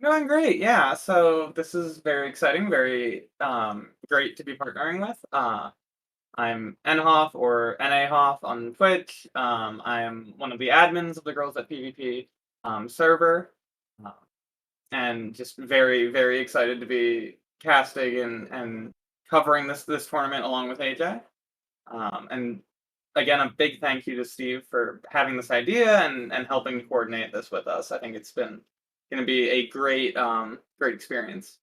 Doing great, yeah. So this is very exciting, very great to be partnering with. I'm NHoff or NAHoff on Twitch. I am one of the admins of the Girls at PvP server, uh, and just very, very excited to be casting and covering this tournament along with AJ. And again, a big thank you to Steve for having this idea and helping coordinate this with us. I think it's been going to be a great experience.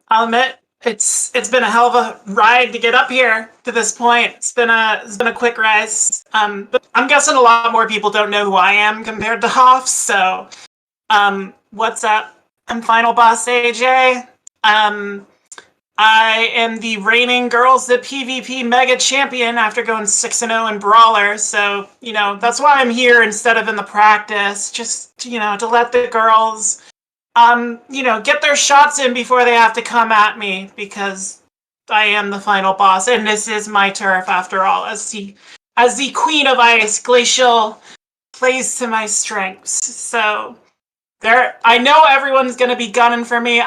I'll admit it's been a hell of a ride to get up here to this point. It's been a quick rise. But I'm guessing a lot more people don't know who I am compared to Hoff. So, what's up? I'm FinalBossAJ. I am the reigning GirlsThatPvP Mega Champion after going 6-0 in Brawler. So, that's why I'm here instead of in the practice. Just, to let the girls, get their shots in before they have to come at me, because I am the final boss, and this is my turf after all. As the Queen of Ice, Glacial plays to my strengths. So, I know everyone's gonna be gunning for me.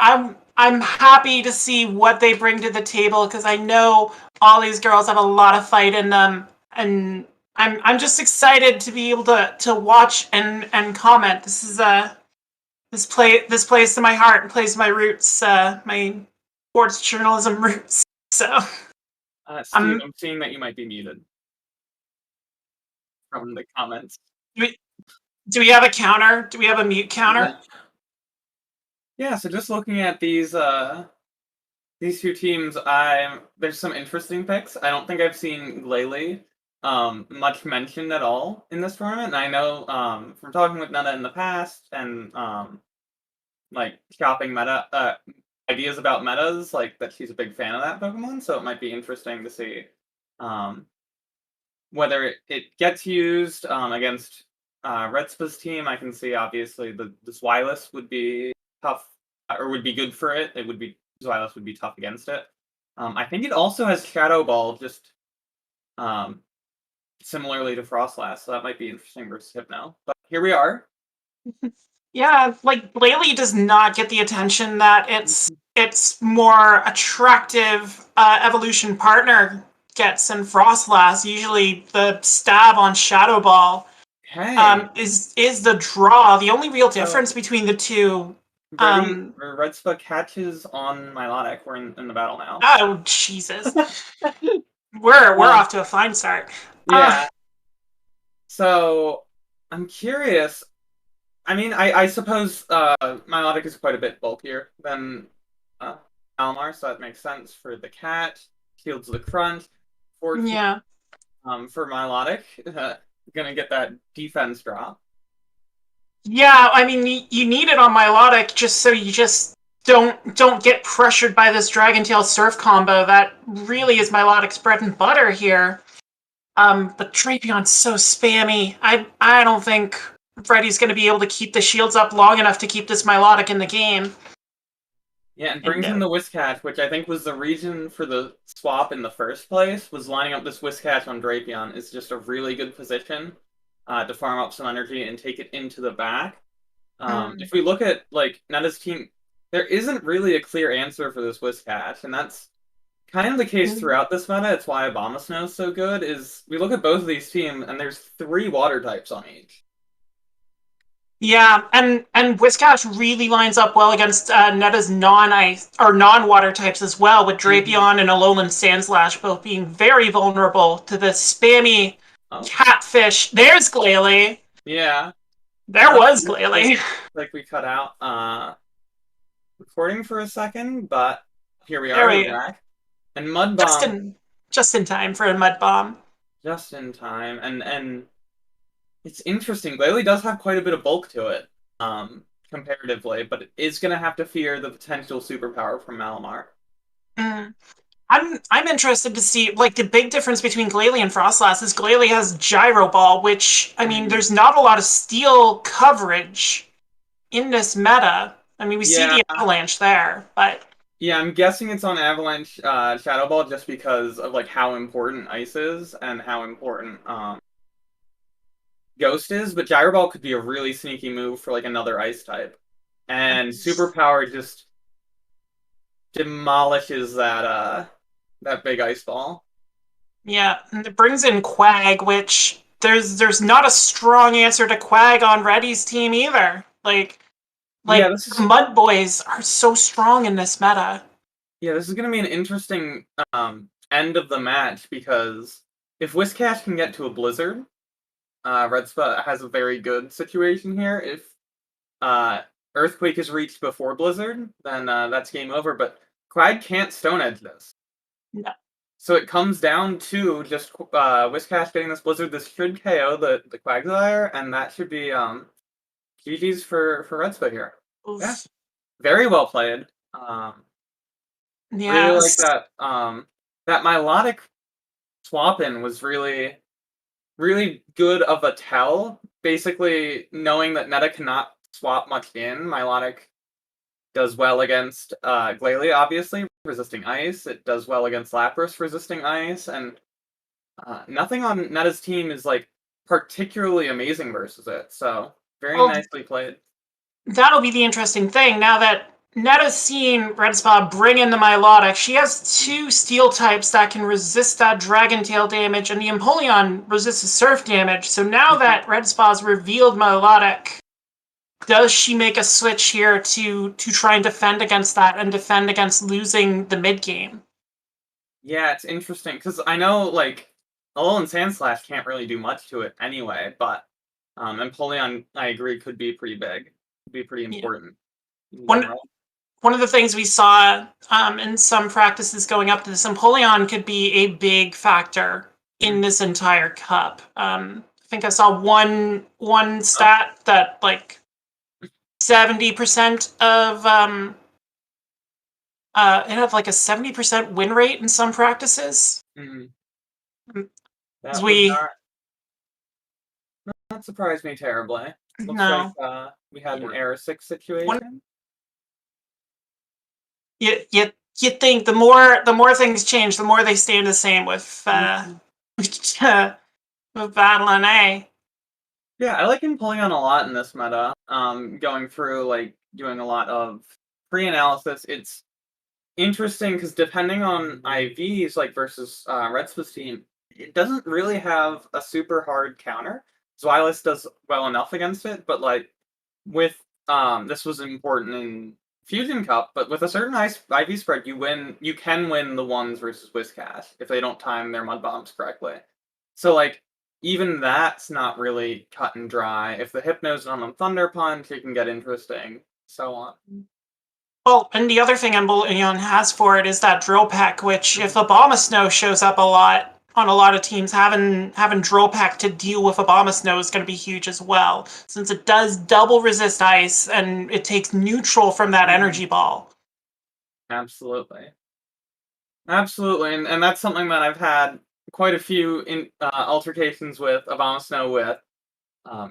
I'm happy to see what they bring to the table, because I know all these girls have a lot of fight in them, and I'm just excited to be able to watch and comment. This plays to my heart and plays to my roots, my sports journalism roots. So, Steve, I'm seeing that you might be muted from the comments. Do we have a counter? Do we have a mute counter? Yeah, so just looking at these two teams, there's some interesting picks. I don't think I've seen Glalie much mentioned at all in this tournament. And I know from talking with Netta in the past and like shopping meta ideas about metas, like that she's a big fan of that Pokemon, so it might be interesting to see whether it gets used against Redspa's team. I can see obviously the Zweilous would be tough, or would be good for it. Zweilous would be tough against it. I think it also has Shadow Ball, just similarly to Frostlass, so that might be interesting versus Hypno. But here we are. Yeah, like Glalie does not get the attention that its more attractive evolution partner gets in Frostlass. Usually the stab on Shadow Ball is the draw. The only real difference between the two. Redspa catches on Milotic. We're in the battle now. Oh Jesus. we're off to a fine start. Yeah. So I'm curious. I mean, I suppose Milotic is quite a bit bulkier than Almar, so that makes sense for the cat. Shields the crunch. For Milotic, gonna get that defense drop. Yeah, I mean, you need it on Milotic just so you just don't get pressured by this Dragon Tail Surf combo. That really is Milotic's bread and butter here. But Drapion's so spammy. I don't think Freddy's going to be able to keep the shields up long enough to keep this Milotic in the game. Yeah, and brings in the Whiscash, which I think was the reason for the swap in the first place, was lining up this Whiscash on Drapion is just a really good position to farm up some energy and take it into the back. If we look at, like, Netta's team, there isn't really a clear answer for this Whiscash, and that's kind of the case throughout this meta. It's why Abomasnow is so good, is we look at both of these teams, and there's 3 water types on each. Yeah, and Whiscash really lines up well against Netta's non-ice or non-water types as well, with Drapion and Alolan Sandslash both being very vulnerable to the spammy catfish. There's Glalie. Yeah. There was Glalie. Like we cut out recording for a second, but here we are. We're back. And Mud Bomb. Just in time for a Mud Bomb. Just in time, and it's interesting. Glalie does have quite a bit of bulk to it, comparatively, but it is going to have to fear the potential superpower from Malamar. I'm interested to see, like, the big difference between Glalie and Frostlass is Glalie has Gyro Ball, which, I mean, there's not a lot of steel coverage in this meta. I mean, we see the Avalanche there, but... Yeah, I'm guessing it's on Avalanche Shadow Ball just because of, like, how important Ice is and how important Ghost is, but Gyro Ball could be a really sneaky move for, like, another Ice type. and Superpower just demolishes that big ice ball. Yeah, and it brings in Quag, which there's not a strong answer to Quag on Reddy's team either. Yeah, Like the Mud Boys are so strong in this meta. Yeah, this is going to be an interesting end of the match because if Whiscash can get to a Blizzard, Redspa has a very good situation here. If Earthquake is reached before Blizzard, then that's game over. But Quag can't Stone Edge this. No. So it comes down to just Whiscash getting this Blizzard. This should KO the Quagsire, and that should be GG's for Redspa here. Oof. Yeah, very well played. Really like that. That Milotic swap in was really, really good of a tell. Basically, knowing that Netta cannot swap much in, Milotic does well against Glalie, obviously, resisting ice. It does well against Lapras, resisting ice, and nothing on Netta's team is like particularly amazing versus it. So very nicely played. That'll be the interesting thing. Now that Netta's seen Redspa bring in the Milotic, she has two steel types that can resist that Dragon Tail damage, and the Empoleon resists the Surf damage. So now that Redspa's revealed Milotic, does she make a switch here to try and defend against that and defend against losing the mid game? Yeah, it's interesting because I know like Alolan Sandslash can't really do much to it anyway, but Empoleon, I agree, could be pretty big, could be pretty important. Yeah. One of the things we saw in some practices going up to this, Empoleon could be a big factor in this entire cup. I think I saw one stat that like 70% of it had like a 70% win rate in some practices. That would not surprise me terribly. Looks like we had an Era 6 situation. You think the more things change, the more they stay the same with with battling A. Yeah, I like Empoleon a lot in this meta. Going through like doing a lot of pre-analysis. It's interesting because depending on IVs, like versus Redspa's team, it doesn't really have a super hard counter. Zweilous does well enough against it, but like with this was important in Fusion Cup, but with a certain IV spread, you can win the ones versus Whiscash if they don't time their mud bombs correctly. So like even that's not really cut and dry. If the Hypno's on Thunder Punch, it can get interesting. So on. Well, and the other thing Empoleon has for it is that Drill Peck, which if Abomasnow shows up a lot on a lot of teams, having Drill Peck to deal with Abomasnow is going to be huge as well, since it does double resist ice and it takes neutral from that energy ball. Absolutely. Absolutely, and that's something that I've had quite a few altercations with Abomasnow with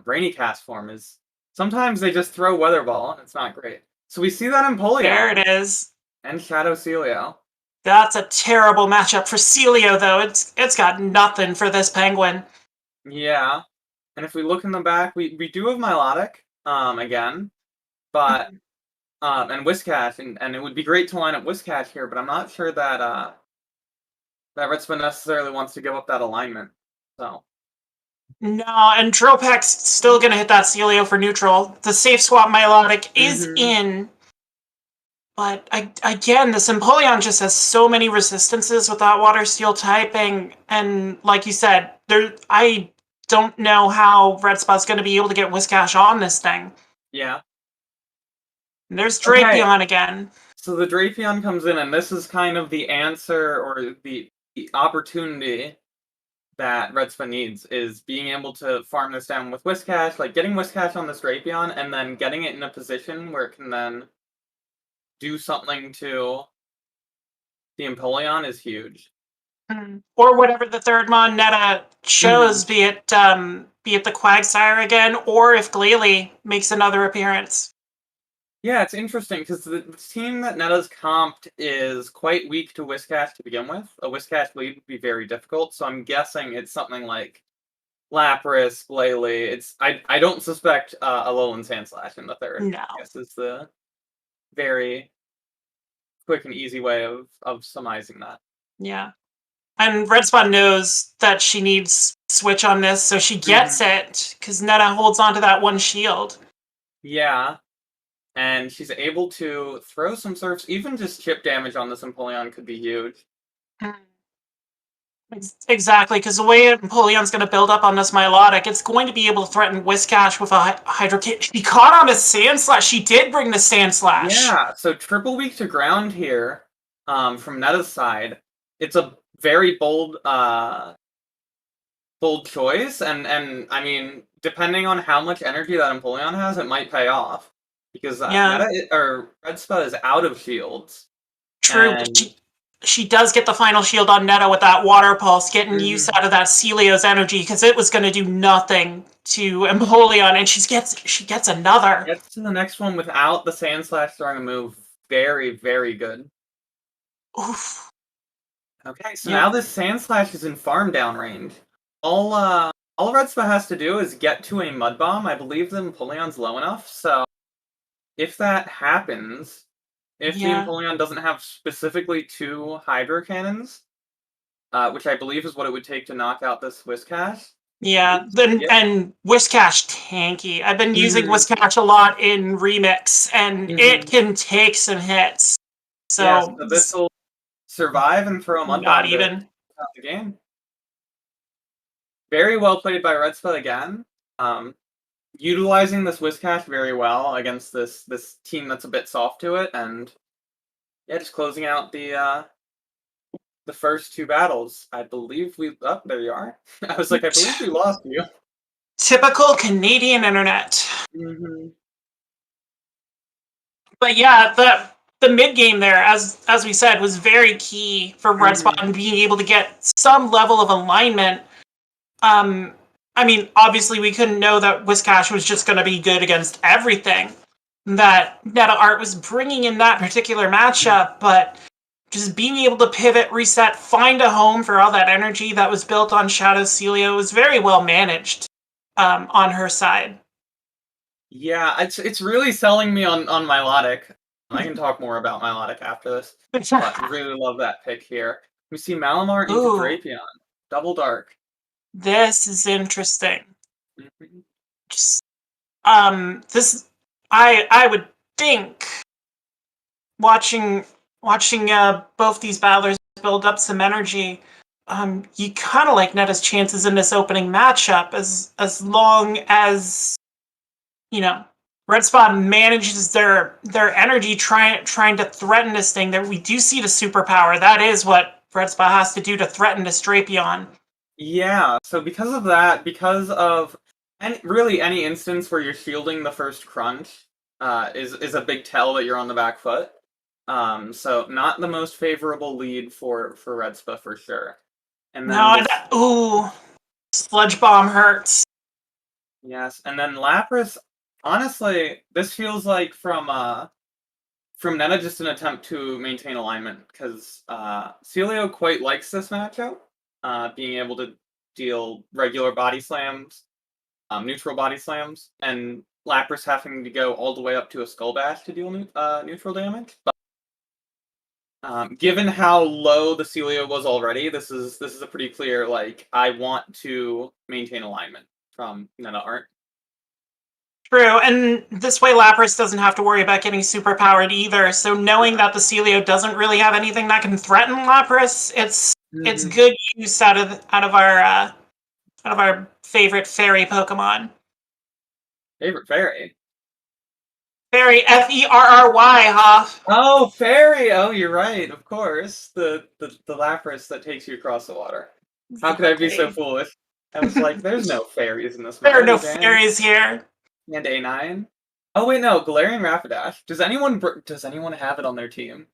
Rainy Cast form is sometimes they just throw Weather Ball and it's not great. So we see that in Empoleon. There it is. And Shadow Celio. That's a terrible matchup for Celio, though. It's got nothing for this Penguin. Yeah. And if we look in the back, we do have Milotic, again. But and Whiscash, and it would be great to line up Whiscash here, but I'm not sure that that Redspa necessarily wants to give up that alignment. So no, and Drill Peck's still gonna hit that Celio for neutral. The safe swap Milotic is in. But again, this Empoleon just has so many resistances with that Water Steel typing, and like you said, I don't know how Redspa's going to be able to get Whiscash on this thing. Yeah. And there's Drapion again. So the Drapion comes in, and this is kind of the answer or the opportunity that Redspa needs, is being able to farm this down with Whiscash, like getting Whiscash on this Drapion, and then getting it in a position where it can then do something to the Empoleon is huge. Or whatever the third mon Netta shows, be it the Quagsire again, or if Glalie makes another appearance. Yeah, it's interesting because the team that Netta's comped is quite weak to Whiscash to begin with. A Whiscash lead would be very difficult, so I'm guessing it's something like Lapras, Glalie. I don't suspect a Alolan Sandslash in the third. No. I guess is the very quick and easy way of surmising that. Yeah. And Red Spot knows that she needs switch on this, so she gets it, because Netta holds on to that one shield. Yeah. And she's able to throw some surfs. Even just chip damage on this Empoleon could be huge. Exactly, because the way Empoleon's going to build up on this Milotic, it's going to be able to threaten Whiscash with a Hydro Kick. She caught on a Sandslash. She did bring the Sandslash. Yeah, so triple weak to ground here from Netta's side. It's a very bold choice, and I mean, depending on how much energy that Empoleon has, it might pay off. Because Red Spot is out of shields. True, but she does get the final shield on Netta with that Water Pulse, getting use out of that Celio's energy, because it was going to do nothing to Empoleon, and she gets another. Gets to the next one without the Sandslash throwing a move. Very, very good. Oof. Okay, so now this Sandslash is in farm down range. All Red Spot has to do is get to a Mud Bomb. I believe the Empoleon's low enough, so if that happens, if the Empoleon doesn't have specifically 2 Hydro Cannons, which I believe is what it would take to knock out this Whiscash. Yeah, and Whiscash tanky. I've been using Whiscash a lot in Remix, and it can take some hits. So this will survive and throw a Mud Bomb. Not even the game. Very well played by Red Spot again. Utilizing this Whiscash very well against this team that's a bit soft to it, and yeah, just closing out the first 2 battles. I believe we there you are. I was like, I believe we lost you. Typical Canadian internet. But yeah, the mid game there, as we said, was very key for Red Spot and being able to get some level of alignment. I mean, obviously we couldn't know that Whiscash was just going to be good against everything that Netta Art was bringing in that particular matchup, but just being able to pivot, reset, find a home for all that energy that was built on Shadow Celio was very well managed on her side. Yeah, it's really selling me on Milotic. I can talk more about Milotic after this, but I really love that pick here. We see Malamar into Drapion. Double Dark. This is interesting. Just, this, I would think, watching both these battlers build up some energy, you kind of like Netta's chances in this opening matchup, as long as, you know, Red Spot manages their energy trying to threaten this thing. That we do see the superpower. That is what Red Spot has to do to threaten this Drapion. Yeah, so because of that, because of really any instance where you're shielding the first crunch, is a big tell that you're on the back foot. So not the most favorable lead for Red Spot for sure. And then Sludge Bomb hurts. Yes, and then Lapras. Honestly, this feels like from Netta just an attempt to maintain alignment, because Celio quite likes this matchup. Being able to deal regular body slams, neutral body slams, and Lapras having to go all the way up to a Skull Bash to deal neutral damage. But given how low the Celio was already, this is a pretty clear, like, I want to maintain alignment from Netta Art. True, and this way Lapras doesn't have to worry about getting superpowered either, so knowing that the Celio doesn't really have anything that can threaten Lapras, it's good use out of our favorite fairy Pokemon. Favorite fairy? Fairy, Ferry, Hoff. Oh, fairy! Oh, you're right, of course. The Lapras that takes you across the water. How could I be so foolish? I was like, there's no fairies in this There are no fairies here. And A9. Oh wait, no, Galarian Rapidash. Does anyone have it on their team?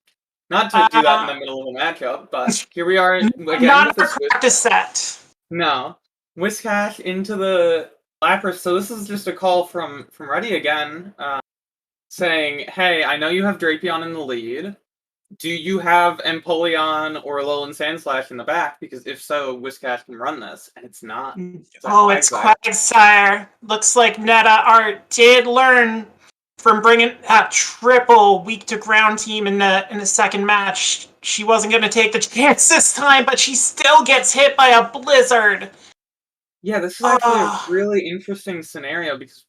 Not to do that in the middle of a matchup, but here we are again not with a practice set. No. Whiscash into the Lapras. So this is just a call from Reddy again, saying, hey, I know you have Drapion in the lead. Do you have Empoleon or Alolan Sandslash in the back? Because if so, Whiscash can run this, and it's not. It's It's Quagsire. Looks like NetArt did learn from bringing that triple weak to ground team in the second match. She wasn't going to take the chance this time, but she still gets hit by a blizzard. Yeah, this is actually a really interesting scenario because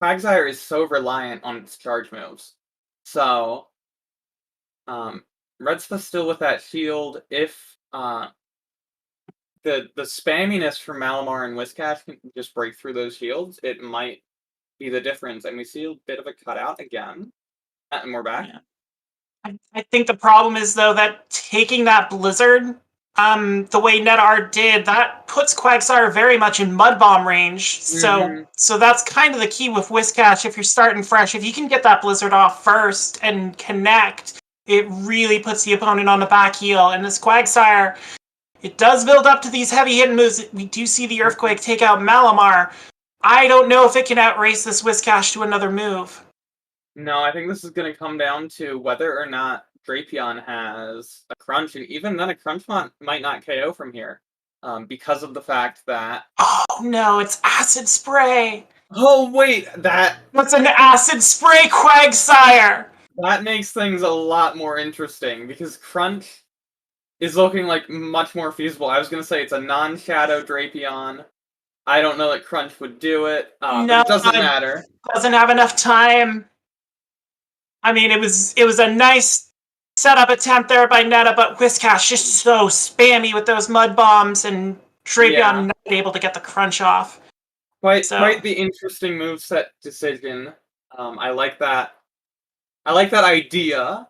Quagsire is so reliant on its charge moves. So, Red's still with that shield. If the spamminess from Malamar and Whiscash can just break through those shields, it might be the difference. And we see a bit of a cutout again. And we're back. Yeah. I think the problem is, though, that taking that blizzard, the way NetArt did, that puts Quagsire very much in Mud Bomb range. So that's kind of the key with Whiscash. If you're starting fresh, if you can get that blizzard off first and connect, it really puts the opponent on the back heel. And this Quagsire, it does build up to these heavy hitting moves. We do see the Earthquake take out Malamar. I don't know if it can outrace this Whiscash to another move. No, I think this is going to come down to whether or not Drapion has a crunch, and even then a crunch might not KO from here, because of the fact that... Oh no, it's Acid Spray! Oh wait, What's an Acid Spray Quagsire? That makes things a lot more interesting, because crunch is looking like much more feasible. I was going to say it's a non-shadow Drapion. I don't know that crunch would do it, no, but it doesn't matter. Doesn't have enough time. I mean, it was a nice setup attempt there by Netta, but Whiscash just so spammy with those mud bombs, and Drapion not able to get the crunch off. Quite the interesting moveset decision. I like that. I like that idea.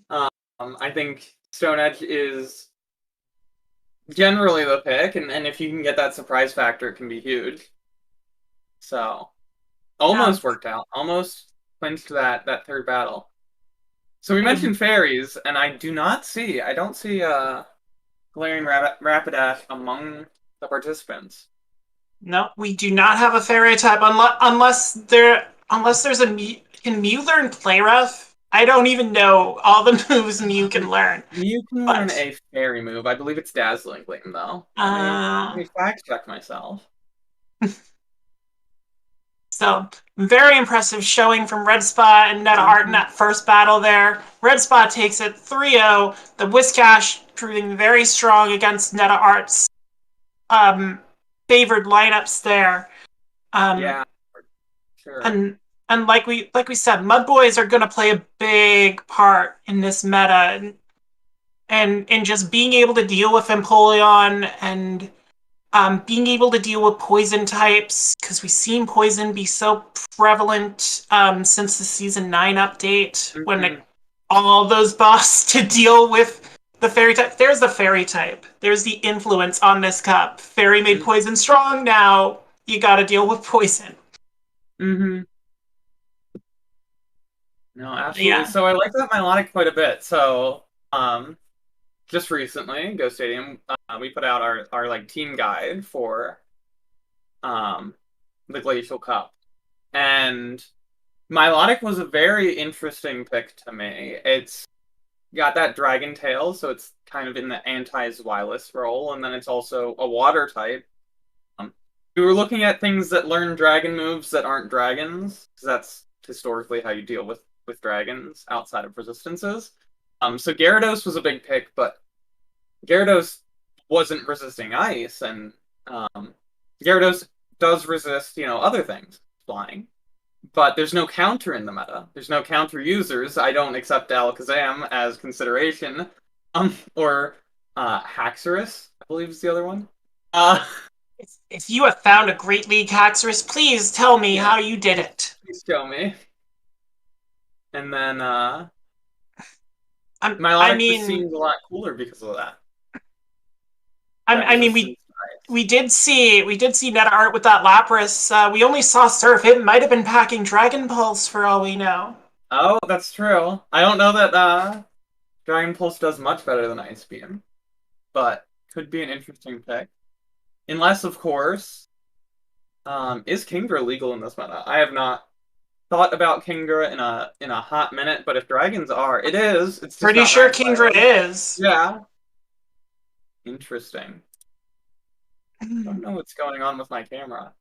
I think Stone Edge is generally the pick, and if you can get that surprise factor, it can be huge. So, almost worked out. Almost clinched that third battle. So we mentioned fairies, and I don't see Glaring Rapidash among the participants. No, we do not have a fairy type unless there's a can Mew learn Play Rough? I don't even know all the moves Mew can learn. Mew can learn a fairy move. I believe it's Dazzling Gleam, though. Let me fact check myself. So, very impressive showing from Red Spa and NetArt in that first battle there. Red Spa takes it 3-0. The Whiscash proving very strong against NetArt's favored lineups there. Yeah, sure. And like we said, Mud Boys are going to play a big part in this meta, and just being able to deal with Empoleon and being able to deal with poison types, because we've seen poison be so prevalent since the Season 9 update, when all those buffs to deal with the fairy type. There's the fairy type. There's the influence on this cup. Fairy made poison strong, now you gotta deal with poison. No, absolutely. Yeah. So I like that melodic quite a bit. So, just recently, Go Stadium, we put out our like team guide for the Glacial Cup, and Milotic was a very interesting pick to me. It's got that dragon tail, so it's kind of in the anti-Zweilous role, and then it's also a water type. We were looking at things that learn dragon moves that aren't dragons, because that's historically how you deal with dragons outside of resistances. So Gyarados was a big pick, but Gyarados wasn't resisting ice, and Gyarados does resist, other things, flying. But there's no counter in the meta. There's no counter users. I don't accept Alakazam as consideration. Or Haxorus, I believe is the other one. If you have found a Great League Haxorus, please tell me how you did it. Please show me. And then Milotic just seems a lot cooler because of that. We did see NetArt with that Lapras. We only saw Surf. It might have been packing Dragon Pulse for all we know. Oh, that's true. I don't know that Dragon Pulse does much better than Ice Beam, but could be an interesting pick. Unless, of course, is Kingdra legal in this meta? I have not thought about Kingdra in a hot minute, but if dragons are, it's just Pretty not sure ranked Kingdra players. is. Yeah. Interesting. I don't know what's going on with my camera.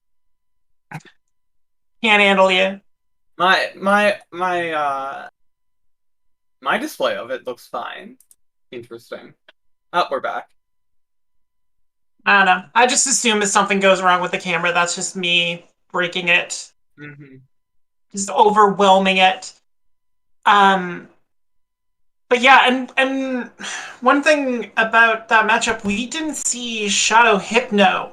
Can't handle you. My display of it looks fine. Interesting. Oh, we're back. I don't know. I just assume if something goes wrong with the camera, that's just me breaking it, just overwhelming it. But yeah, and one thing about that matchup, we didn't see Shadow Hypno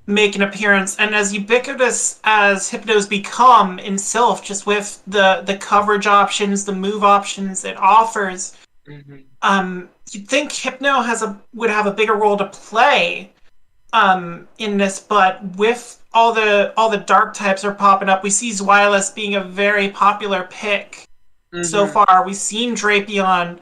make an appearance, and as ubiquitous as Hypno's become in Silph, just with the coverage options, the move options it offers, you'd think Hypno would have a bigger role to play in this, but with all the dark types are popping up, we see Zweilous being a very popular pick so far. We've seen Drapion.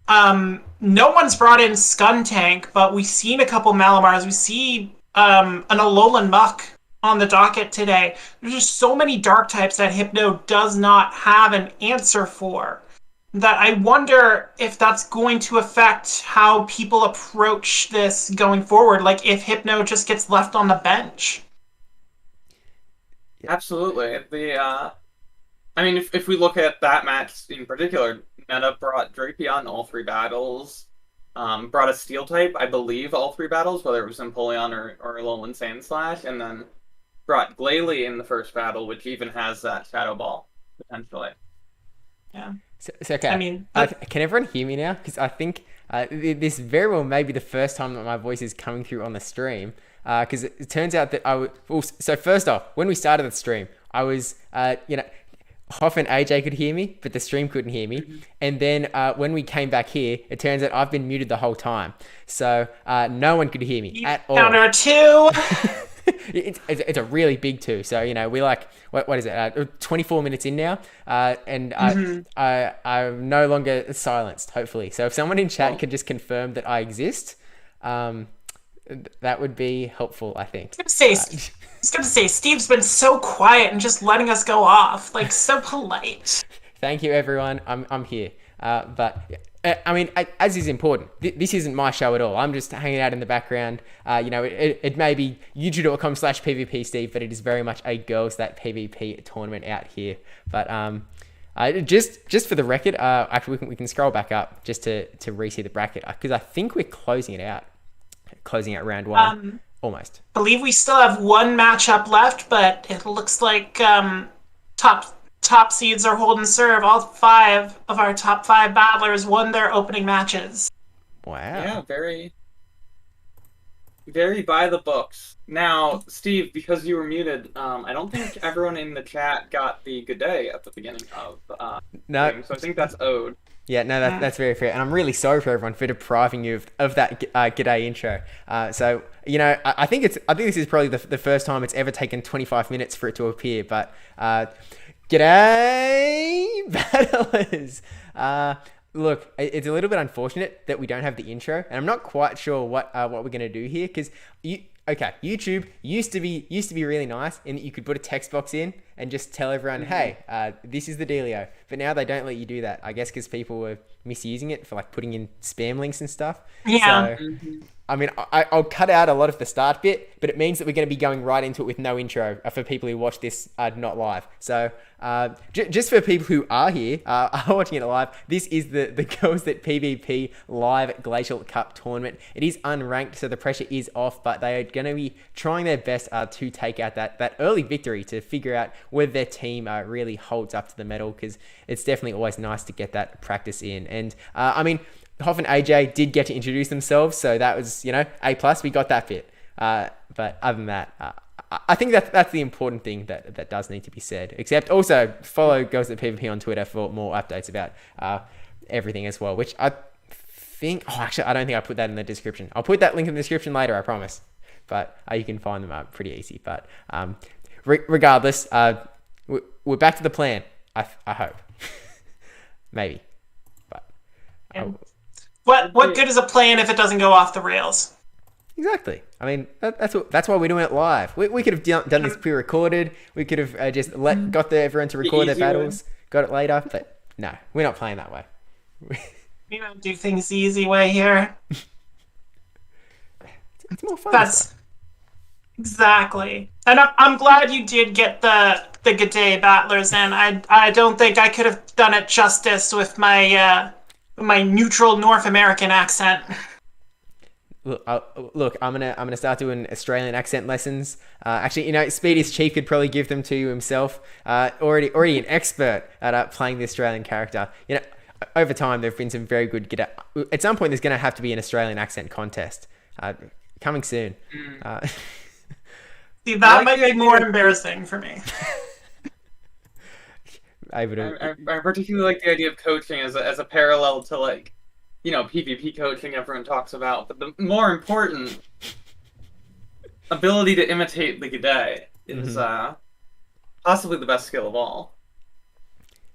No one's brought in Skuntank, but we've seen a couple Malamars. We see an Alolan Muck on the docket today. There's just so many dark types that Hypno does not have an answer for, that I wonder if that's going to affect how people approach this going forward. Like if Hypno just gets left on the bench. Absolutely. I mean, if we look at that match in particular, Meta brought Drapion all 3 battles, brought a Steel type, I believe, all 3 battles, whether it was Empoleon or Alolan Sandslash, and then brought Glalie in the first battle, which even has that Shadow Ball, potentially. Yeah. So okay. I mean, can everyone hear me now? Because I think this very well may be the first time that my voice is coming through on the stream. Because it turns out that so first off, when we started the stream, I was, Hoff and AJ could hear me, but the stream couldn't hear me. And then when we came back here, it turns out I've been muted the whole time. So no one could hear me at all. Counter 2! It's a really big 2. So, we're like, what is it? 24 minutes in now. And I'm no longer silenced, hopefully. So if someone in chat could just confirm that I exist, that would be helpful, I think. I was gonna say, Steve's been so quiet and just letting us go off, like so polite. Thank you, everyone. I'm here. But I mean, as is important, this isn't my show at all. I'm just hanging out in the background. It may be youtube.com/PvP Steve, but it is very much a Girls That PvP tournament out here. But just for the record, actually we can scroll back up just to re-see the bracket, because I think we're closing out round 1. Almost. Believe we still have 1 matchup left, but it looks like top seeds are holding serve. All 5 of our top 5 battlers won their opening matches. Wow. Yeah, very, very by the books. Now, Steve, because you were muted, I don't think everyone in the chat got the good day at the beginning of no. game, so I think that's owed. Yeah, no, that's very fair. And I'm really sorry for everyone for depriving you of that g'day intro. So, I think this is probably the first time it's ever taken 25 minutes for it to appear. But g'day, battlers. Look, it's a little bit unfortunate that we don't have the intro, and I'm not quite sure what we're gonna do here, because YouTube used to be really nice in that you could put a text box in and just tell everyone, hey, this is the dealio. But now they don't let you do that, I guess because people were misusing it for like putting in spam links and stuff. Yeah. So, I mean, I'll cut out a lot of the start bit, but it means that we're going to be going right into it with no intro for people who watch this not live. So just for people who are here, are watching it live, this is the Girls That PvP live Glacial Cup tournament. It is unranked, so the pressure is off, but they are going to be trying their best to take out that early victory to figure out whether their team really holds up to the medal, because it's definitely always nice to get that practice in. And I mean, Hoff and AJ did get to introduce themselves, so that was, A+, we got that bit. But other than that, I think that's the important thing that does need to be said. Except also follow Girls That PvP on Twitter for more updates about everything as well, which I think, actually, I don't think I put that in the description. I'll put that link in the description later, I promise. But you can find them pretty easy. But regardless, we're back to the plan, I hope. Maybe. But what good is a plan if it doesn't go off the rails? Exactly. I mean, that's why we're doing it live. We could have done this pre-recorded. We could have just got everyone to record their battles, got it later. But no, we're not playing that way. We don't do things the easy way here. It's more fun. That's exactly. And I'm glad you did get the Good Day battlers in. I don't think I could have done it justice with my my neutral North American accent. Look, I'm gonna start doing Australian accent lessons. Actually, you know, Speedy's Chief could probably give them to you himself. Already an expert at playing the Australian character. You know, over time there've been some very good. At some point, there's going to have to be an Australian accent contest coming soon. See, that might be more embarrassing for me. I particularly like the idea of coaching as a parallel to, like, you know, PvP coaching everyone talks about, but the more important ability to imitate the G'day is possibly the best skill of all.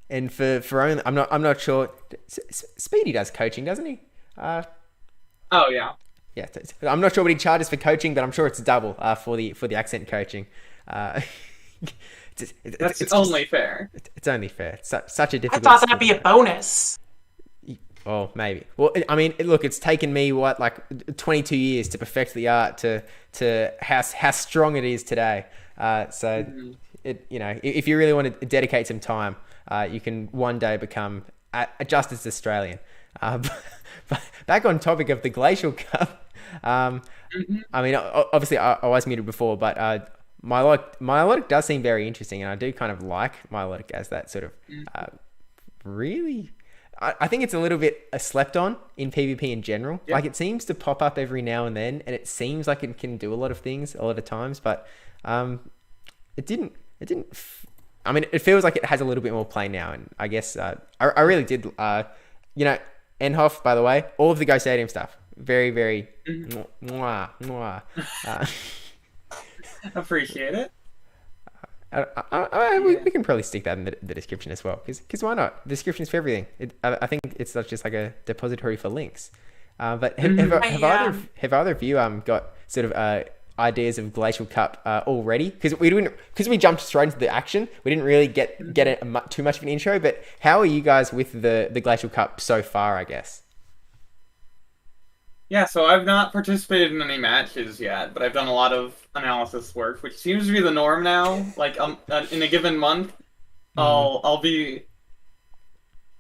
And for only, I'm not sure. Speedy does coaching, doesn't he? Oh yeah. Yeah, I'm not sure what he charges for coaching, but I'm sure it's double for the accent coaching. It's only fair. It's only fair. It's such a difficult. I thought that'd be a bonus. Oh, maybe. Well, I mean, look, it's taken me like 22 years to perfect the art to how strong it is today. So it, you know, if you really want to dedicate some time, you can one day become just as Australian. But back on topic of the Glacial Cup. I mean, obviously I was muted before, but Milotic does seem very interesting, and I do kind of like Milotic as that sort of really. I think it's a little bit slept on in PvP in general. Yep. Like, it seems to pop up every now and then, and it seems like it can do a lot of things a lot of times, but it didn't. I mean, it feels like it has a little bit more play now, and I guess I really did. You know, NHoff, by the way, all of the Go Stadium stuff, very, very mwah. Appreciate it. We can probably stick that in the description as well, because why not? The description is for everything. I think it's not just like a depository for links. But have either of you got sort of ideas of Glacial Cup already? Because we jumped straight into the action. We didn't really get too much of an intro. But how are you guys with the Glacial Cup so far, I guess? Yeah, so I've not participated in any matches yet, but I've done a lot of analysis work, which seems to be the norm now. Like, in a given month, I'll be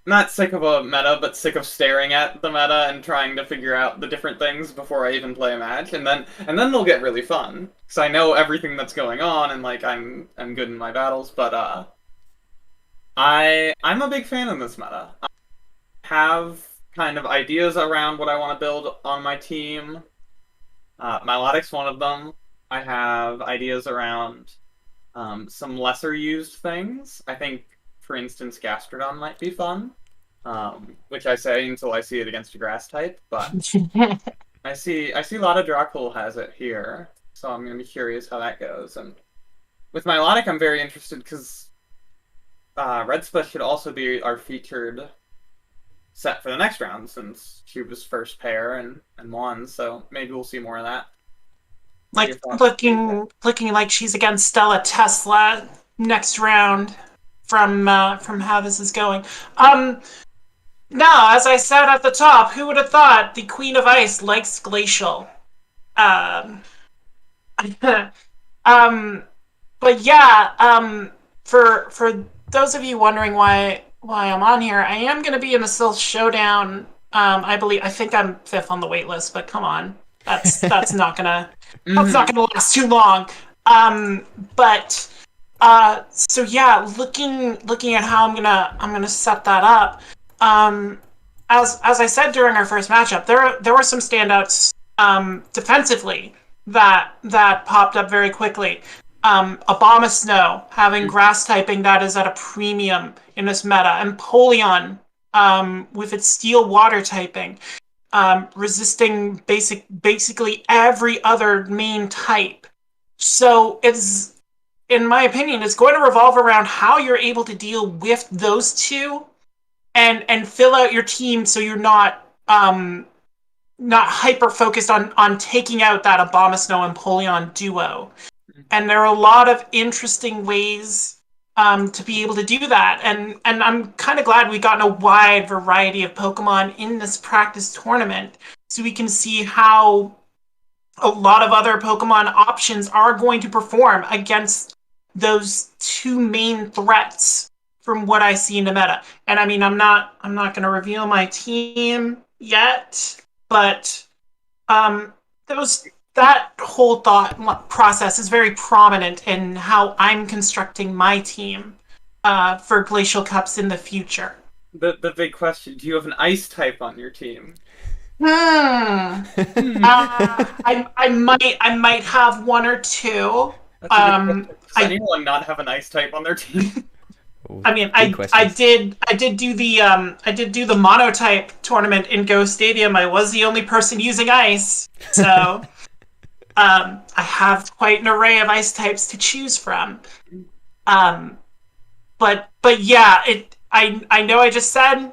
not sick of a meta, but sick of staring at the meta and trying to figure out the different things before I even play a match, and then they'll get really fun because I know everything that's going on, and like I'm good in my battles. But I'm a big fan of this meta. I have kind of ideas around what I want to build on my team. Milotic's one of them. I have ideas around some lesser used things. I think, for instance, Gastrodon might be fun, which I say until I see it against a grass type. But I see a lot of Dracul has it here, so I'm gonna be curious how that goes. And with Milotic, I'm very interested because Red Splash should also be our featured set for the next round, since she was first pair and won, so maybe we'll see more of that. Like, looking like she's against Stella Tesla next round from how this is going. Now, as I said at the top, who would have thought the Queen of Ice likes Glacial? But yeah, for those of you wondering why I'm on here, I am going to be in the Silph Showdown. I think I'm 5th on the wait list, but come on, that's not gonna last too long. So yeah, looking at how I'm gonna set that up. As I said during our first matchup, there were some standouts defensively that popped up very quickly. Abomasnow having grass typing that is at a premium in this meta, and Polion with its steel water typing, resisting basically every other main type. So it's, in my opinion, it's going to revolve around how you're able to deal with those two and fill out your team so you're not not hyper focused on taking out that Abomasnow and Empoleon duo. And there are a lot of interesting ways to be able to do that. And I'm kind of glad we've gotten a wide variety of Pokemon in this practice tournament, so we can see how a lot of other Pokemon options are going to perform against those two main threats from what I see in the meta. And I mean, I'm not going to reveal my team yet, but that whole thought process is very prominent in how I'm constructing my team for Glacial Cups in the future. The big question: do you have an Ice type on your team? I might have one or two. Does anyone not have an Ice type on their team? I mean, I did do the monotype tournament in Go Stadium. I was the only person using Ice, so I have quite an array of Ice types to choose from. But yeah, I know I just said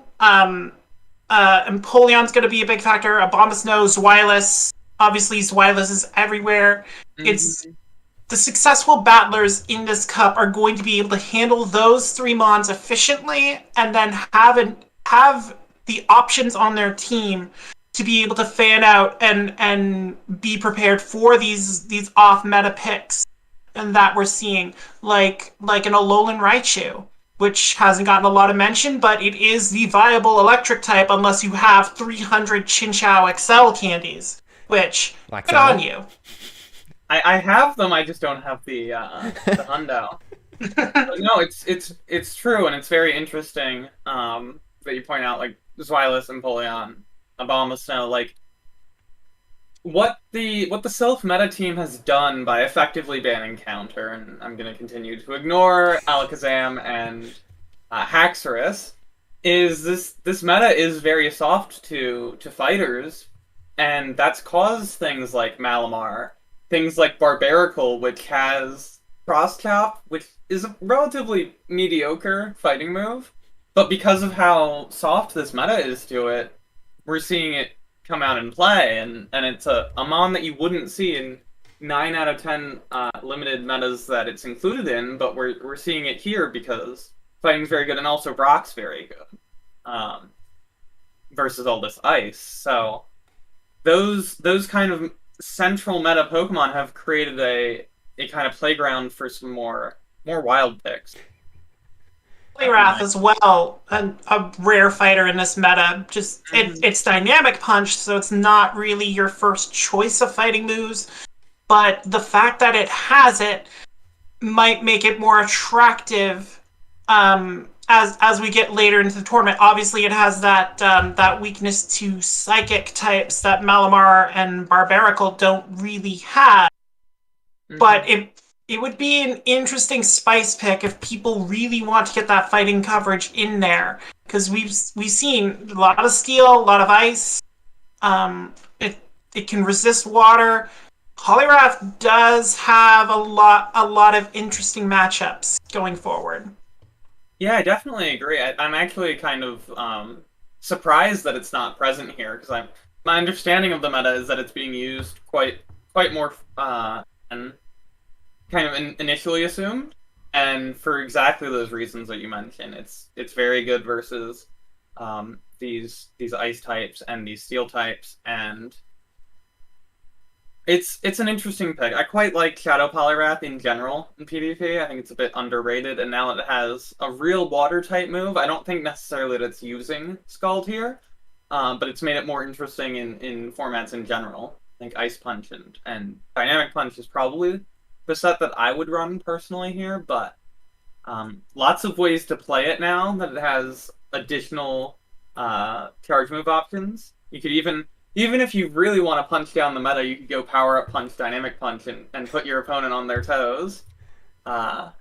Empoleon's going to be a big factor. Abomasnow, Zweilous. Obviously, Zweilous is everywhere. It's the successful battlers in this cup are going to be able to handle those three mons efficiently, and then have the options on their team to be able to fan out and be prepared for these off meta picks and that we're seeing, like an Alolan Raichu, which hasn't gotten a lot of mention, but it is the viable electric type unless you have 300 Chinchou XL candies, which, good on you. I have them, I just don't have the hundo. But no, it's true, and it's very interesting that you point out, like, Zweilous, Empoleon, Abomasnow, like, what the Silph meta team has done by effectively banning counter, and I'm going to continue to ignore Alakazam and Haxorus, is this meta is very soft to fighters, and that's caused things like Malamar, things like Barbaracle, which has Cross-Chop, which is a relatively mediocre fighting move, but because of how soft this meta is to it, we're seeing it come out and play, and it's a mon that you wouldn't see in 9 out of 10 limited metas that it's included in, but we're seeing it here because fighting's very good, and also Brock's very good versus all this ice. So those kind of central meta Pokemon have created a kind of playground for some more wild picks. Poliwrath as well, a rare fighter in this meta. Just it's dynamic punch, so it's not really your first choice of fighting moves, but the fact that it has it might make it more attractive as we get later into the tournament. Obviously, it has that weakness to psychic types that Malamar and Barbaracle don't really have, but it would be an interesting spice pick if people really want to get that fighting coverage in there, because we've seen a lot of steel, a lot of ice. It can resist water. Poliwrath does have a lot of interesting matchups going forward. Yeah, I definitely agree. I'm actually kind of surprised that it's not present here, because my understanding of the meta is that it's being used quite more and kind of initially assumed, and for exactly those reasons that you mentioned. It's very good versus these ice types and these steel types, and it's an interesting pick. I quite like Shadow Poliwrath in general in PvP. I think it's a bit underrated, and now it has a real water type move. I don't think necessarily that it's using Scald here, but it's made it more interesting in formats in general. I think Ice Punch and Dynamic Punch is probably the set that I would run personally here, but lots of ways to play it now that it has additional charge move options. You could even if you really want to punch down the meta, you could go Power Up Punch, Dynamic Punch, and put your opponent on their toes. But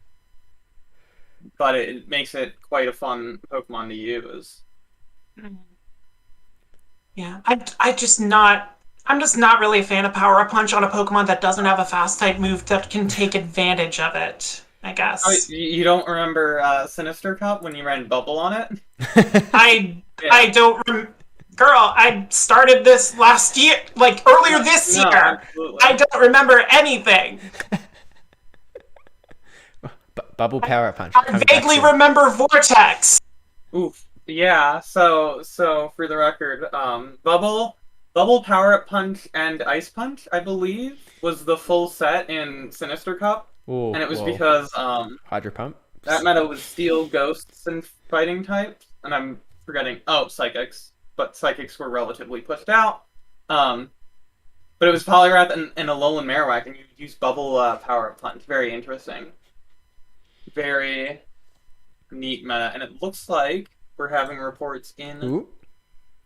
it makes it quite a fun Pokemon to use. Yeah, I'm just not really a fan of Power Up Punch on a Pokemon that doesn't have a fast type move that can take advantage of it, I guess. Oh, you don't remember Sinister Cup when you ran Bubble on it? I don't remember. girl, I started this last year, like earlier this No, year. absolutely. I don't remember anything. Bubble power punch. I vaguely remember Vortex. Oof. Yeah. So for the record, bubble power up punch and ice punch, I believe, was the full set in Sinister Cup, Ooh, and it was whoa. because Hydro pump. that meta was steel, ghosts, and fighting types, and I'm forgetting. Oh, psychics, but psychics were relatively pushed out. But it was Poliwrath and Alolan Marowak, and you use bubble power up punch. Very interesting. Very neat meta, and it looks like we're having reports in Ooh.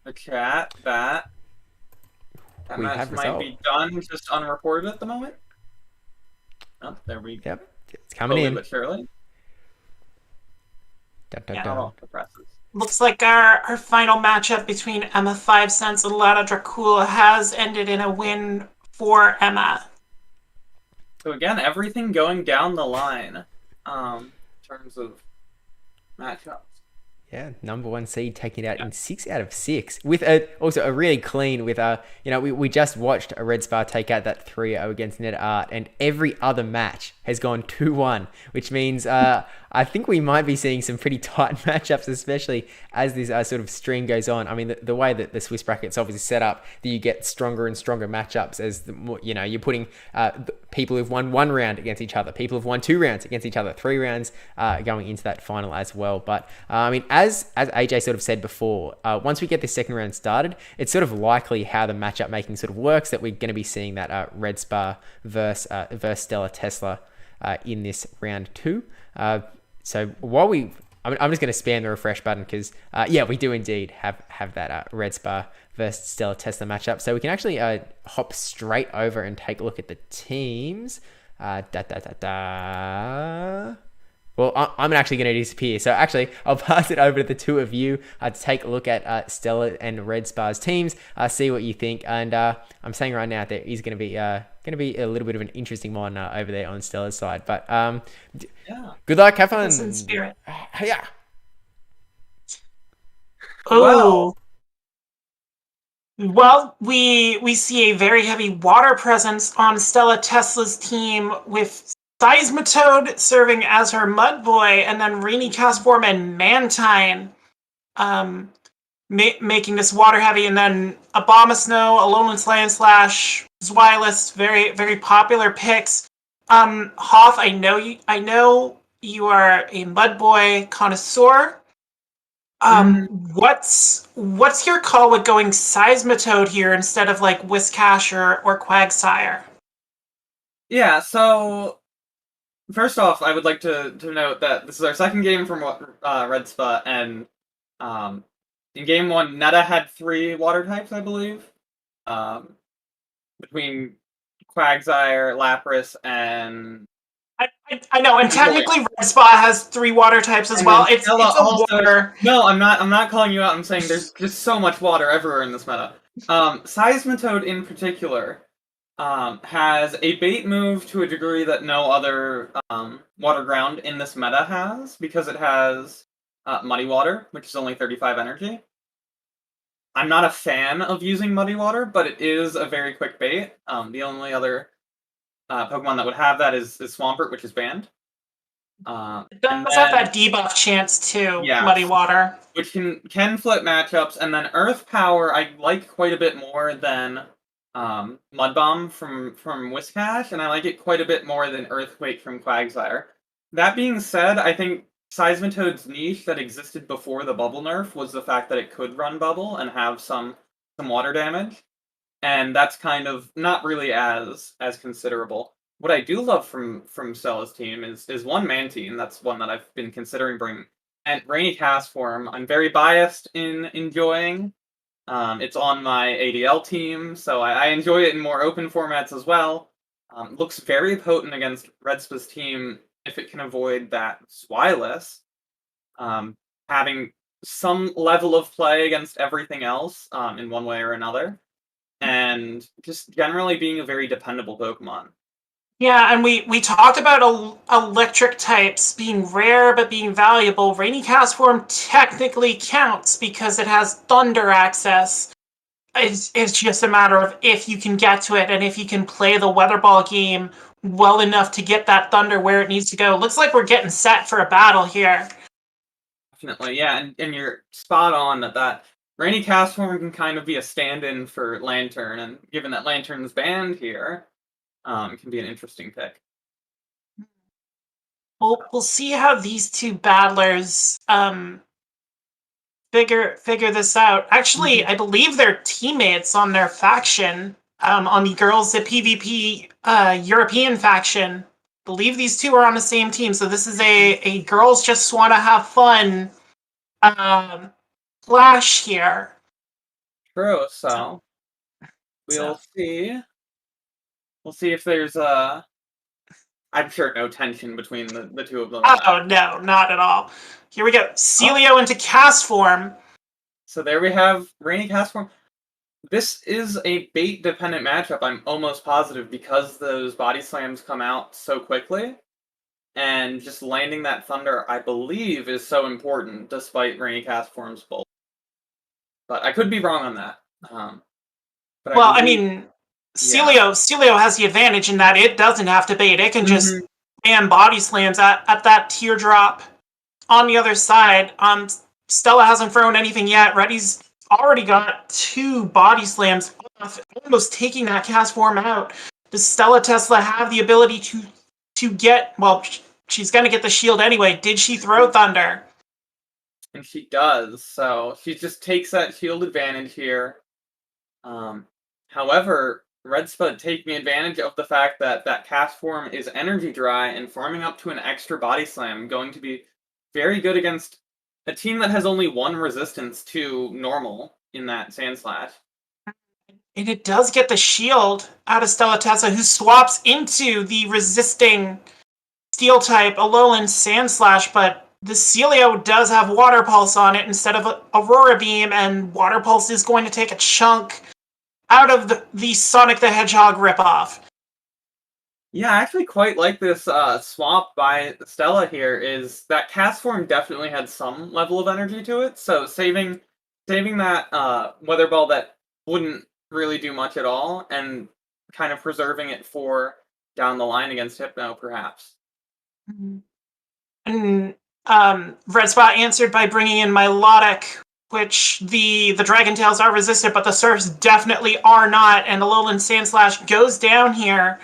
the chat that We match have might result. be done, just unreported at the moment. Oh, there we go. Yep, it's coming Slowly in. but surely. Dun, dun, Yeah. dun. Off the presses. Looks like our final matchup between Emma 5 Cents and Lada Dracula has ended in a win for Emma. So again, everything going down the line, in terms of matchups. Yeah, number 1 seed taking it out in 6 out of 6 with also a really clean with we just watched a Red Spa take out that 3-0 against Net Art, and every other match has gone 2-1, which means I think we might be seeing some pretty tight matchups, especially as this sort of stream goes on. I mean, the way that the Swiss bracket's obviously set up, that you get stronger and stronger matchups as the more, you're putting people who've won 1 round against each other, people who've won 2 rounds against each other, 3 rounds going into that final as well. But I mean, as AJ sort of said before, once we get this second round started, it's sort of likely how the matchup making sort of works that we're going to be seeing that Red Spa versus Stellar Tesla in this round 2. So while I'm just going to spam the refresh button because, we do indeed have that Red Spa versus Stellar Tesla matchup. So we can actually hop straight over and take a look at the teams. Well, I'm actually going to disappear. So actually, I'll pass it over to the two of you to take a look at Stellar and Red Spar's teams, see what you think. And I'm saying right now there is going to be a little bit of an interesting one over there on Stellar's side. But good luck, have fun. Listen, Spirit. Yeah. Oh. Well, we see a very heavy water presence on Stella Tesla's team with Seismitoad serving as her mud boy, and then Rainy Castform and Mantine making this water heavy, and then Abomasnow, Alolan Slash, Zwilist, very, very popular picks. Hoff, I know you are a mud boy connoisseur. What's your call with going Seismitoad here instead of like Whiscash or Quagsire? Yeah, so first off, I would like to note that this is our second game from Red Spa, and in game 1, Netta had 3 water types, I believe, between Quagsire, Lapras, and I know, and technically Red Spa has 3 water types as well. It's a water. No, I'm not calling you out. I'm saying there's just so much water everywhere in this meta. Seismitoad in particular has a bait move to a degree that no other water ground in this meta has, because it has Muddy Water, which is only 35 energy. I'm not a fan of using Muddy Water, but it is a very quick bait. The only other Pokemon that would have that is Swampert, which is banned. It does have that debuff chance too, yeah, Muddy Water. Which can flip matchups, and then Earth Power I like quite a bit more than Mud Bomb from Whiscash, and I like it quite a bit more than Earthquake from Quagsire. That being said, I think Seismitoad's niche that existed before the Bubble nerf was the fact that it could run Bubble and have some water damage, and that's kind of not really as considerable. What I do love from Stella's team is one Mantine. That's one that I've been considering bringing. And Rainy Castform, I'm very biased in enjoying. It's on my ADL team, so I enjoy it in more open formats as well. Looks very potent against Red Spa's team if it can avoid that Zwilist. Having some level of play against everything else in one way or another. And just generally being a very dependable Pokemon. Yeah, and we talked about electric types being rare but being valuable. Rainy Cast Form technically counts because it has thunder access. It's just a matter of if you can get to it and if you can play the Weather Ball game well enough to get that thunder where it needs to go. Looks like we're getting set for a battle here. Definitely, yeah, and you're spot on that Rainy Cast Form can kind of be a stand-in for Lantern, and given that Lantern's banned here, it can be an interesting pick. We'll see how these two battlers figure this out. Actually, I believe they're teammates on their faction, on the GirlsThatPvP European faction. I believe these two are on the same team, so this is a girls just want to have fun clash here. True, so we'll see. We'll see if there's I'm sure no tension between the two of them. Oh no, not at all. Here we go. Celio into cast form. So there we have Rainy Cast Form. This is a bait-dependent matchup, I'm almost positive, because those body slams come out so quickly. And just landing that thunder, I believe, is so important, despite Rainy Cast Form's bolt. But I could be wrong on that. But well, I mean, Celio has the advantage in that it doesn't have to bait. It can just spam body slams at that teardrop. On the other side, Stella hasn't thrown anything yet. Reddy's already got 2 body slams off, almost taking that cast form out. Does Stella Tesla have the ability to get, well, she's going to get the shield anyway. Did she throw Thunder? And she does, so she just takes that shield advantage here. However, Red Spud taking advantage of the fact that that cast form is energy dry and farming up to an extra body slam, going to be very good against a team that has only 1 resistance to normal in that Sand Slash. And it does get the shield out of Stella Tessa, who swaps into the resisting steel type Alolan Sand Slash, but the Celio does have Water Pulse on it instead of Aurora Beam, and Water Pulse is going to take a chunk out of the Sonic the Hedgehog ripoff. Yeah, I actually quite like this swap by Stella here, is that cast form definitely had some level of energy to it, so saving that Weather Ball that wouldn't really do much at all, and kind of preserving it for down the line against Hypno, perhaps. And Red Spot answered by bringing in Milotic, which the Dragon Tails are resistant, but the Surfs definitely are not, and the Alolan Sand Slash goes down here.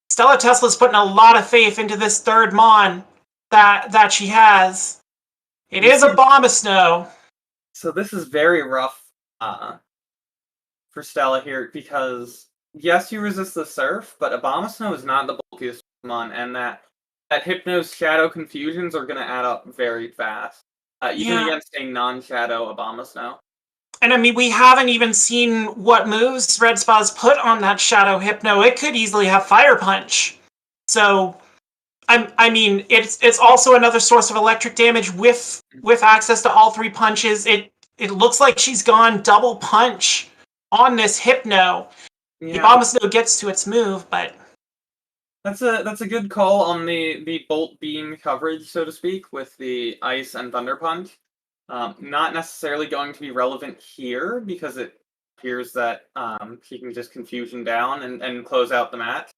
Stella Tesla's putting a lot of faith into this third Mon that she has. It is a Abomasnow. So this is very rough for Stella here, because yes, you resist the Surf, but Abomasnow is not the bulkiest Mon, and that Hypno's Shadow Confusions are going to add up very fast, even against a non-Shadow Abomasnow. And I mean, we haven't even seen what moves Red Spa's put on that Shadow Hypno. It could easily have Fire Punch. So, I mean, it's also another source of electric damage with access to all 3 punches. It looks like she's gone double punch on this Hypno. Yeah. The Abomasnow gets to its move, but that's a good call on the Bolt Beam coverage, so to speak, with the Ice and Thunder Punch. Not necessarily going to be relevant here, because it appears that she can just Confusion down and close out the match.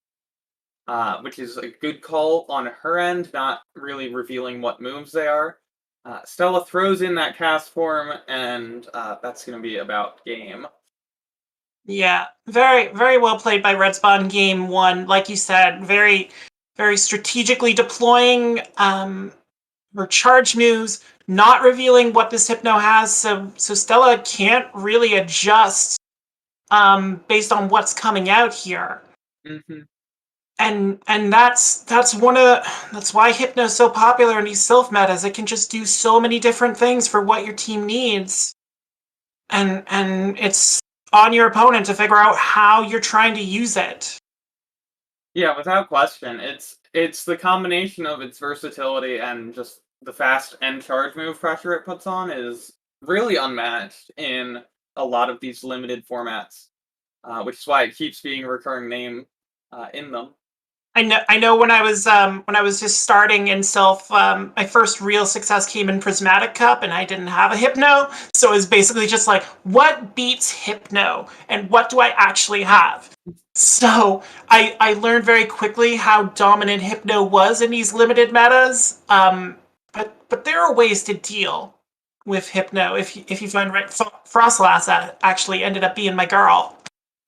Which is a good call on her end, not really revealing what moves they are. Stella throws in that cast form, and that's going to be about game. Yeah, very, very well played by Red Spot in game 1. Like you said, very, very strategically deploying her charge moves, not revealing what this Hypno has, so Stella can't really adjust based on what's coming out here. And that's why Hypno's so popular in these Silph metas. It can just do so many different things for what your team needs, and it's on your opponent to figure out how you're trying to use it. Yeah, without question, it's the combination of its versatility and just the fast end charge move pressure it puts on is really unmatched in a lot of these limited formats, which is why it keeps being a recurring name in them. I know when I was just starting in Silph, my first real success came in Prismatic Cup, and I didn't have a Hypno, so it was basically just like, what beats Hypno, and what do I actually have? So I learned very quickly how dominant Hypno was in these limited metas, but there are ways to deal with Hypno if you find right. Frostlass actually ended up being my girl,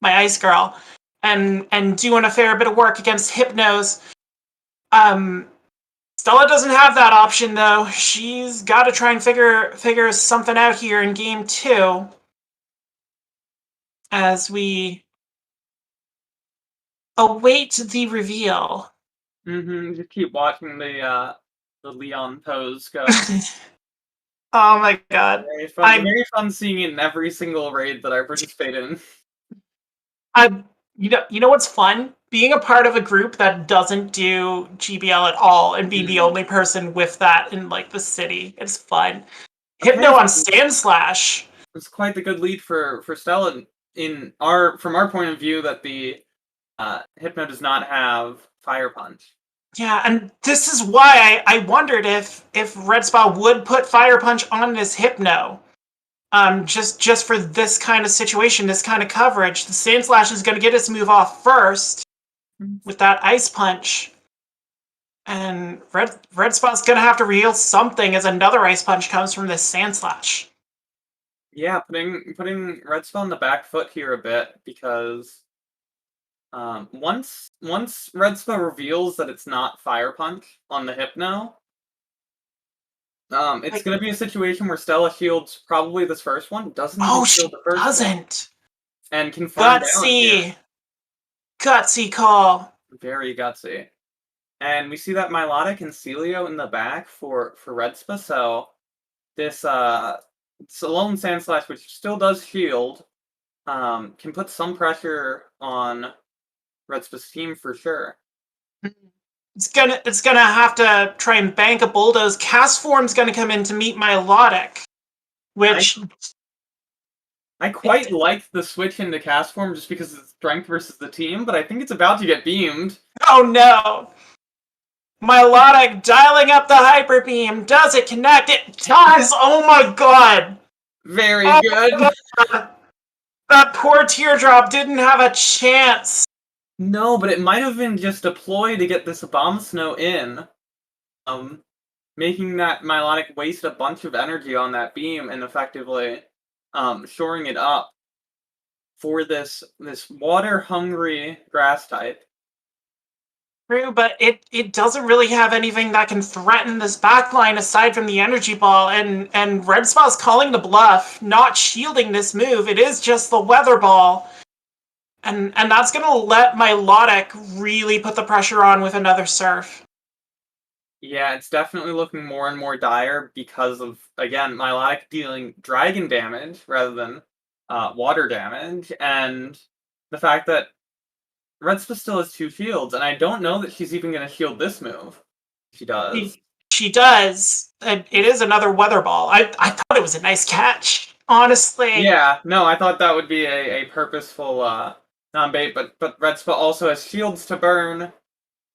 my ice girl, and doing a fair bit of work against Hypnos. Stella doesn't have that option though. She's got to try and figure something out here in game 2 as we await the reveal. Just keep watching the Leon pose go. Oh my god. Very fun seeing it in every single raid that I participate in. You know what's fun? Being a part of a group that doesn't do GBL at all and being the only person with that in like the city. It's fun. Hypno on Sandslash. It's quite the good lead for Stella from our point of view that the Hypno does not have Fire Punch. Yeah, and this is why I wondered if Red Spa would put Fire Punch on this Hypno. Just for this kind of situation, this kind of coverage. The Sandslash is going to get its move off first with that Ice Punch. And Red Spot's going to have to reveal something as another Ice Punch comes from this Sandslash. Yeah, putting Red Spot on the back foot here a bit, because once Red Spot reveals that it's not Fire Punch on the Hypno, it's going to be a situation where Stella shields probably this first one. Doesn't even shield the first doesn't. One, and can farm down here. Gutsy call. Very gutsy. And we see that Milotic and Celio in the back for Redspa, so this Lone Sandslash, which still does shield, can put some pressure on Redspa's team for sure. It's gonna have to try and bank a bulldoze. Cast Form's gonna come in to meet Milotic, which I quite like the switch into Cast Form just because it's strength versus the team, but I think it's about to get beamed. Oh no! Milotic dialing up the Hyper Beam. Does it connect? It does! Oh my god! Very good. God. That poor Teardrop didn't have a chance. No, but it might have been just a ploy to get this Bomb Snow in. Making that Milotic waste a bunch of energy on that beam and effectively shoring it up for this water-hungry grass type. True, but it doesn't really have anything that can threaten this backline aside from the energy ball, and Red Spa's calling the bluff, not shielding this move. It is just the weather ball. And that's gonna let Milotic really put the pressure on with another Surf. Yeah, it's definitely looking more and more dire because of, again, Milotic dealing dragon damage rather than water damage, and the fact that Redspa still has 2 shields, and I don't know that she's even going to shield this move. She does. She does. It is another weather ball. I thought it was a nice catch, honestly. Yeah, no, I thought that would be a purposeful non-bait, but Redspa also has shields to burn,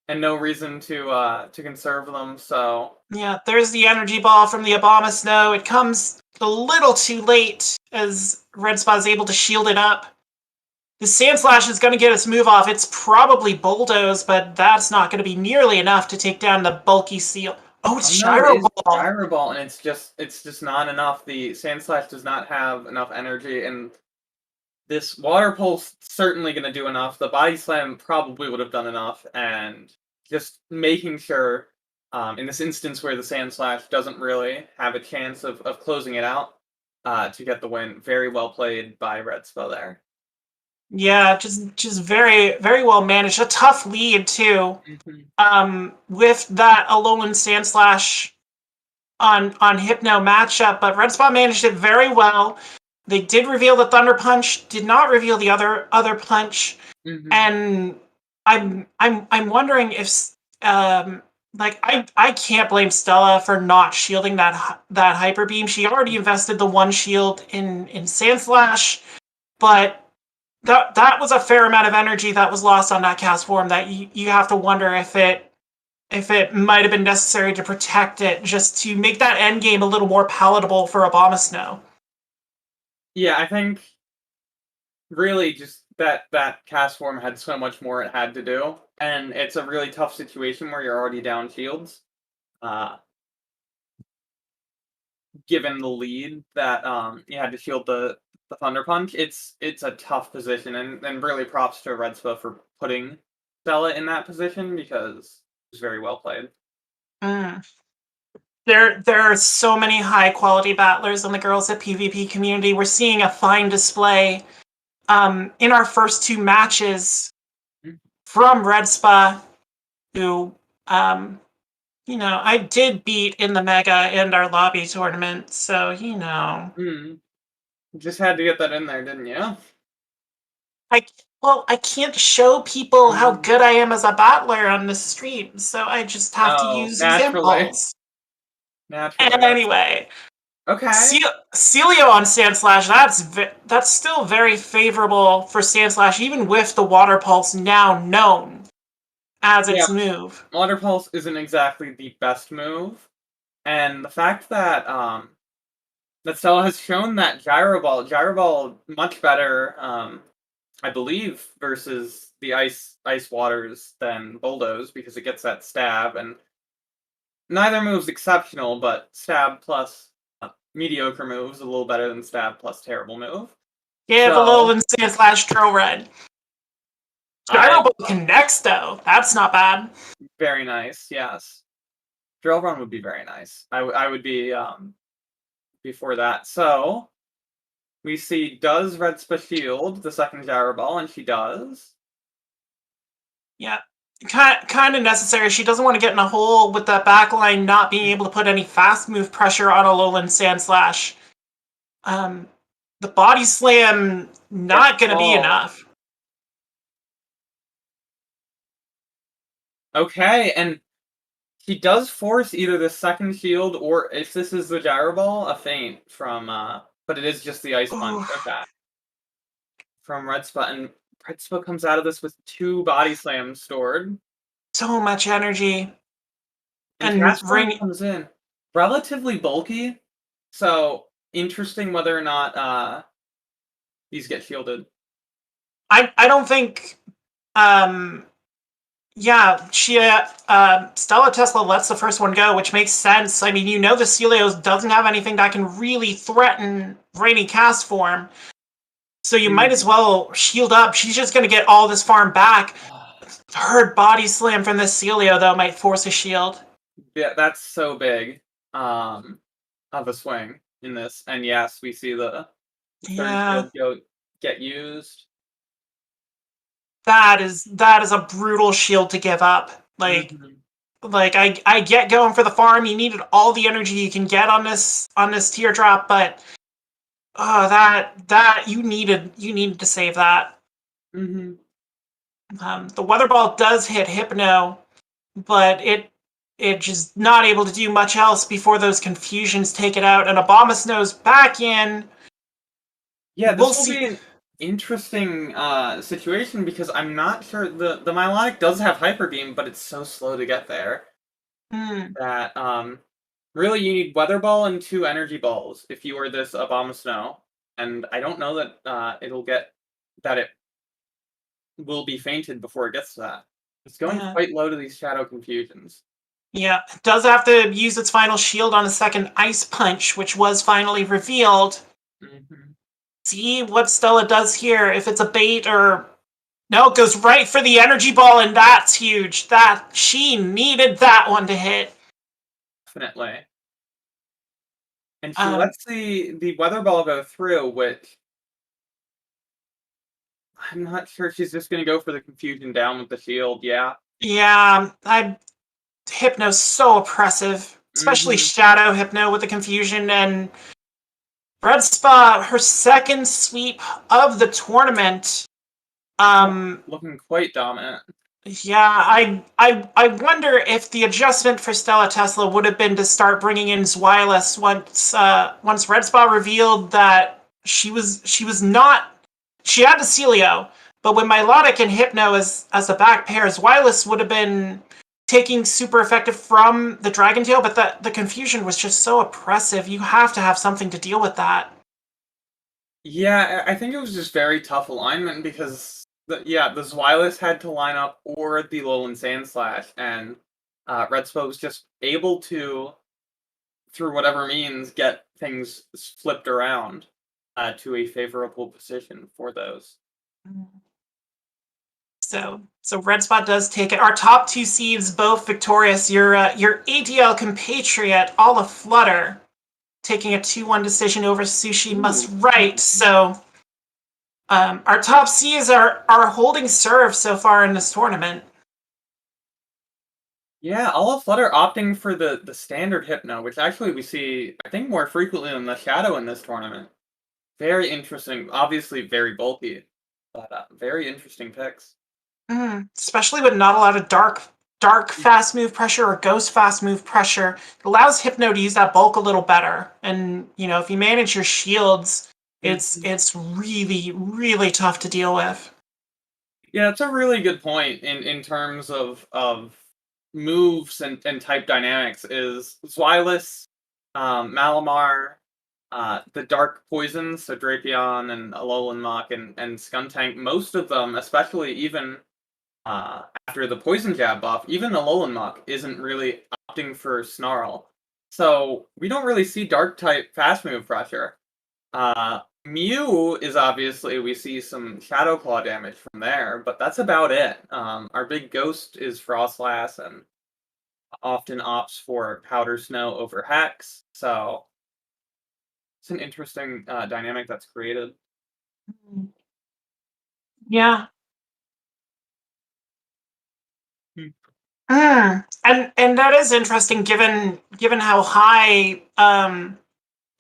and no reason to conserve them, so... Yeah, there's the energy ball from the Obama Snow. It comes a little too late as Redspa is able to shield it up. The Sandslash is going to get its move off. It's probably Bulldoze, but that's not going to be nearly enough to take down the bulky Seal. Oh, it's Gyro Ball. Gyro Ball, and it's just not enough. The Sandslash does not have enough energy, and this Water Pulse certainly going to do enough. The Body Slam probably would have done enough, and just making sure, in this instance where the Sandslash doesn't really have a chance of closing it out, to get the win. Very well played by Redspa there. Yeah, just very, very well managed. A tough lead too. With that Alolan Sandslash on Hypno matchup, but Redspa managed it very well. They did reveal the Thunder Punch, did not reveal the other punch, and I'm wondering if I can't blame Stella for not shielding that Hyper Beam. She already invested the 1 shield in Sandslash, but that was a fair amount of energy that was lost on that cast form. That you have to wonder if it might have been necessary to protect it, just to make that end game a little more palatable for Abomasnow. Yeah, I think really just that cast form had so much more it had to do, and it's a really tough situation where you're already down shields. Given the lead that you had to shield the Thunder Punch, it's a tough position, and really props to RedSpa for putting Stella in that position because it was very well played. There are so many high quality battlers in the Girls at PvP community. We're seeing a fine display in our first two matches from RedSpa, who I did beat in the Mega and our lobby tournament, so Just had to get that in there, didn't you? I can't show people how good I am as a battler on this stream, so I just have to use examples. Naturally. Anyway, okay. Celio on Sandslash, that's still very favorable for Sandslash, even with the Water Pulse now known as its move. Water Pulse isn't exactly the best move, and the fact that that Stella has shown that Gyro Ball much better, I believe, versus the ice waters than Bulldoze because it gets that stab, and neither move's exceptional, but stab plus mediocre move's a little better than stab plus terrible move. Yeah, the Alolan Sandslash Drill Red. Gyro Ball connects though. That's not bad. Very nice, yes. Drill Run would be very nice. I would be before that. So we see, does RedSpa shield the second Gyro Ball? And she does. Yeah. Kind of necessary. She doesn't want to get in a hole with that backline not being able to put any fast move pressure on Alolan Sandslash. The Body Slam not going to be enough. Okay, and she does force either the second shield or, if this is the Gyro Ball, a feint from, but it is just the Ice Punch. Okay. From RedSpa, and RedSpa comes out of this with 2 Body Slams stored. So much energy. And Ring comes in relatively bulky, so interesting whether or not these get shielded. I don't think Stella Tesla lets the first one go, which makes sense. I mean, the Celios doesn't have anything that can really threaten Rainy Cast Form, so you might as well shield up. She's just going to get all this farm back. Her Body Slam from this Celio, though, might force a shield. Yeah, that's so big of a swing in this. And yes, we see the third shield get used. That is a brutal shield to give up. Like I get going for the farm. You needed all the energy you can get on this teardrop, but that you needed to save that. The Weather Ball does hit Hypno, but it just not able to do much else before those confusions take it out, and Abomasnow's back in. Yeah, this will be an interesting situation because I'm not sure the Milotic does have Hyper Beam, but it's so slow to get there that really you need Weather Ball and 2 Energy Balls if you were this Abomasnow, and I don't know that it will be fainted before it gets to that. It's going quite low to these Shadow Confusions. Yeah, it does have to use its final shield on a second Ice Punch, which was finally revealed. See what Stella does here. If it's a bait or... No, it goes right for the Energy Ball, and that's huge. She needed that one to hit. Definitely. And she lets the Weather Ball go through, which... I'm not sure she's just going to go for the Confusion down with the shield, yeah. Yeah, Hypno's so oppressive. Especially Shadow Hypno with the Confusion, and RedSpa, her second sweep of the tournament. Looking quite dominant. Yeah, I wonder if the adjustment for Stella Tesla would have been to start bringing in Zweilous once RedSpa revealed that she was not she had Celio, but with Milotic and Hypno as the back pairs, Wireless would have been taking super effective from the Dragon Tail, but the confusion was just so oppressive. You have to have something to deal with that. Yeah, I think it was just very tough alignment because the Zweilous had to line up or the Alolan Sandslash, and Redspo was just able to, through whatever means, get things flipped around to a favorable position for those. So Red Spot does take it. Our top two seeds both victorious. Your ADL compatriot, all aflutter, taking a 2-1 decision over Sushi Must Write. So our top seeds are holding serve so far in this tournament. Yeah, all Flutter opting for the standard Hypno, which actually we see, I think, more frequently than the Shadow in this tournament. Very interesting. Obviously very bulky, but very interesting picks. Especially with not a lot of dark fast move pressure or ghost fast move pressure. It allows Hypno to use that bulk a little better. And, you know, if you manage your shields, it's really, really tough to deal with. Yeah, that's a really good point in terms of moves and type dynamics. Is Zweilous, Malamar, the dark poisons, so Drapion and Alolan Mach and Skuntank, most of them, especially even after the Poison Jab buff, even Alolan Mach isn't really opting for Snarl. So we don't really see dark type fast move pressure. Mew is obviously, we see some Shadow Claw damage from there, but that's about it. Our big ghost is Frostlass and often opts for Powder Snow over Hex, so it's an interesting dynamic that's created. Yeah. And that is interesting given how high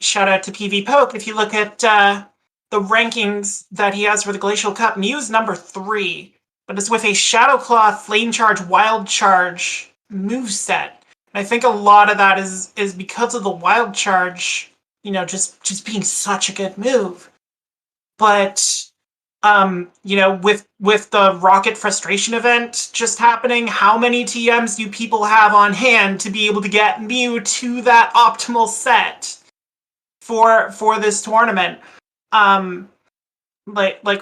shout out to PV Poke. If you look at the rankings that he has for the Glacial Cup, Mew's number 3, but it's with a Shadow Claw, Flame Charge, Wild Charge moveset. I think a lot of that is because of the Wild Charge, you know, just being such a good move. But you know, with the Rocket Frustration event just happening, how many TMs do people have on hand to be able to get Mew to that optimal set for this tournament? Like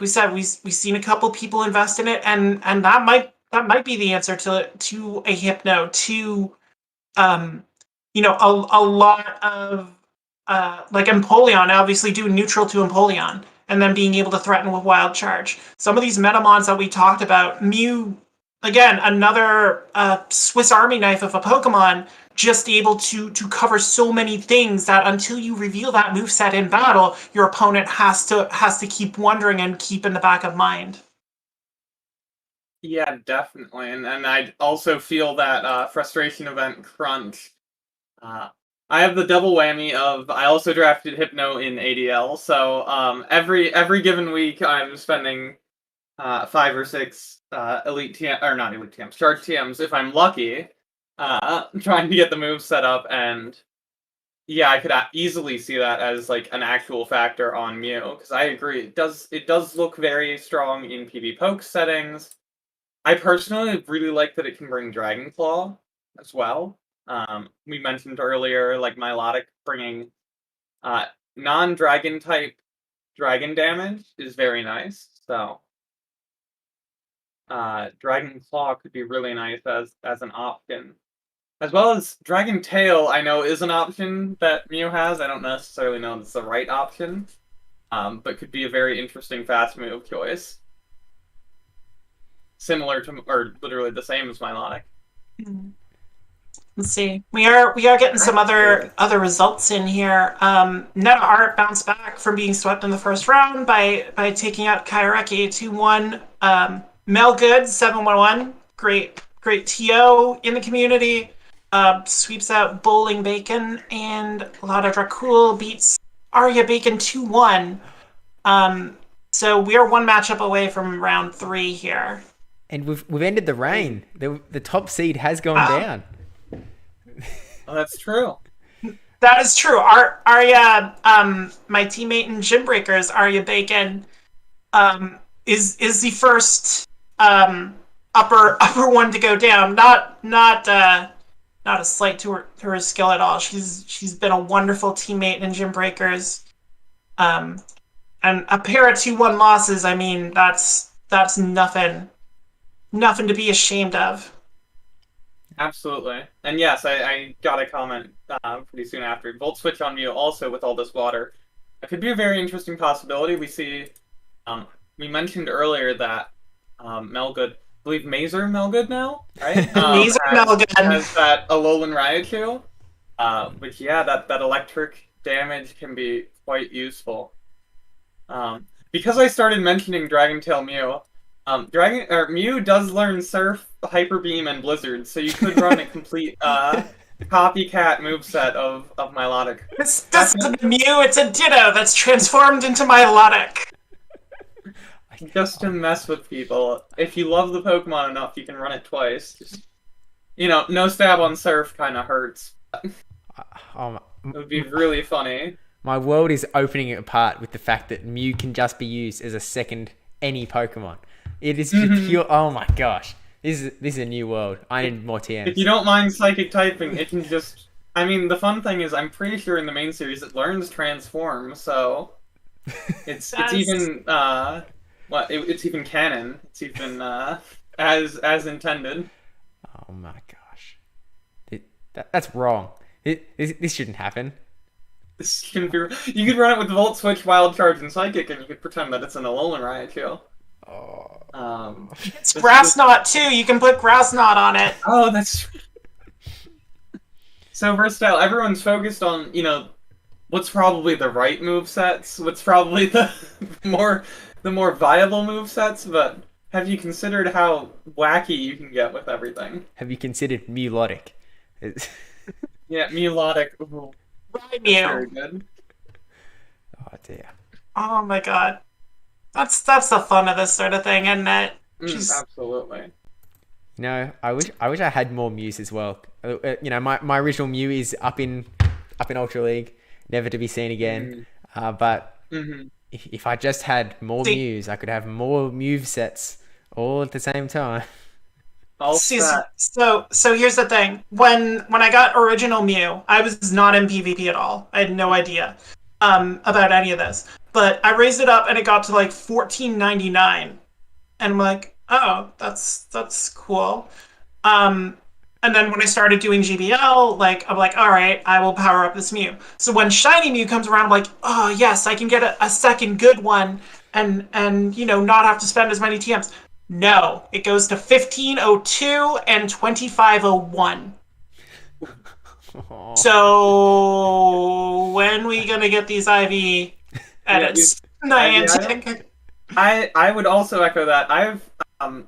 we said, we've seen a couple people invest in it, and that might be the answer to a Hypno, to you know, a lot of like Empoleon, obviously do neutral to Empoleon, and then being able to threaten with Wild Charge. Some of these Metamons that we talked about, Mew, again, another Swiss Army knife of a Pokemon, just able to cover so many things that until you reveal that moveset in battle, your opponent has to keep wondering and keep in the back of mind. Yeah, definitely, and I also feel that Frustration Event Crunch. I have the double whammy of I also drafted Hypno in ADL, so every given week I'm spending 5 or 6 elite TM, or not elite TMs, charge TMs if I'm lucky, trying to get the move set up, and yeah, I could easily see that as like an actual factor on Mew, because I agree, it does look very strong in PV Poke settings. I personally really like that it can bring Dragon Claw as well. We mentioned earlier, like Milotic bringing non-dragon type dragon damage is very nice. So Dragon Claw could be really nice as an option. As well as Dragon Tail, I know is an option that Mew has. I don't necessarily know if it's the right option, but could be a very interesting fast move choice. Similar to, or literally the same as Milotic. Let's see. We are getting some other results in here. Neta Art bounced back from being swept in the first round by taking out Kaireki 2-1. Mel Good 711, great TO in the community. Sweeps out Bowling Bacon, and Lada Dracul beats Arya Bacon 2-1. So we are one matchup away from round 3 here. And we've ended the reign. The top seed has gone down. Oh, that's true. That is true. Arya, my teammate in Gym Breakers, Arya Bacon, is the first upper one to go down. Not a slight to her skill at all. She's been a wonderful teammate in Gym Breakers. And a pair of 2-1 losses, I mean, that's nothing to be ashamed of. Absolutely. And yes, I got a comment pretty soon after. Volt switch on Mew also with all this water. It could be a very interesting possibility. We see, we mentioned earlier that Melgood, I believe Mazer Melgood now, right? Mazer Melgood has that Alolan Raichu, which yeah, that electric damage can be quite useful. Because I started mentioning Dragon Tail Mew, Mew does learn Surf, Hyper Beam, and Blizzard, so you could run a complete copycat moveset of Milotic. This isn't a Mew, it's a Ditto that's transformed into Milotic. Just to mess with people. If you love the Pokemon enough, you can run it twice. Just, no stab on Surf kind of hurts. It would be really funny. My world is opening apart with the fact that Mew can just be used as a second any Pokemon. It is just pure. Oh my gosh, this is a new world. I need more TMs. If you don't mind psychic typing, it can just. I mean, the fun thing is, I'm pretty sure in the main series it learns Transform, so it's even it's even canon. It's even as intended. Oh my gosh, that's wrong. This shouldn't happen. This can be. You could run it with Volt Switch, Wild Charge, and Psychic, and you could pretend that it's an Alolan Raichu. It's Grass Knot too. You can put Grass Knot on it. Oh, that's so versatile. Everyone's focused on what's probably the right move sets, what's probably the more viable move sets. But have you considered how wacky you can get with everything? Have you considered Milotic? Yeah, Milotic. Right, Mew. Very good. Oh dear. Oh my god. That's the fun of this sort of thing, isn't it? Absolutely. I wish I had more Mews as well. My original Mew is up in Ultra League, never to be seen again. But if I just had more Mews, I could have more Mew sets all at the same time. So here's the thing. When I got original Mew, I was not in PvP at all. I had no idea about any of this. But I raised it up and it got to like $14.99. And I'm like, oh, that's cool. And then when I started doing GBL, I'm like, all right, I will power up this Mew. So when Shiny Mew comes around, I'm like, oh yes, I can get a second good one and not have to spend as many TMs. No, it goes to 1502 and 2501. So when we gonna get these IV edits? I would also echo that. I've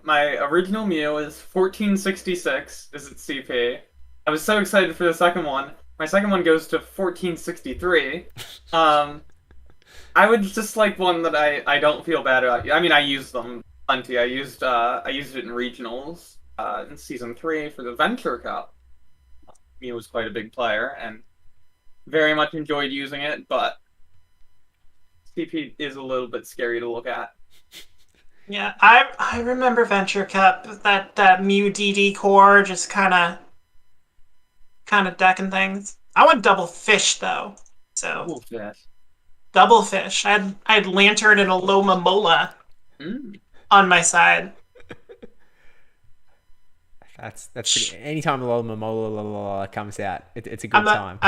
my original Mew is 1466 is its CP. I was so excited for the second one. My second one goes to 1463. I would just like one that I don't feel bad about. I mean, I use them plenty. I used it in regionals in season 3 for the Venture Cup. Mew was quite a big player and very much enjoyed using it, but CP is a little bit scary to look at. Yeah, I remember Venture Cup, that Mew DD core just kind of decking things. I went double fish though, so Double fish. Double fish. I had Lantern and a Loma Mola on my side. That's pretty. Anytime a Loma Mola comes out, it's a good time.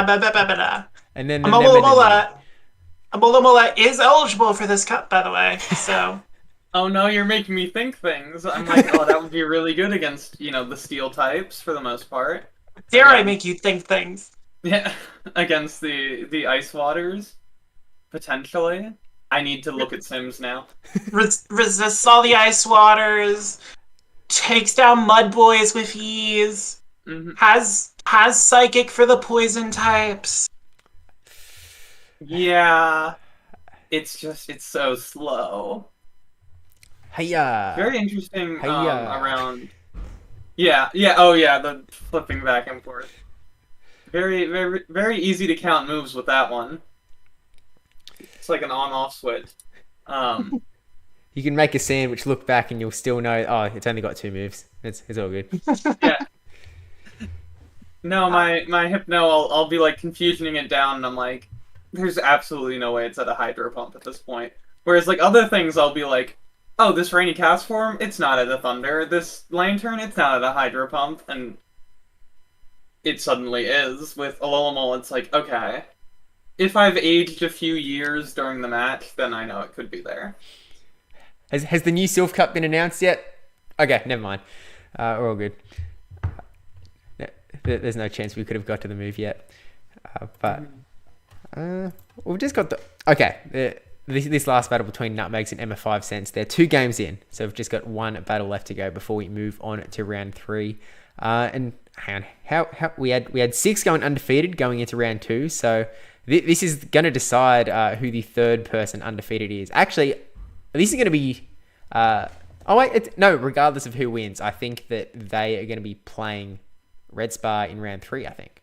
And then a Mola Mola is eligible for this cup, by the way. So. Oh no, you're making me think things. I'm like, oh, that would be really good against, the steel types for the most part. Dare I make you think things? Yeah, against the ice waters, potentially. I need to look at Sims now. Resists all the ice waters, takes down mud boys with ease, has psychic for the poison types. Yeah, it's so slow. Hiya. Very interesting Hiya. around. Yeah, oh yeah, the flipping back and forth. Very, very, very easy to count moves with that one. It's like an on-off switch. You can make a sandwich, look back, and you'll still know. Oh, it's only got 2 moves. It's all good. Yeah. No, my Hypno, I'll be like confusioning it down, and I'm like, there's absolutely no way it's at a Hydro Pump at this point. Whereas like other things, I'll be like, oh, this Rainy Cast form, it's not at a Thunder. This Lantern, it's not at a Hydro Pump, and it suddenly is. With Alolan, it's like, okay, if I've aged a few years during the match, then I know it could be there. Has the new Silph Cup been announced yet? Okay, never mind. We're all good. There's no chance we could have got to the move yet. But we've just got the... Okay, this last battle between Nutmegs and Emma 5 cents, they're 2 games in. So we've just got 1 battle left to go before we move on to round 3. And hang on, how we had 6 going undefeated going into round 2. So this is going to decide who the 3rd person undefeated is. Actually, this is going to be... regardless of who wins, I think that they are going to be playing Red Spa in round 3, I think.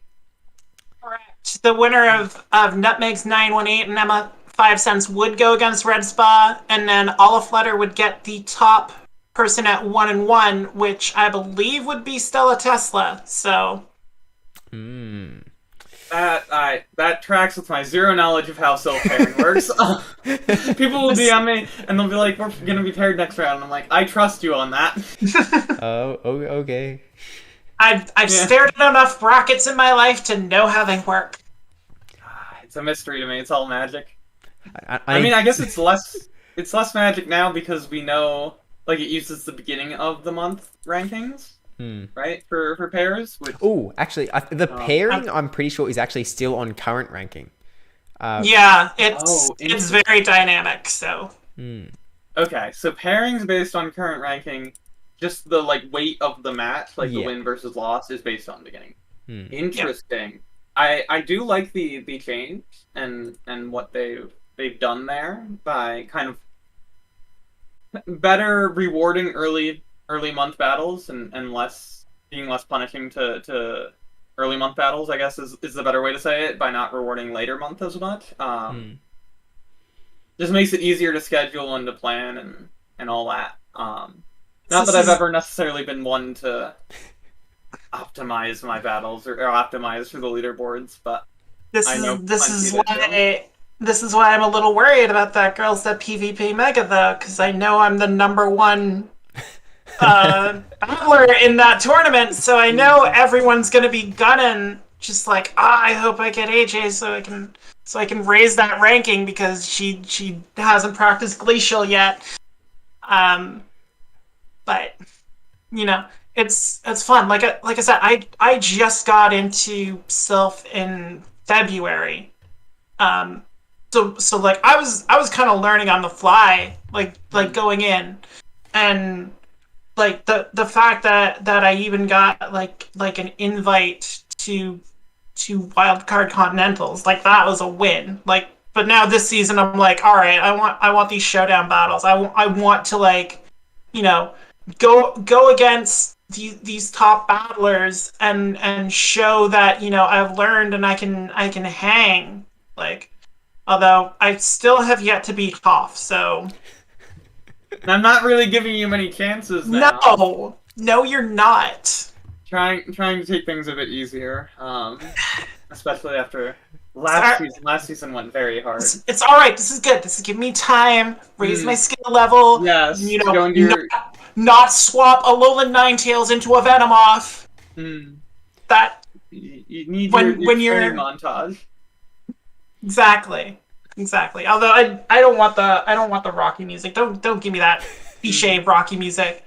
Correct. The winner of Nutmegs 918 and Emma 5 cents would go against Red Spa, and then Olafletter would get the top person at 1-1, which I believe would be Stella Tesla. So that tracks with my zero knowledge of how Silph pairing works. People will DM me and they'll be like, "We're gonna be paired next round." I'm like, I trust you on that. Oh, okay. I've stared at enough brackets in my life to know how they work. It's a mystery to me. It's all magic. I mean, I guess it's less magic now because we know, like, it uses the beginning of the month rankings, right, for pairs. Oh, actually, the pairing I'm pretty sure is actually still on current ranking. Yeah, it's very dynamic. So. Okay, so pairings based on current ranking. Just the like weight of the match, like the win versus loss, is based on beginning. Interesting. Yep. I do like the change and what they've done there by kind of better rewarding early month battles and being less punishing to early month battles, I guess is the better way to say it, by not rewarding later month as much. Just makes it easier to schedule and to plan and all that. Not that I've ever necessarily been one to optimize my battles or optimize for the leaderboards, but this is why I'm a little worried about that GirlsThatPvP Mega though, because I know I'm the #1 battler in that tournament, so I know everyone's gonna be gunning just like, I hope I get AJ so I can raise that ranking because she hasn't practiced Glacial yet. But it's fun. Like I said, I just got into Silph in February. So like I was kind of learning on the fly, like going in, and like the fact that I even got like an invite to Wildcard Continentals, like that was a win. Like, but now this season I'm like, all right, I want these showdown battles. I want to like, go against these top battlers and show that I've learned and I can hang. Like, although I still have yet to beat Hoff, so I'm not really giving you many chances now. No, you're not. Trying to take things a bit easier, especially after last season. Last season went very hard. It's all right. This is good. This is giving me time, raise my skill level. Yes, not swap a Alolan Ninetales into a Venomoth. That you need when you're montage. Exactly. Although I don't want the Rocky music. Don't give me that cliche Rocky music.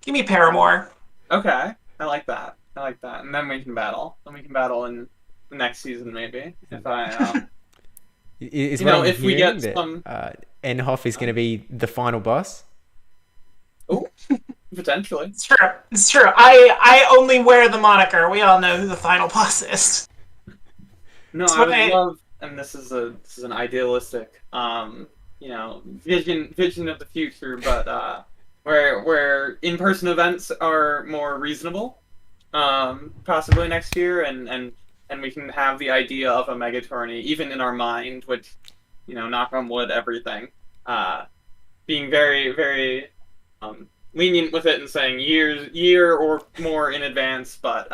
Give me Paramore. Okay, I like that. And then we can battle. In the next season, maybe. If I if we get some NHoff is going to be the final boss. Oh, potentially. It's true. I only wear the moniker. We all know who the final boss is. No, I would love, and this is an idealistic, vision of the future, but where in-person events are more reasonable, possibly next year, and we can have the idea of a mega tourney even in our mind, which, knock on wood, everything. being very, very lenient with it and saying year or more in advance, but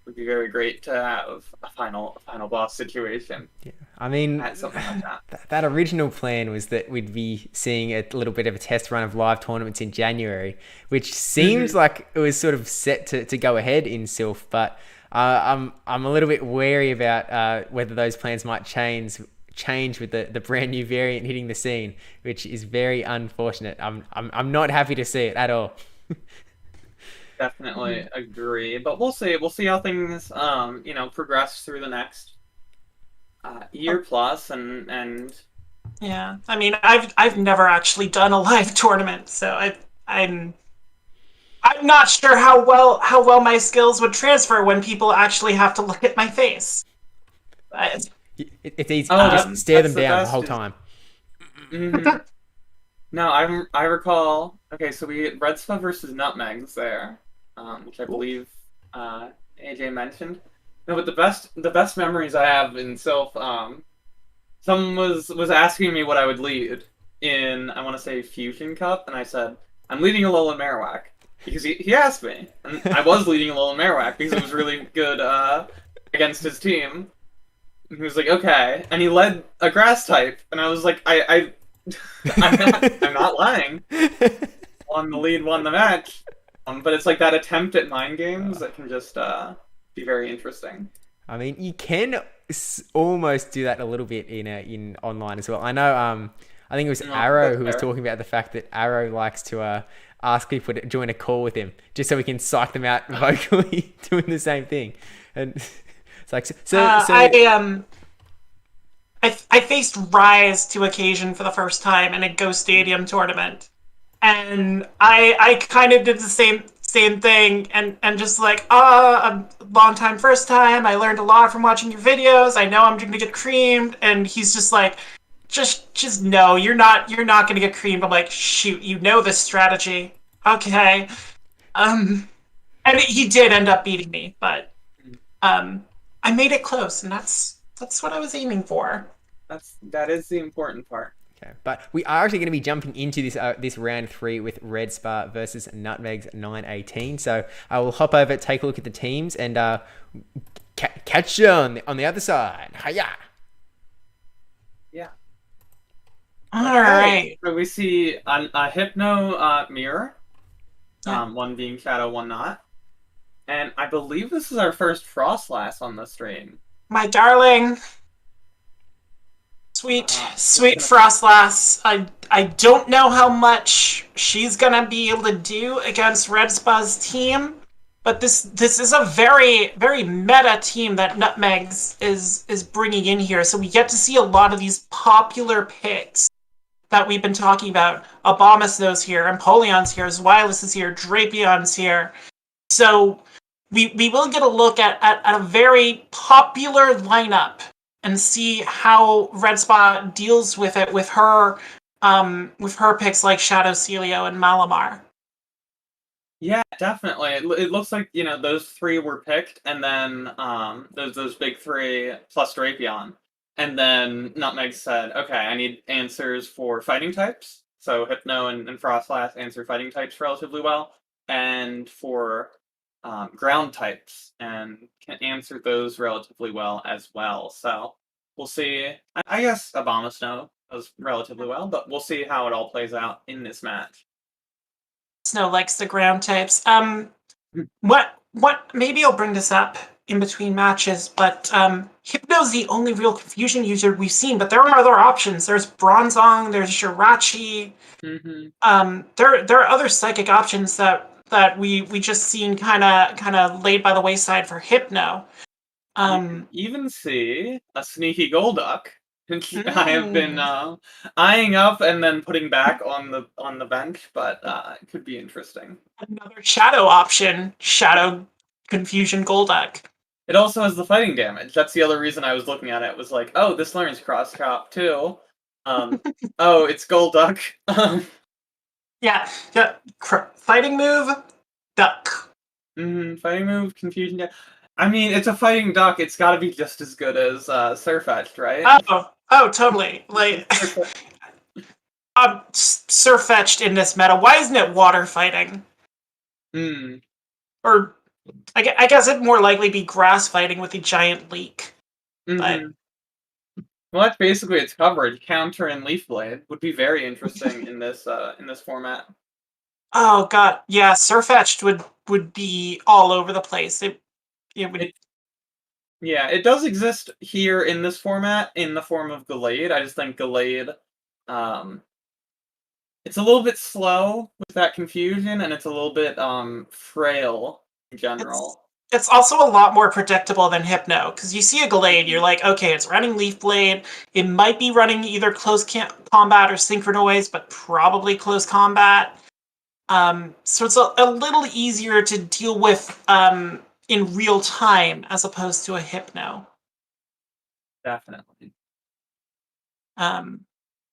would be very great to have a final boss situation. Yeah. I mean, Something like that. That original plan was that we'd be seeing a little bit of a test run of live tournaments in January, which seems like it was sort of set to go ahead in Silph, but I'm a little bit wary about whether those plans might change with the brand new variant hitting the scene, which is very unfortunate. I'm not happy to see it at all. Definitely agree, but we'll see. We'll see how things progress through the next year plus, and yeah. I mean, I've never actually done a live tournament, so I'm not sure how well my skills would transfer when people actually have to look at my face. But, it's easy. Just stare them down the whole time. No, I recall. Okay, so we had brajSF versus Nutmegs there, which I believe AJ mentioned. No, but the best memories I have in Silph, someone was asking me what I would lead in, I want to say, Fusion Cup, and I said I'm leading Alolan Marowak because he asked me, and I was leading Alolan Marowak because it was really good against his team. And he was like, okay, and he led a grass type, and I was like, I'm not lying. Won the lead, won the match. But it's like that attempt at mind games that can just be very interesting. I mean, you can almost do that a little bit in online as well. I know. I think it was Arrow who was talking about the fact that Arrow likes to ask people to join a call with him just so we can psych them out vocally doing the same thing. And it's like I faced Rise to Occasion for the first time in a Go Stadium tournament, and I kind of did the same thing, and just like, a long time first time, I learned a lot from watching your videos, I know I'm gonna get creamed, and he's just like, just no, you're not gonna get creamed. I'm like, shoot, you know this strategy, okay. And he did end up beating me, but I made it close, and that's what I was aiming for. That is the important part. Okay, but we are actually going to be jumping into this round 3 with RedSpa versus Nutmegs 918. So I will hop over, take a look at the teams, and catch you on the other side. Hiya! Yeah. All right. So we see a Hypno mirror, one being Shadow, one not. And I believe this is our first Frostlass on the stream. My darling. Sweet Frostlass. I don't know how much she's gonna be able to do against RedSpa's team, but this is a very, very meta team that Nutmegs is bringing in here. So we get to see a lot of these popular picks that we've been talking about. Abomasnow's here, Empoleon's here, Zweilous is here, Drapion's here. So we will get a look at a very popular lineup and see how RedSpa deals with it with her picks like Shadow Celio and Malamar. Yeah, definitely. It looks like, those 3 were picked, and then those big 3 plus Drapion. And then Nutmeg said, okay, I need answers for fighting types. So Hypno and Frostlass answer fighting types relatively well. And for ground types, and can answer those relatively well as well. So we'll see. I guess Abomasnow does relatively well, but we'll see how it all plays out in this match. Snow likes the ground types. What maybe I'll bring this up in between matches, but Hypno's the only real confusion user we've seen, but there are other options. There's Bronzong, there's Jirachi. There are other psychic options that we just seen kind of laid by the wayside for Hypno. Even see a sneaky Golduck, which I have been eyeing up and then putting back on the bench, but it could be interesting. Another Shadow option, Shadow Confusion Golduck. It also has the fighting damage. That's the other reason I was looking at it. It was like, oh, this learns Cross Chop too. Oh, it's Golduck. Yeah. Fighting move, duck. Fighting move, confusion. I mean, it's a fighting duck. It's got to be just as good as Surfetched, right? Oh, totally. Like, Surfetched in this meta. Why isn't it water fighting? Or I guess it'd more likely be grass fighting with a giant leak. But well, that's basically its coverage. Counter and Leaf Blade would be very interesting in this format. Oh god, yeah, Surfetched would be all over the place. It would. Yeah, it does exist here in this format in the form of Gallade. I just think Gallade, it's a little bit slow with that confusion, and it's a little bit frail in general. It's also a lot more predictable than Hypno, because you see a Gallade, you're like, okay, it's running Leaf Blade. It might be running either close combat or Synchronoise, but probably close combat. So it's a little easier to deal with in real time as opposed to a Hypno. Definitely.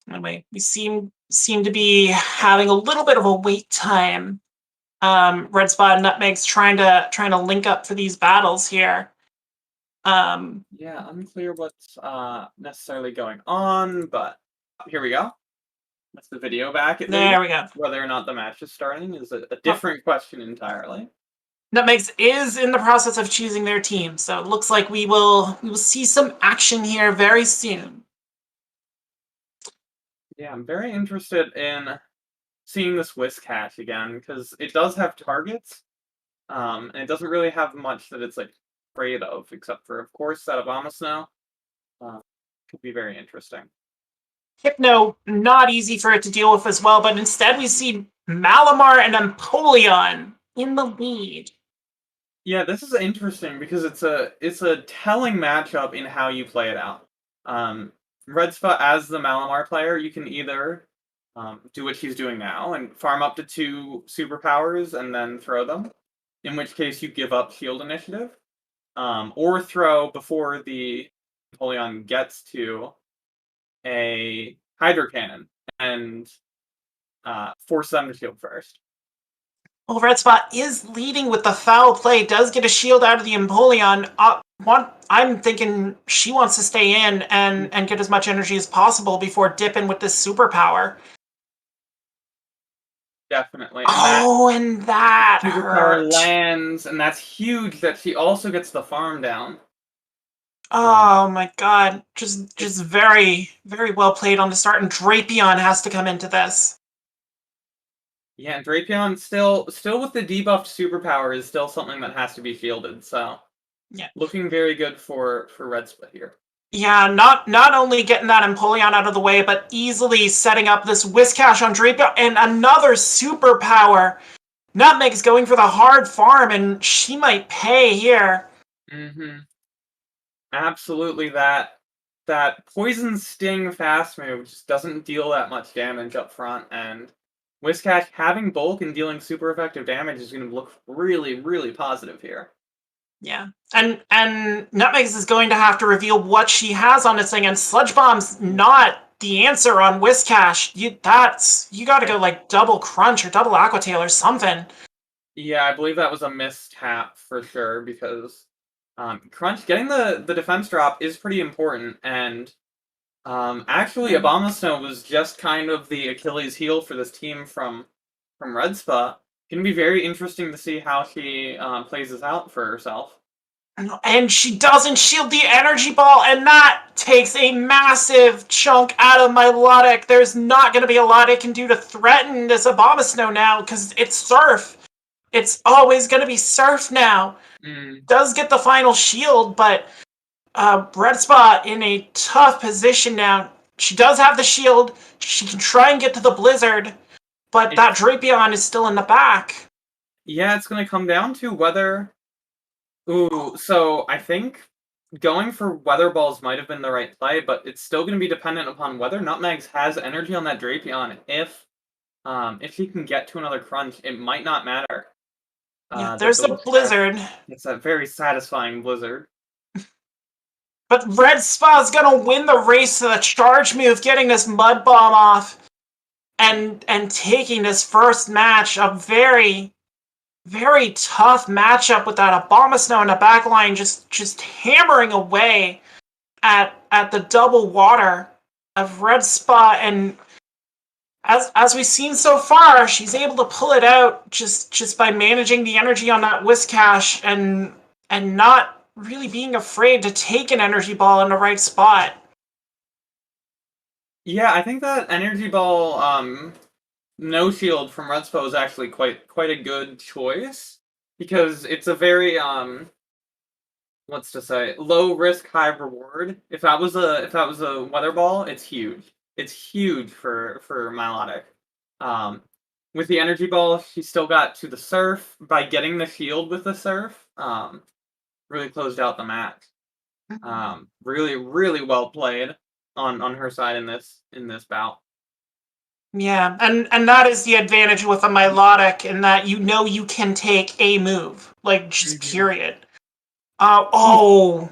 Anyway, we seem to be having a little bit of a wait time. Red Spot and Nutmeg's trying to link up for these battles here. Yeah, unclear what's necessarily going on, but here we go. That's the video back. There we go. Whether or not the match is starting is a different question entirely. Nutmegs is in the process of choosing their team, so it looks like we will see some action here very soon. Yeah, I'm very interested in seeing this Whiscash again, because it does have targets, and it doesn't really have much that it's like afraid of, except for, of course, that Abomasnow. Could be very interesting. Hypno, not easy for it to deal with as well, but instead we see Malamar and Empoleon in the lead. Yeah, this is interesting because it's a telling matchup in how you play it out. Red Spot, as the Malamar player, you can either do what he's doing now and farm up to 2 superpowers and then throw them, in which case you give up shield initiative, or throw before the Empoleon gets to a Hydro Cannon and force them to shield first. Well, Red Spot is leading with the foul play, does get a shield out of the Empoleon. I'm thinking she wants to stay in and get as much energy as possible before dipping with this superpower. Definitely. And that superpower hurt. lands, and that's huge that she also gets the farm down. Oh my god. Just very, very well played on the start, and Drapion has to come into this. Yeah, and Drapion still with the debuffed superpower is still something that has to be shielded, so yeah, looking very good for Red Split here. Yeah, not only getting that Empoleon out of the way, but easily setting up this Whiscash on Drapion and another superpower. Nutmeg's going for the hard farm, and she might pay here. Absolutely, that Poison Sting fast move just doesn't deal that much damage up front, and Whiscash having bulk and dealing super effective damage is going to look really, really positive here. Yeah, and Nutmegs is going to have to reveal what she has on this thing, and Sludge Bomb's not the answer on Whiscash. You got to go like double Crunch or double Aqua Tail or something. Yeah, I believe that was a mistap for sure, because Crunch, getting the defense drop is pretty important, and actually Abomasnow was just kind of the Achilles heel for this team from Red Spot. It's going to be very interesting to see how she plays this out for herself. And she doesn't shield the energy ball, and that takes a massive chunk out of Milotic. There's not going to be a lot it can do to threaten this Abomasnow now, because it's Surf. It's always going to be Surf now. Does get the final shield, but Red Spot in a tough position now. She does have the shield. She can try and get to the Blizzard, but that Drapion is still in the back. Yeah, it's going to come down to whether... Ooh, so I think going for Weather Balls might have been the right play, but it's still going to be dependent upon whether Nutmegs has energy on that Drapion. If she can get to another Crunch, it might not matter. Yeah, there's a Blizzard. It's a very satisfying Blizzard. But Red Spot's gonna win the race to the charge move, getting this Mud Bomb off, and taking this first match. A very, very tough matchup with that Abomasnow in the back line, just hammering away at the double water of Red Spot, and as we've seen so far, she's able to pull it out just by managing the energy on that Whiscash and not really being afraid to take an energy ball in the right spot. Yeah, I think that energy ball no shield from Redspo is actually quite a good choice because it's a very what's to say, low risk, high reward. If that was a weather ball, it's huge. It's huge for Milotic. With the energy ball, she still got to the surf by getting the shield with the surf. Really closed out the match. Really well played on her side in this bout. Yeah, and that is the advantage with a Milotic in that you can take a move, like just period. Oh,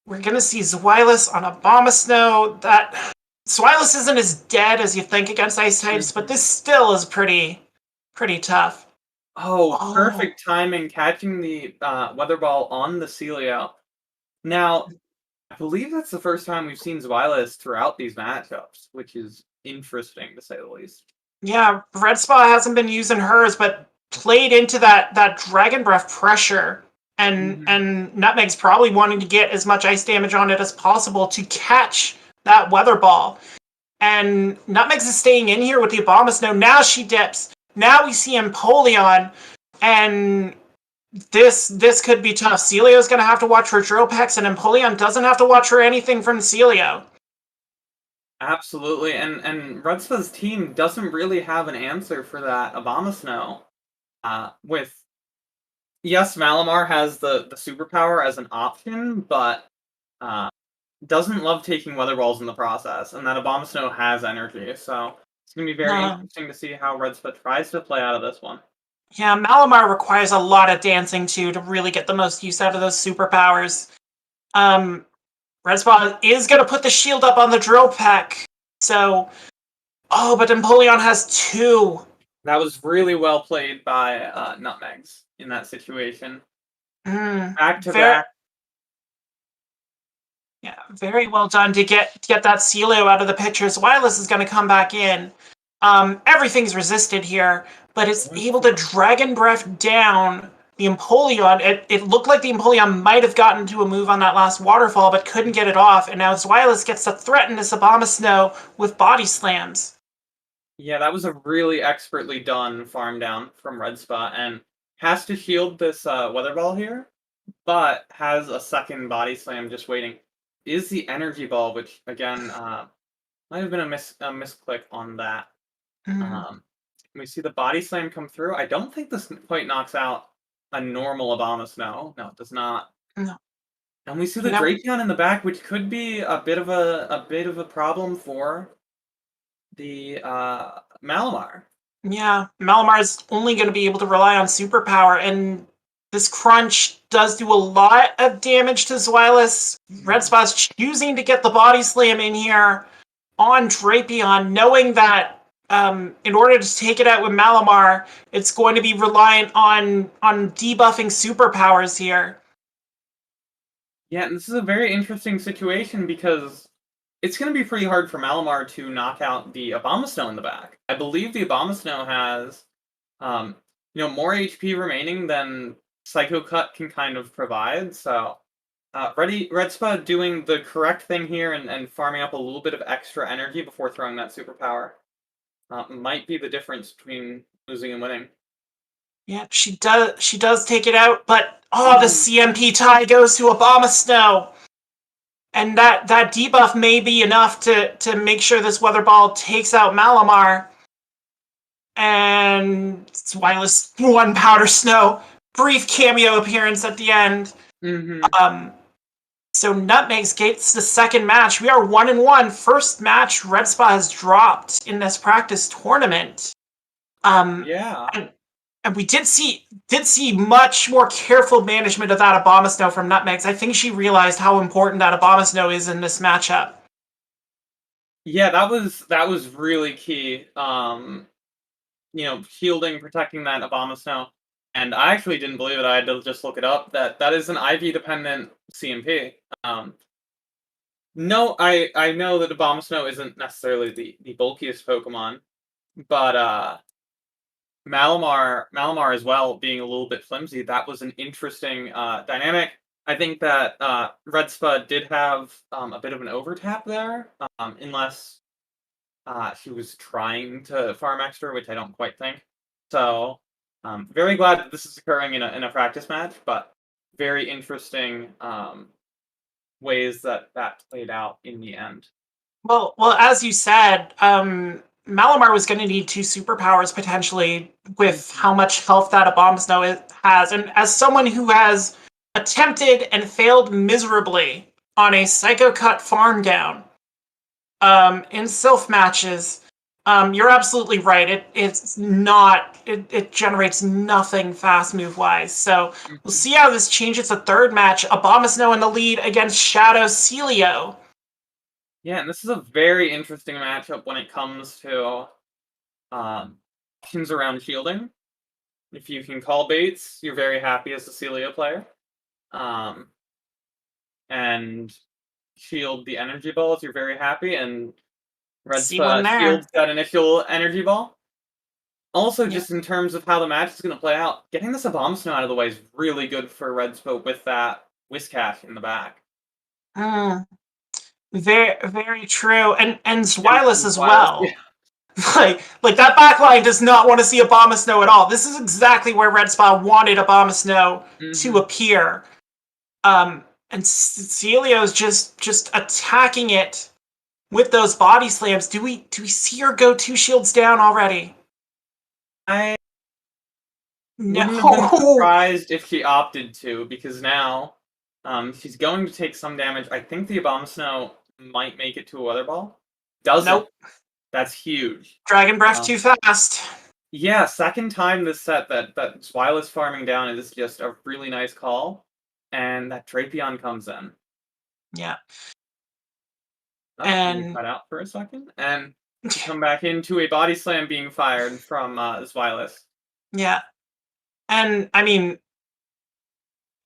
we're gonna see Zweilous on Abomasnow. That Zweilous isn't as dead as you think against ice types, but this still is pretty tough. Oh, perfect timing catching the weather ball on the Celio. Now, I believe that's the first time we've seen Zweilous throughout these matchups, which is interesting to say the least. Yeah, Red Spa hasn't been using hers, but played into that Dragon Breath pressure. And Nutmeg's probably wanting to get as much ice damage on it as possible to catch that weather ball. And Nutmeg's is staying in here with the Abomasnow. Now she dips. Now we see Empoleon. And this could be tough. Celio's going to have to watch for Drill Pecks, and Empoleon doesn't have to watch for anything from Celio. Absolutely, and Redspa's team doesn't really have an answer for that Abomasnow. With yes, Malamar has the superpower as an option, but doesn't love taking weather balls in the process, and that Abomasnow has energy, so it's gonna be very interesting to see how Redspa tries to play out of this one. Yeah, Malamar requires a lot of dancing too to really get the most use out of those superpowers. Redspa is gonna put the shield up on the Drill Peck. So, but Empoleon has two. That was really well played by Nutmegs in that situation. Back to back. Yeah, very well done to get that Celio out of the picture. Zweilous is going to come back in. Everything's resisted here, but it's able to Dragon Breath down the Empoleon. It looked like the Empoleon might have gotten to a move on that last waterfall, but couldn't get it off. And now Zweilous gets to threaten this Abomasnow with body slams. Yeah, that was a really expertly done farm down from Redspa, and has to shield this weather ball here, but has a second body slam just waiting. Is the energy ball, which again might have been a misclick on that. We see the body slam come through. I don't think this quite knocks out a normal Abomasnow. No, it does not. No. And we see the Drakeon in the back, which could be a bit of a problem for the Malamar. Yeah, Malamar is only going to be able to rely on superpower, and this crunch does do a lot of damage to Zweilous. Redspa's choosing to get the body slam in here on Drapion, knowing that in order to take it out with Malamar, it's going to be reliant on debuffing superpowers here. Yeah, and this is a very interesting situation because it's going to be pretty hard for Malamar to knock out the Abomasnow in the back. I believe the Abomasnow has, more HP remaining than Psycho Cut can kind of provide. So, Redspa doing the correct thing here and farming up a little bit of extra energy before throwing that superpower might be the difference between losing and winning. Yeah, she does take it out, but the CMP tie goes to Abomasnow. And that debuff may be enough to make sure this weather ball takes out Malamar. And Zweilous one powder snow. Brief cameo appearance at the end. So Nutmegs gets the second match. We are 1-1. First match Redspa has dropped in this practice tournament. Yeah. And we did see much more careful management of that Abomasnow from Nutmegs. I think she realized how important that Abomasnow is in this matchup. Yeah, that was really key. Shielding, protecting that Abomasnow. And I actually didn't believe it. I had to just look it up. That is an IV dependent CMP. No, I know that Abomasnow isn't necessarily the bulkiest Pokemon, but Malamar as well being a little bit flimsy, that was an interesting dynamic. I think that Red Spud did have a bit of an overtap there, unless she was trying to farm extra, which I don't quite think. So, very glad that this is occurring in a practice match, but very interesting ways that played out in the end. Well, as you said, Malamar was going to need 2 superpowers potentially with how much health that Abomasnow has. And as someone who has attempted and failed miserably on a Psycho Cut farm down in Silph matches, you're absolutely right. It generates nothing fast move wise. So we'll see how this changes the third match. Abomasnow in the lead against Shadow Celio. Yeah, and this is a very interesting matchup when it comes to options around shielding. If you can call baits, you're very happy as a Celio player. And shield the energy balls, you're very happy, and Red Spud shields that initial energy ball. Also, just in terms of how the match is going to play out, getting this Abomasnow out of the way is really good for Red Spud with that Whiscash in the back. Very, very true, and Zweilous as well. Yeah. like that backline does not want to see Abomasnow at all. This is exactly where Red Spot wanted Abomasnow to appear. And Celio's just attacking it with those body slams. Do we see her go 2 shields down already? I wouldn't have been surprised if she opted to, because now she's going to take some damage. I think the Abomasnow might make it to a Weather Ball. Doesn't. Nope. That's huge. Dragon Breath too fast. Yeah, second time this set that Zweilous farming down is just a really nice call. And that Drapion comes in. Yeah. And cut out for a second. And come back into a body slam being fired from Zweilous. Yeah. And, I mean,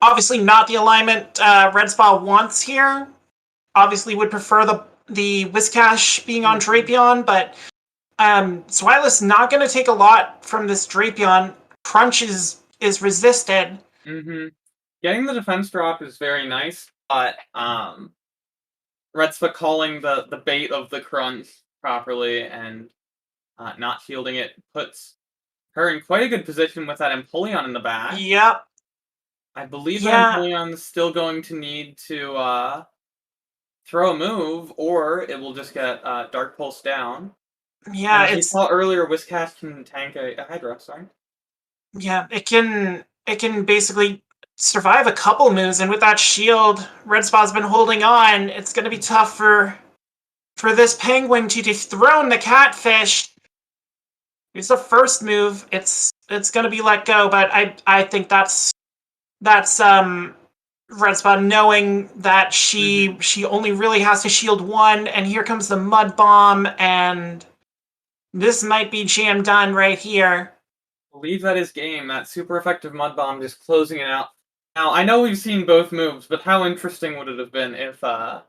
obviously not the alignment Red Spot wants here. Obviously would prefer the Whiscash being on Drapion, but Zweilous not going to take a lot from this Drapion. Crunch is resisted. Getting the defense drop is very nice, but Red Spot calling the bait of the Crunch properly and not shielding it puts her in quite a good position with that Empoleon in the back. Yep. I believe that Empoleon is still going to need to throw a move, or it will just get Dark Pulse down. Yeah, as we saw earlier, Whiscash can tank a Hydra, sorry. Yeah, it can basically survive a couple moves, and with that shield Red Spot's been holding on, it's going to be tough for this Penguin to dethrone the Catfish. It's the first move. It's going to be let go, but I think that's Red Spot knowing that she only really has to shield one, and here comes the Mud Bomb, and this might be jam done right here. I believe that is game. That super effective Mud Bomb just closing it out. Now, I know we've seen both moves, but how interesting would it have been if what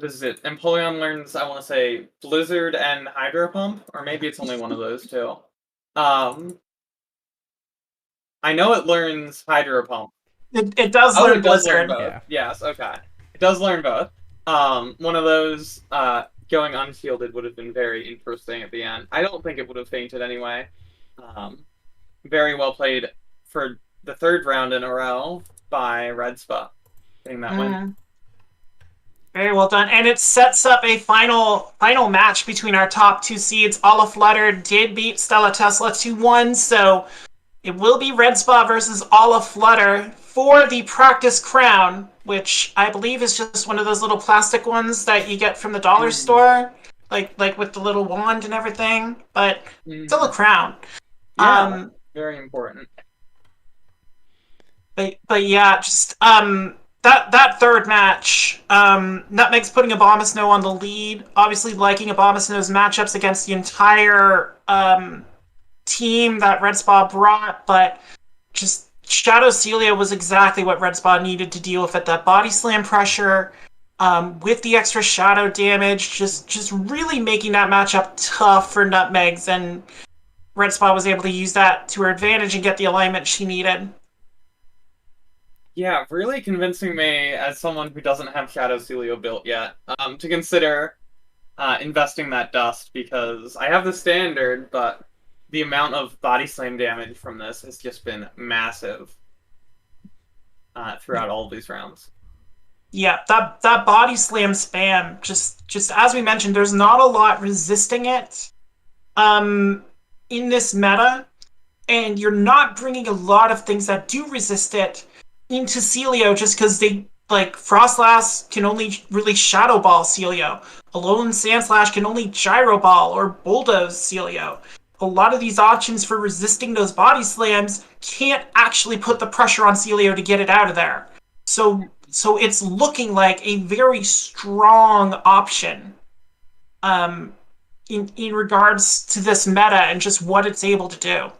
is it? Empoleon learns, I want to say, Blizzard and Hydro Pump? Or maybe it's only one of those two. I know it learns Hydro Pump. It does learn Blizzard. Learn both. Yeah. Yes, okay. It does learn both. One of those going unshielded would have been very interesting at the end. I don't think it would have fainted anyway. Very well played for the third round in a row by Red Spot, getting that win. Very well done, and it sets up a final match between our top 2 seeds. Ala Flutter did beat Stella Tesla 2-1, so it will be Red Spot versus Ala Flutter for the practice crown, which I believe is just one of those little plastic ones that you get from the dollar store, like with the little wand and everything, but still a crown. Yeah, very important. But yeah, just that third match, Nutmeg's putting Abomasnow on the lead. Obviously liking Abomasnow's matchups against the entire team that Red Spot brought, but just Shadow Celia was exactly what Red Spa needed to deal with it. That body slam pressure, with the extra shadow damage, just really making that matchup tough for Nutmegs, and Red Spa was able to use that to her advantage and get the alignment she needed. Yeah, really convincing me as someone who doesn't have Shadow Celio built yet, to consider investing that dust, because I have the standard, but the amount of body slam damage from this has just been massive throughout all of these rounds. Yeah, that body slam spam, just as we mentioned, there's not a lot resisting it in this meta, and you're not bringing a lot of things that do resist it into Celio just because they, like, Frostlass can only really Shadow Ball Celio. Alolan Sandslash can only Gyro Ball or Bulldoze Celio. A lot of these options for resisting those body slams can't actually put the pressure on Celio to get it out of there. So it's looking like a very strong option in regards to this meta and just what it's able to do.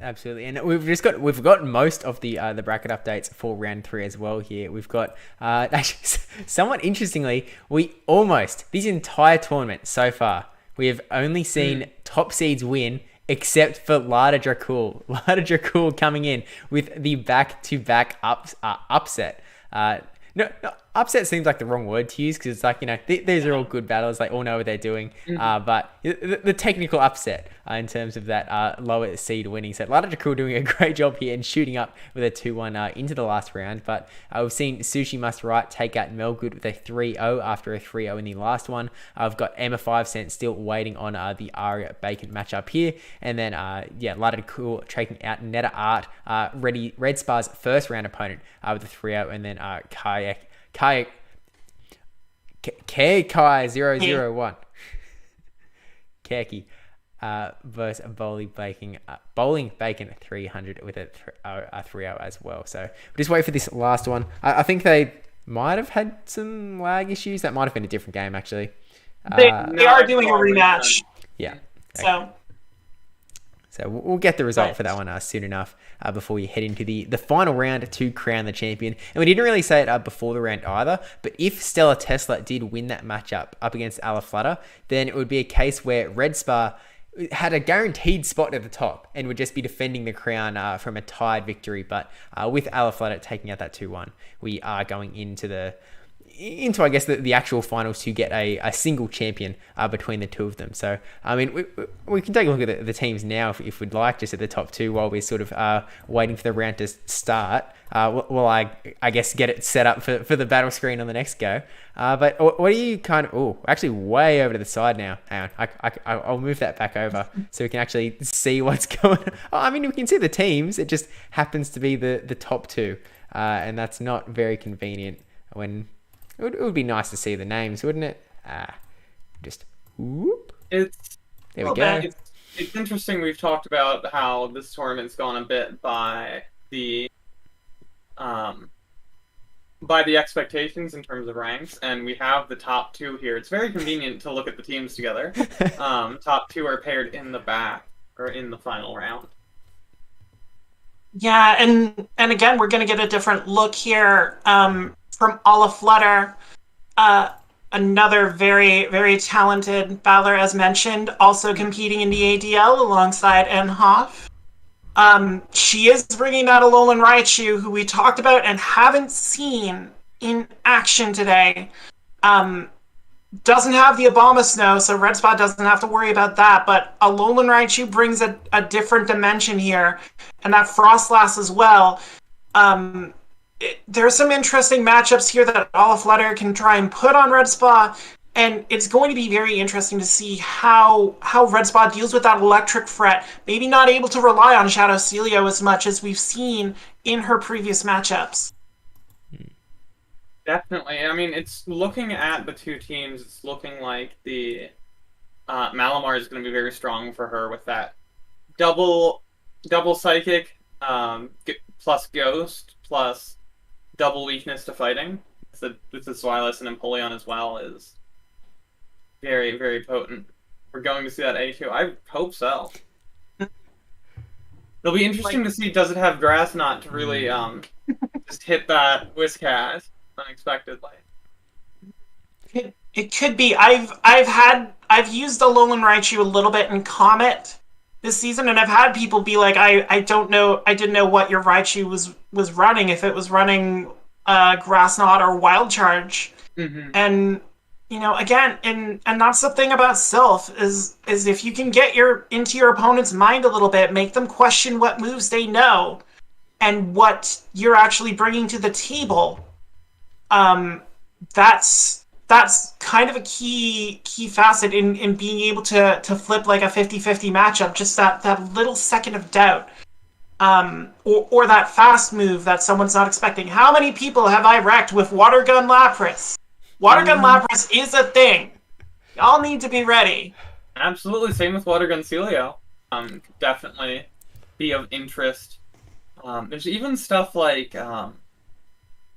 Absolutely, and we've got most of the bracket updates for round 3 as well here. We've got actually, somewhat interestingly, this entire tournament so far, we have only seen top seeds win, except for Lada Dracul. Lada Dracul coming in with the back-to-back upset. No, upset seems like the wrong word to use, because it's like, these are all good battles. They all know what they're doing. But the technical upset in terms of that lower seed winning. So Lada Dracul doing a great job here and shooting up with a 2-1 into the last round. But we've seen Sushi Must Right take out Melgood with a 3-0 after a 3-0 in the last one. I've got Emma 5 Cent still waiting on the Aria Bacon matchup here. And then, Lada Dracul taking out Netta Art, Red Spar's first round opponent with a 3-0. And then Kai 001 Keki versus Bowling Bacon 300 with a 3-0 as well. So we'll just wait for this last one. I think they might have had some lag issues. That might have been a different game, actually. They are doing a rematch. Yeah. Okay. So we'll get the result for that one soon enough before we head into the final round to crown the champion. And we didn't really say it before the round either, but if Stellar Tesla did win that matchup up against Alaflutter, then it would be a case where Red Spar had a guaranteed spot at the top and would just be defending the crown from a tied victory. But with Alaflutter taking out that 2-1, we are going into I guess the actual finals to get a single champion between the two of them. So I mean, we can take a look at the teams now if we'd like, just at the top two, while we're sort of waiting for the round to start. Well, I guess get it set up for the battle screen on the next go. But what do you actually way over to the side now? Hang on, I'll move that back over so we can actually see what's going on. I mean, we can see the teams. It just happens to be the top two, and that's not very convenient when. It would be nice to see the names, wouldn't it? Just whoop. There we go. It's interesting. We've talked about how this tournament's gone a bit by the expectations in terms of ranks, and we have the top two here. It's very convenient to look at the teams together. Top two are paired in the back or in the final round. Yeah, and again, we're going to get a different look here. From Alaflutter, another very, very talented battler, as mentioned, also competing in the ADL alongside NHoff. She is bringing that Alolan Raichu, who we talked about and haven't seen in action today. Doesn't have the Abomasnow, so Red Spot doesn't have to worry about that, but Alolan Raichu brings a different dimension here, and that Frostlass as well. There's some interesting matchups here that Alaflutter can try and put on Red Spa, and it's going to be very interesting to see how Red Spa deals with that electric threat, maybe not able to rely on Shadow Celio as much as we've seen in her previous matchups. Definitely. I mean, it's looking at the two teams, it's looking like the Malamar is going to be very strong for her with that double Psychic plus Ghost plus double weakness to fighting. With the Swilus and Empoleon as well is very, very potent. We're going to see that A2. I hope so. It'll be interesting to see, does it have Grass Knot to really just hit that Whiscash unexpectedly. It could be. I've used the Alolan Raichu a little bit in Comet this season, and I've had people be like, I didn't know what your Raichu was running, if it was running Grass Knot or Wild Charge. And again, and that's the thing about Silph is if you can get into your opponent's mind a little bit, make them question what moves they know and what you're actually bringing to the table. That's kind of a key facet in being able to flip like a 50-50 matchup, just that little second of doubt. Or that fast move that someone's not expecting. How many people have I wrecked with Water Gun Lapras? Water Gun Lapras is a thing. Y'all need to be ready. Absolutely, same with Water Gun Celio. Definitely be of interest. There's even stuff like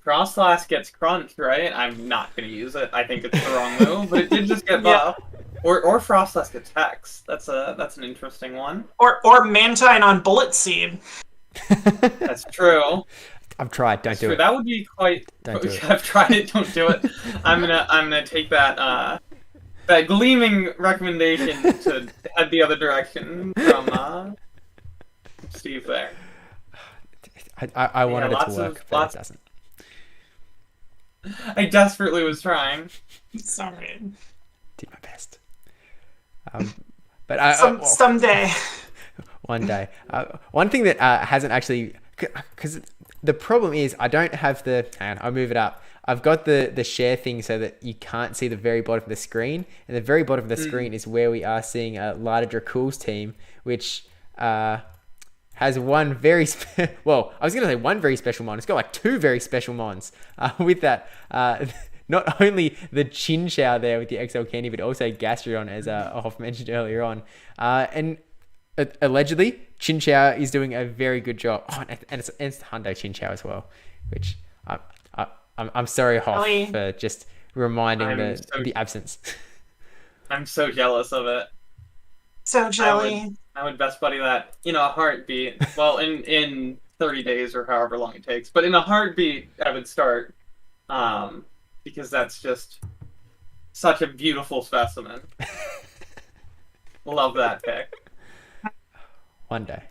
Frostlass gets Crunch, right? I'm not going to use it. I think it's the wrong move, but it did just get buffed. Or Frostlass gets Hex. That's an interesting one. Or Mantine on Bullet Seed. That's true. I've tried. Don't do it. That would be quite. Don't do it. I've tried it. Don't do it. I'm gonna take that gleaming recommendation to head the other direction from Steve there. I wanted it to work, but it doesn't. I desperately was trying. Sorry. Did my best. But someday. One day. One thing that hasn't actually, because the problem is I don't have and I'll move it up. I've got the share thing so that you can't see the very bottom of the screen, and the very bottom of the screen is where we are seeing Lada Dracul's team, which has one very well, I was going to say one very special mon. It's got like two very special mons with that. Not only the Chinchou there with the XL Candy, but also Gastrodon, as Hoff mentioned earlier on. And allegedly, Chinchou is doing a very good job. Oh, and it's Hundo Chinchou as well, which I'm sorry, Hoff, for just reminding the absence. I'm so jealous of it. So jelly. I would best buddy that in a heartbeat. Well, in 30 days or however long it takes, but in a heartbeat, I would start. Because that's just such a beautiful specimen. Love that pick. One day.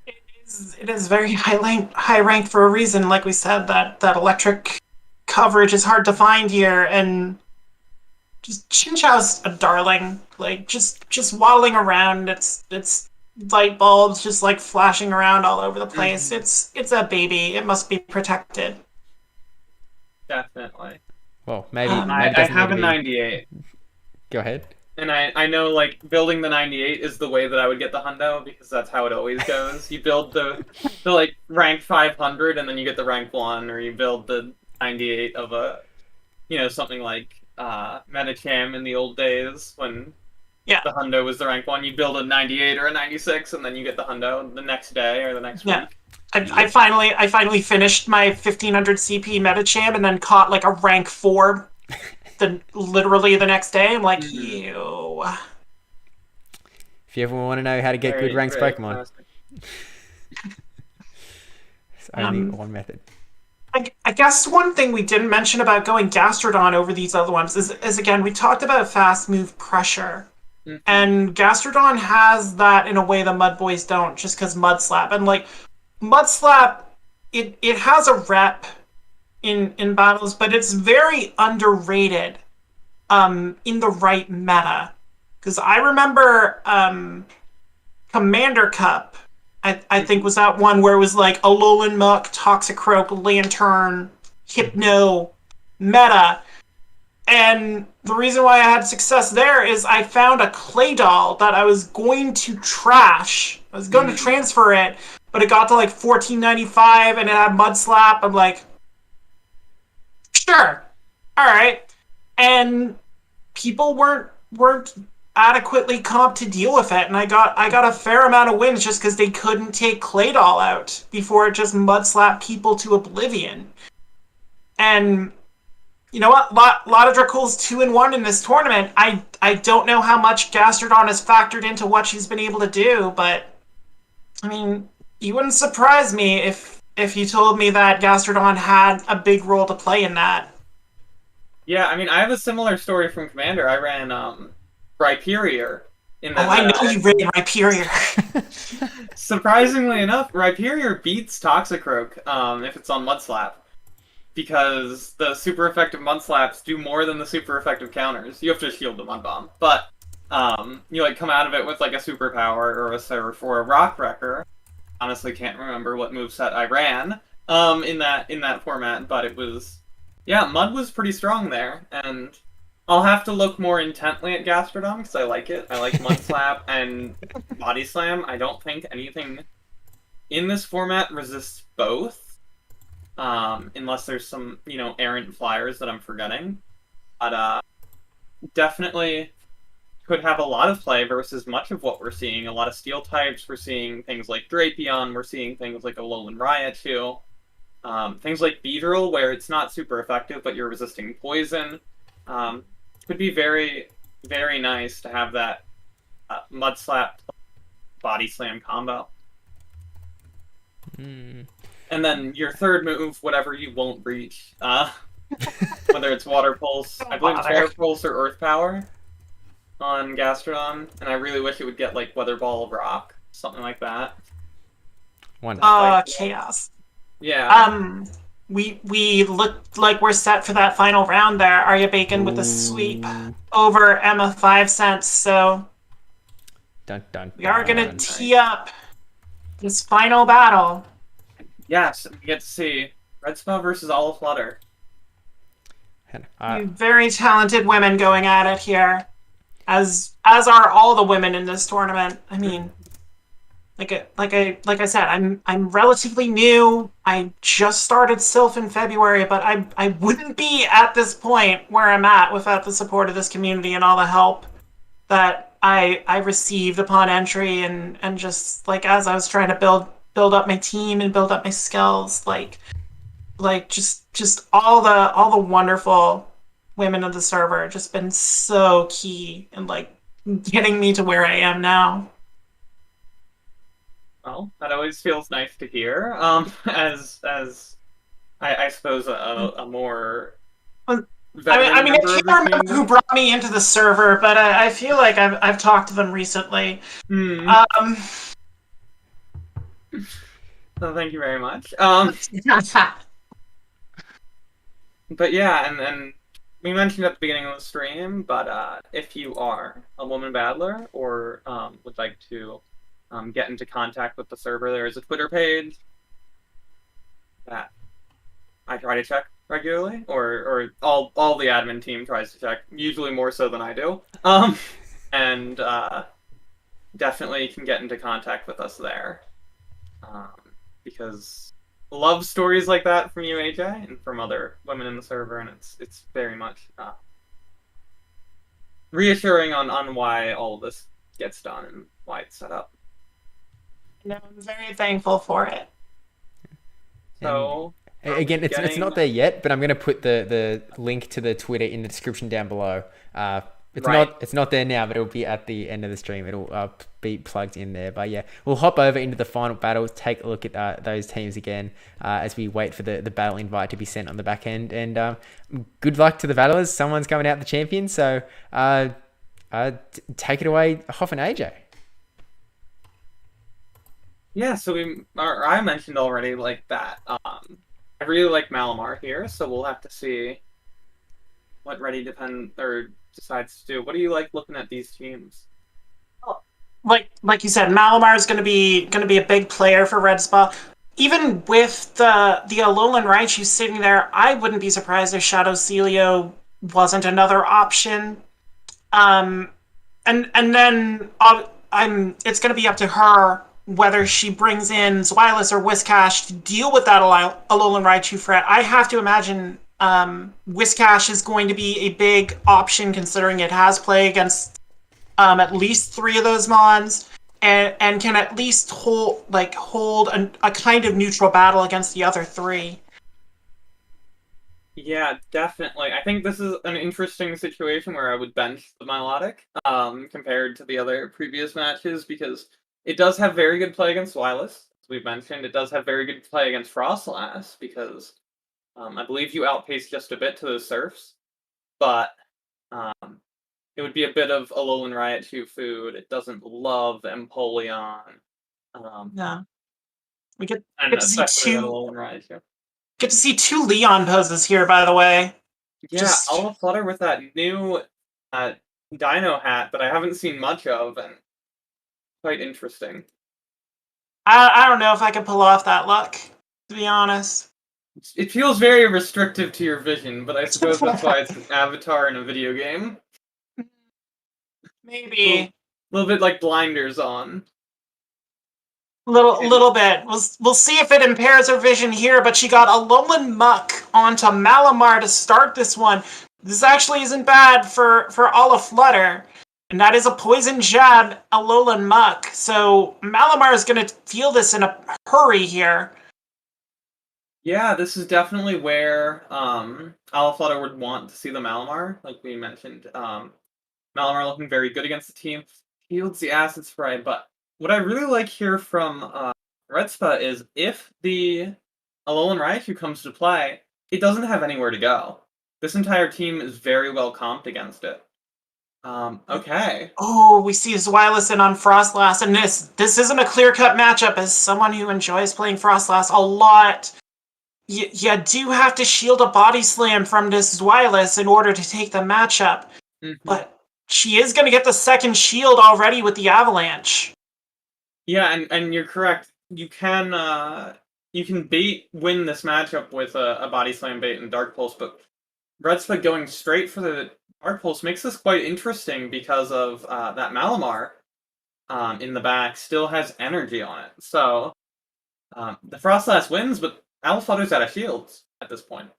It is very high ranked for a reason. Like we said, that electric coverage is hard to find here, and just Chinchou's a darling. Like just waddling around. It's light bulbs just like flashing around all over the place. It's a baby. It must be protected. Definitely. Well, maybe I have a 98. Go ahead. And I know, like, building the 98 is the way that I would get the hundo, because that's how it always goes. You build the like, rank 500, and then you get the rank 1, or you build the 98 of a, something like Metacham in the old days, when the hundo was the rank 1. You build a 98 or a 96, and then you get the hundo the next day or the next week. I finally finished my 1500 CP Metacham and then caught like a rank 4 literally the next day. I'm like, ew. If you ever want to know how to get good ranked Pokemon, it's only one method. I guess one thing we didn't mention about going Gastrodon over these other ones is again, we talked about fast move pressure. And Gastrodon has that in a way the Mud Boys don't, just because Mud Slap. And like, Mud Slap, it has a rep in battles, but it's very underrated in the right meta. Because I remember Commander Cup, I think was that one where it was like Alolan Muck, Toxicroak, Lantern, Hypno, meta. And the reason why I had success there is I found a Claydol that I was going to trash. I was going to transfer it, but it got to like $14.95 and it had Mud Slap. I'm like, sure, all right. And people weren't adequately comped to deal with it, and I got a fair amount of wins just because they couldn't take Claydol out before it just Mud Slapped people to oblivion. And you know what? Lot of Dracul's 2-1 in this tournament. I don't know how much Gastrodon has factored into what she's been able to do, but I mean, You wouldn't surprise me if you told me that Gastrodon had a big role to play in that. Yeah, I mean, I have a similar story from Commander. I ran Rhyperior in that I know meta. you ran Rhyperior. Surprisingly enough, Rhyperior beats Toxicroak if it's on Mudslap. Because the super effective Mudslaps do more than the super effective counters. You have to shield the Mud Bomb. But you like come out of it with like a superpower or a Surf or a Rock Wrecker. Honestly can't remember what moveset I ran in that format, but it was, yeah, Mud was pretty strong there, and I'll have to look more intently at Gastrodon because I like it. I like Mud Slap and Body Slam. I don't think anything in this format resists both, unless there's some, you know, errant flyers that I'm forgetting. But definitely could have a lot of play versus much of what we're seeing. A lot of steel types. We're seeing things like Drapion. We're seeing things like Alolan Raichu. Things like Beedrill, where it's not super effective, but you're resisting poison. Could be very, very nice to have that Mud Slap Body Slam combo. And then your third move, whatever you won't reach. Whether it's Water Pulse, I believe Terra Pulse or Earth Power on Gastrodon, and I really wish it would get like Weather Ball of Rock, something like that. Chaos. Yeah. We look like we're set for that final round there. Arya Bacon with a sweep over Emma 5 cents. So we are gonna tee up this final battle. Yes, we get to see Redspa versus Olive Flutter. Two very talented women going at it here, as are all the women in this tournament. I mean, like I said, I'm relatively new. I just started Silph in February, but I wouldn't be at this point where I'm at without the support of this community and all the help that I received upon entry, and just like as I was trying to build up my team and build up my skills, like just all the wonderful women of the server just been so key in like getting me to where I am now. Well, that always feels nice to hear. As I suppose a more I mean, I can't remember who brought me into the server, but I feel like I've talked to them recently. So thank you very much. But yeah, and we mentioned at the beginning of the stream, but if you are a woman battler or would like to get into contact with the server, there is a Twitter page that I try to check regularly, or all the admin team tries to check, usually more so than I do. And definitely can get into contact with us there. Because love stories like that from you, AJ, and from other women in the server, and it's very much reassuring on why all of this gets done and why it's set up. No, I'm very thankful for it. So again, it's not there yet, but I'm going to put the link to the Twitter in the description down below. It's not there now, but it'll be at the end of the stream. It'll be plugged in there. But yeah, we'll hop over into the final battle, take a look at those teams again as we wait for the battle invite to be sent on the back end. And good luck to the battlers. Someone's coming out the champion, so take it away, Hoff and AJ. Yeah, so I mentioned already like that. I really like Malamar here, so we'll have to see what Ready decides to do. What do you like looking at these teams? Like you said, Malamar is going to be a big player for Redspa. Even with the Alolan Raichu sitting there, I wouldn't be surprised if Shadow Celio wasn't another option. And then it's going to be up to her whether she brings in Zweilous or Whiscash to deal with that Alolan Raichu threat. I have to imagine Whiscash is going to be a big option, considering it has play against at least 3 of those mons, and can at least hold a kind of neutral battle against the other 3. Yeah, definitely. I think this is an interesting situation where I would bench the Milotic compared to the other previous matches, because it does have very good play against Zweilous, as we've mentioned, it does have very good play against Frostlass because I believe you outpace just a bit to the Surfs, but it would be a bit of Alolan Raichu food. It doesn't love Empoleon. Yeah. We get And to see especially that two Alolan Raichu. get to see two Leon poses here, by the way. Yeah, Just I'll flutter with that new Dino hat that I haven't seen much of, and quite interesting. I don't know if I can pull off that look, to be honest. It feels very restrictive to your vision, but I suppose that's why it's an avatar in a video game. Maybe. A little bit like blinders on. Little bit. We'll see if it impairs her vision here, but she got Alolan Muck onto Malamar to start this one. This actually isn't bad for Flutter. And that is a poison jab, Alolan Muck. So Malamar is going to feel this in a hurry here. Yeah, this is definitely where Flutter would want to see the Malamar, like we mentioned. Malamar looking very good against the team. Fields the Acid Spray, but what I really like here from Redspa is if the Alolan Raichu comes to play, it doesn't have anywhere to go. This entire team is very well comped against it. Okay. Oh, we see Zweilous in on Frostlass, and this isn't a clear-cut matchup. As someone who enjoys playing Frostlass a lot, you do have to shield a Body Slam from this Zweilous in order to take the matchup. But she is going to get the second shield already with the Avalanche. Yeah, and you're correct. You can win this matchup with a Body Slam bait and Dark Pulse, but Redspa going straight for the Dark Pulse makes this quite interesting because of that Malamar in the back still has energy on it. So the Frostlass wins, but Flutter's out of shields at this point.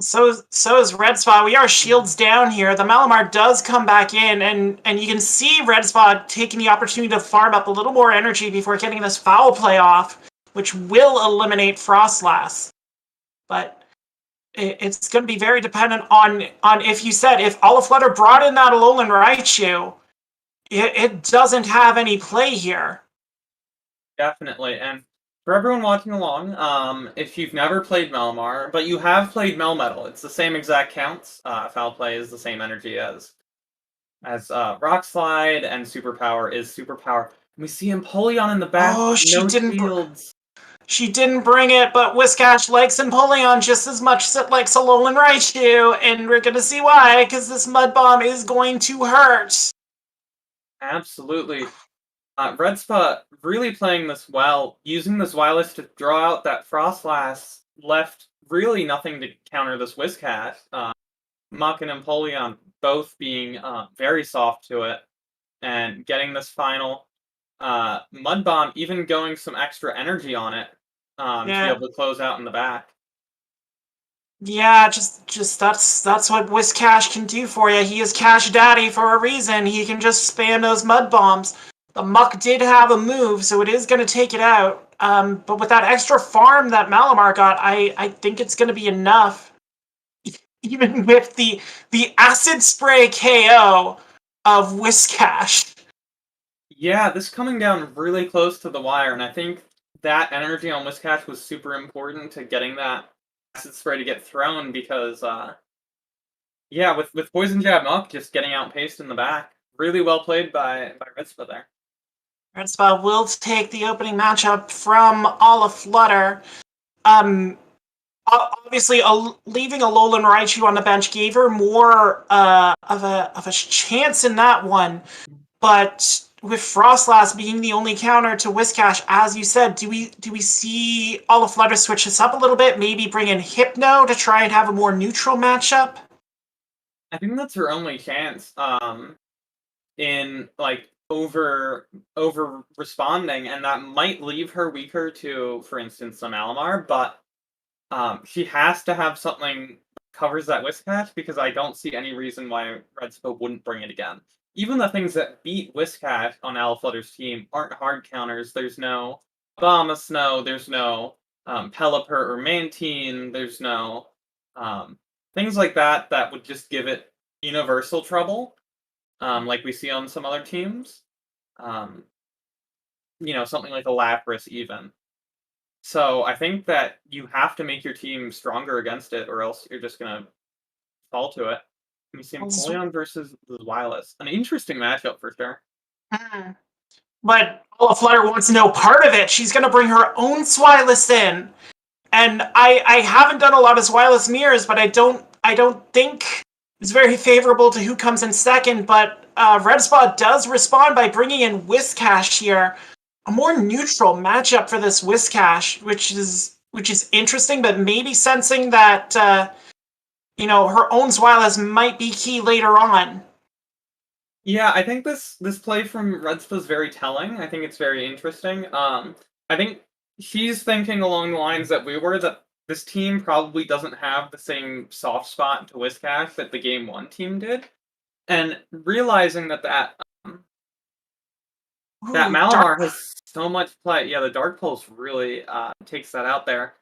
So is Redspa. We are shields down here. The Malamar does come back in, and you can see Redspa taking the opportunity to farm up a little more energy before getting this foul play off, which will eliminate Frostlass. But it's going to be very dependent on if Flutter brought in that Alolan Raichu, it doesn't have any play here. Definitely, and for everyone watching along, if you've never played Malamar, but you have played Melmetal, it's the same exact counts. Foul play is the same energy as Rock Slide, and Superpower is Superpower. And we see Empoleon in the back. Oh, no shields. She didn't bring it, but Whiscash likes Empoleon just as much as it likes Alolan Raichu, and we're gonna see why, because this Mud Bomb is going to hurt. Absolutely. Redspa really playing this well, using the Zweilous to draw out that Frostlass, left really nothing to counter this Whiscash. Muck and Empoleon both being very soft to it, and getting this final Mud Bomb, even going some extra energy on it to be able to close out in the back. Yeah, just that's what Whiscash can do for you. He is Cash Daddy for a reason. He can just spam those Mud Bombs. The Muck did have a move, so it is going to take it out. But with that extra farm that Malamar got, I think it's going to be enough. Even with the Acid Spray KO of Whiscash. Yeah, this coming down really close to the wire, and I think that energy on Whiscash was super important to getting that Acid Spray to get thrown because, yeah, with Poison Jab Muck just getting outpaced in the back. Really well played by Redspa there. Redspa will take the opening matchup from Flutter. Obviously, leaving Alolan Raichu on the bench gave her more of a chance in that one. But with Frostlass being the only counter to Whiscash, as you said, do we see Flutter switch this up a little bit? Maybe bring in Hypno to try and have a more neutral matchup? I think that's her only chance. In like over responding, and that might leave her weaker to, for instance, some Malamar, but she has to have something that covers that Whiscash, because I don't see any reason why Redspa wouldn't bring it again. Even the things that beat Whiscash on Flutter's team aren't hard counters. There's no Abomasnow, there's no Pelipper or Mantine, there's no things like that that would just give it universal trouble. Like we see on some other teams. something like a Lapras even. So I think that you have to make your team stronger against it, or else you're just gonna fall to it. We see Empoleon versus the Wireless. An interesting matchup for sure. But Flutter wants no part of it. She's gonna bring her own Swilus in. And I haven't done a lot of Swilus mirrors, but I don't think it's very favorable to who comes in second. But Red Spot does respond by bringing in Whiscash here, a more neutral matchup for this Whiscash, which is interesting, but maybe sensing that her own Swilus might be key later on. Yeah, I think this play from Red Spot is very telling. I think it's very interesting. I think she's thinking along the lines that we were, that this team probably doesn't have the same soft spot to Whiscash that the Game 1 team did. And realizing that Malamar has so much play. Yeah, the Dark Pulse really takes that out there.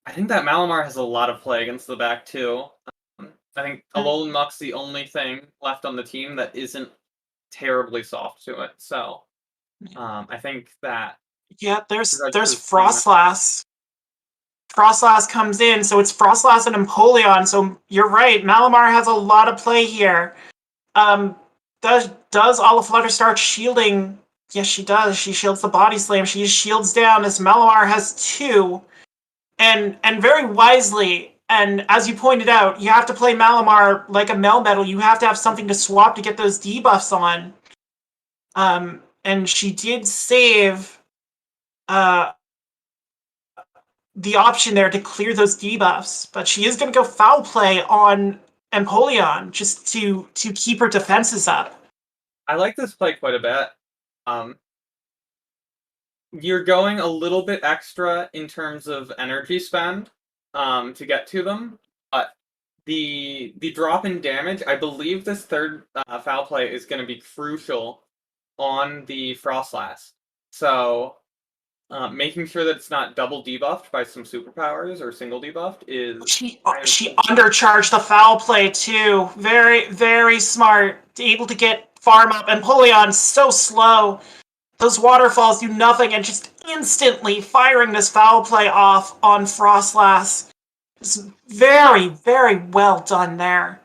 I think that Malamar has a lot of play against the back too. I think Alolan Muck's the only thing left on the team that isn't terribly soft to it. So I think that there's Frostlass. Frostlass comes in, so it's Frostlass and Empoleon. So you're right, Malamar has a lot of play here. Does Olaflutter start shielding? Yes, she does. She shields the Body Slam. She shields down as Malamar has 2, and very wisely. And as you pointed out, you have to play Malamar like a Melmetal. You have to have something to swap to get those debuffs on. And she did save the option there to clear those debuffs, but she is going to go Foul Play on Empoleon just to keep her defenses up. I like this play quite a bit. You're going a little bit extra in terms of energy spend to get to them, but the drop in damage, I believe this third Foul Play is going to be crucial on the Frostlass. So making sure that it's not double debuffed by some superpowers or single debuffed is... She undercharged the Foul Play too. Very, very smart. Able to get farm up. Empoleon so slow. Those waterfalls do nothing, and just instantly firing this Foul Play off on Frostlass. It's very, very well done there.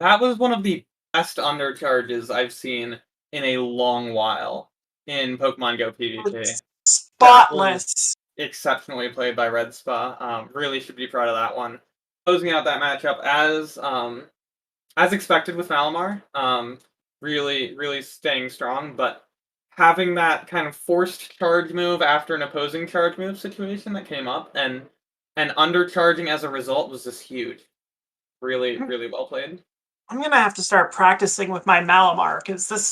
That was one of the best undercharges I've seen in a long while in Pokemon Go PvP. Spotless. Exceptionally played by Red Spa. Really should be proud of that one. Closing out that matchup as expected with Malamar. Really, really staying strong, but having that kind of forced charge move after an opposing charge move situation that came up, and undercharging as a result was just huge. Really, really well played. I'm gonna have to start practicing with my Malamar, because this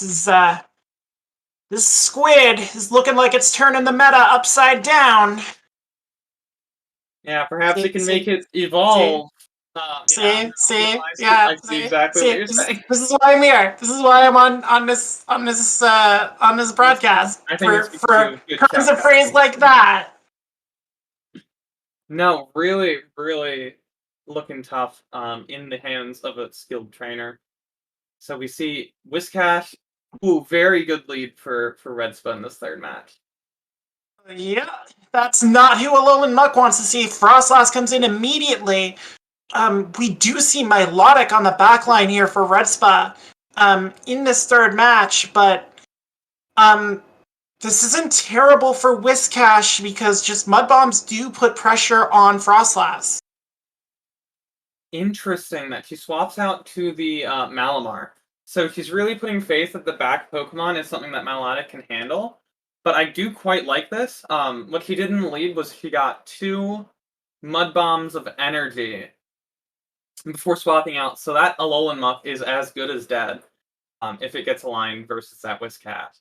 squid is looking like it's turning the meta upside down. Yeah, perhaps it can make it evolve. See, I see exactly what you're saying. This is why I'm here. This is why I'm on this broadcast. I think for terms of phrase like that. No, really, really looking tough in the hands of a skilled trainer. So we see Whiscash. Ooh, very good lead for Red Spun in this third match. Yeah, that's not who Alolan Muck wants to see. Frostlass comes in immediately. We do see Milotic on the backline here for Red Spa in this third match, but this isn't terrible for Whiscash because just Mud Bombs do put pressure on Frostlass. Interesting that she swaps out to the Malamar. So she's really putting faith that the back Pokemon is something that Milotic can handle. But I do quite like this. What she did in the lead was she got 2 Mud Bombs of energy before swapping out. So that Alolan Muck is as good as dead if it gets aligned versus that Whiscash.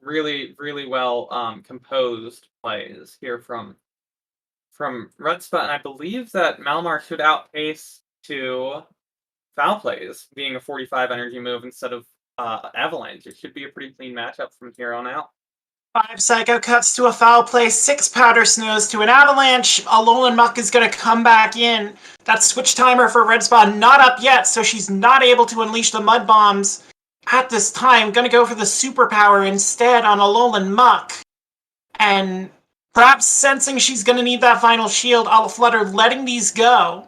Really, really well composed plays here from Red Spot. And I believe that Malamar should outpace to Foul Plays, being a 45 energy move instead of Avalanche. It should be a pretty clean matchup from here on out. 5 Psycho Cuts to a Foul Play, 6 Powder Snows to an Avalanche. Alolan Muck is going to come back in. That switch timer for Red Spot not up yet, so she's not able to unleash the Mud Bombs at this time. Going to go for the Superpower instead on Alolan Muck. and perhaps sensing she's going to need that final shield, Flutter letting these go.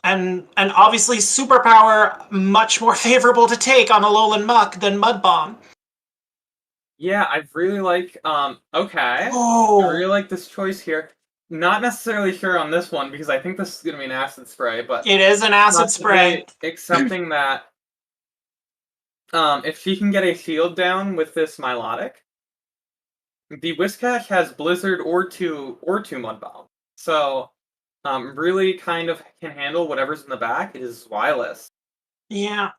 And obviously superpower much more favorable to take on Alolan Muck than Mud Bomb. Yeah, I really like, okay. Oh. I really like this choice here. Not necessarily sure on this one, because I think this is going to be an acid spray, but... It is an acid spray. Accepting that, if she can get a shield down with this Milotic, the Whiscash has Blizzard or two Mud Bomb. So, really kind of can handle whatever's in the back. It is Wireless. Yeah.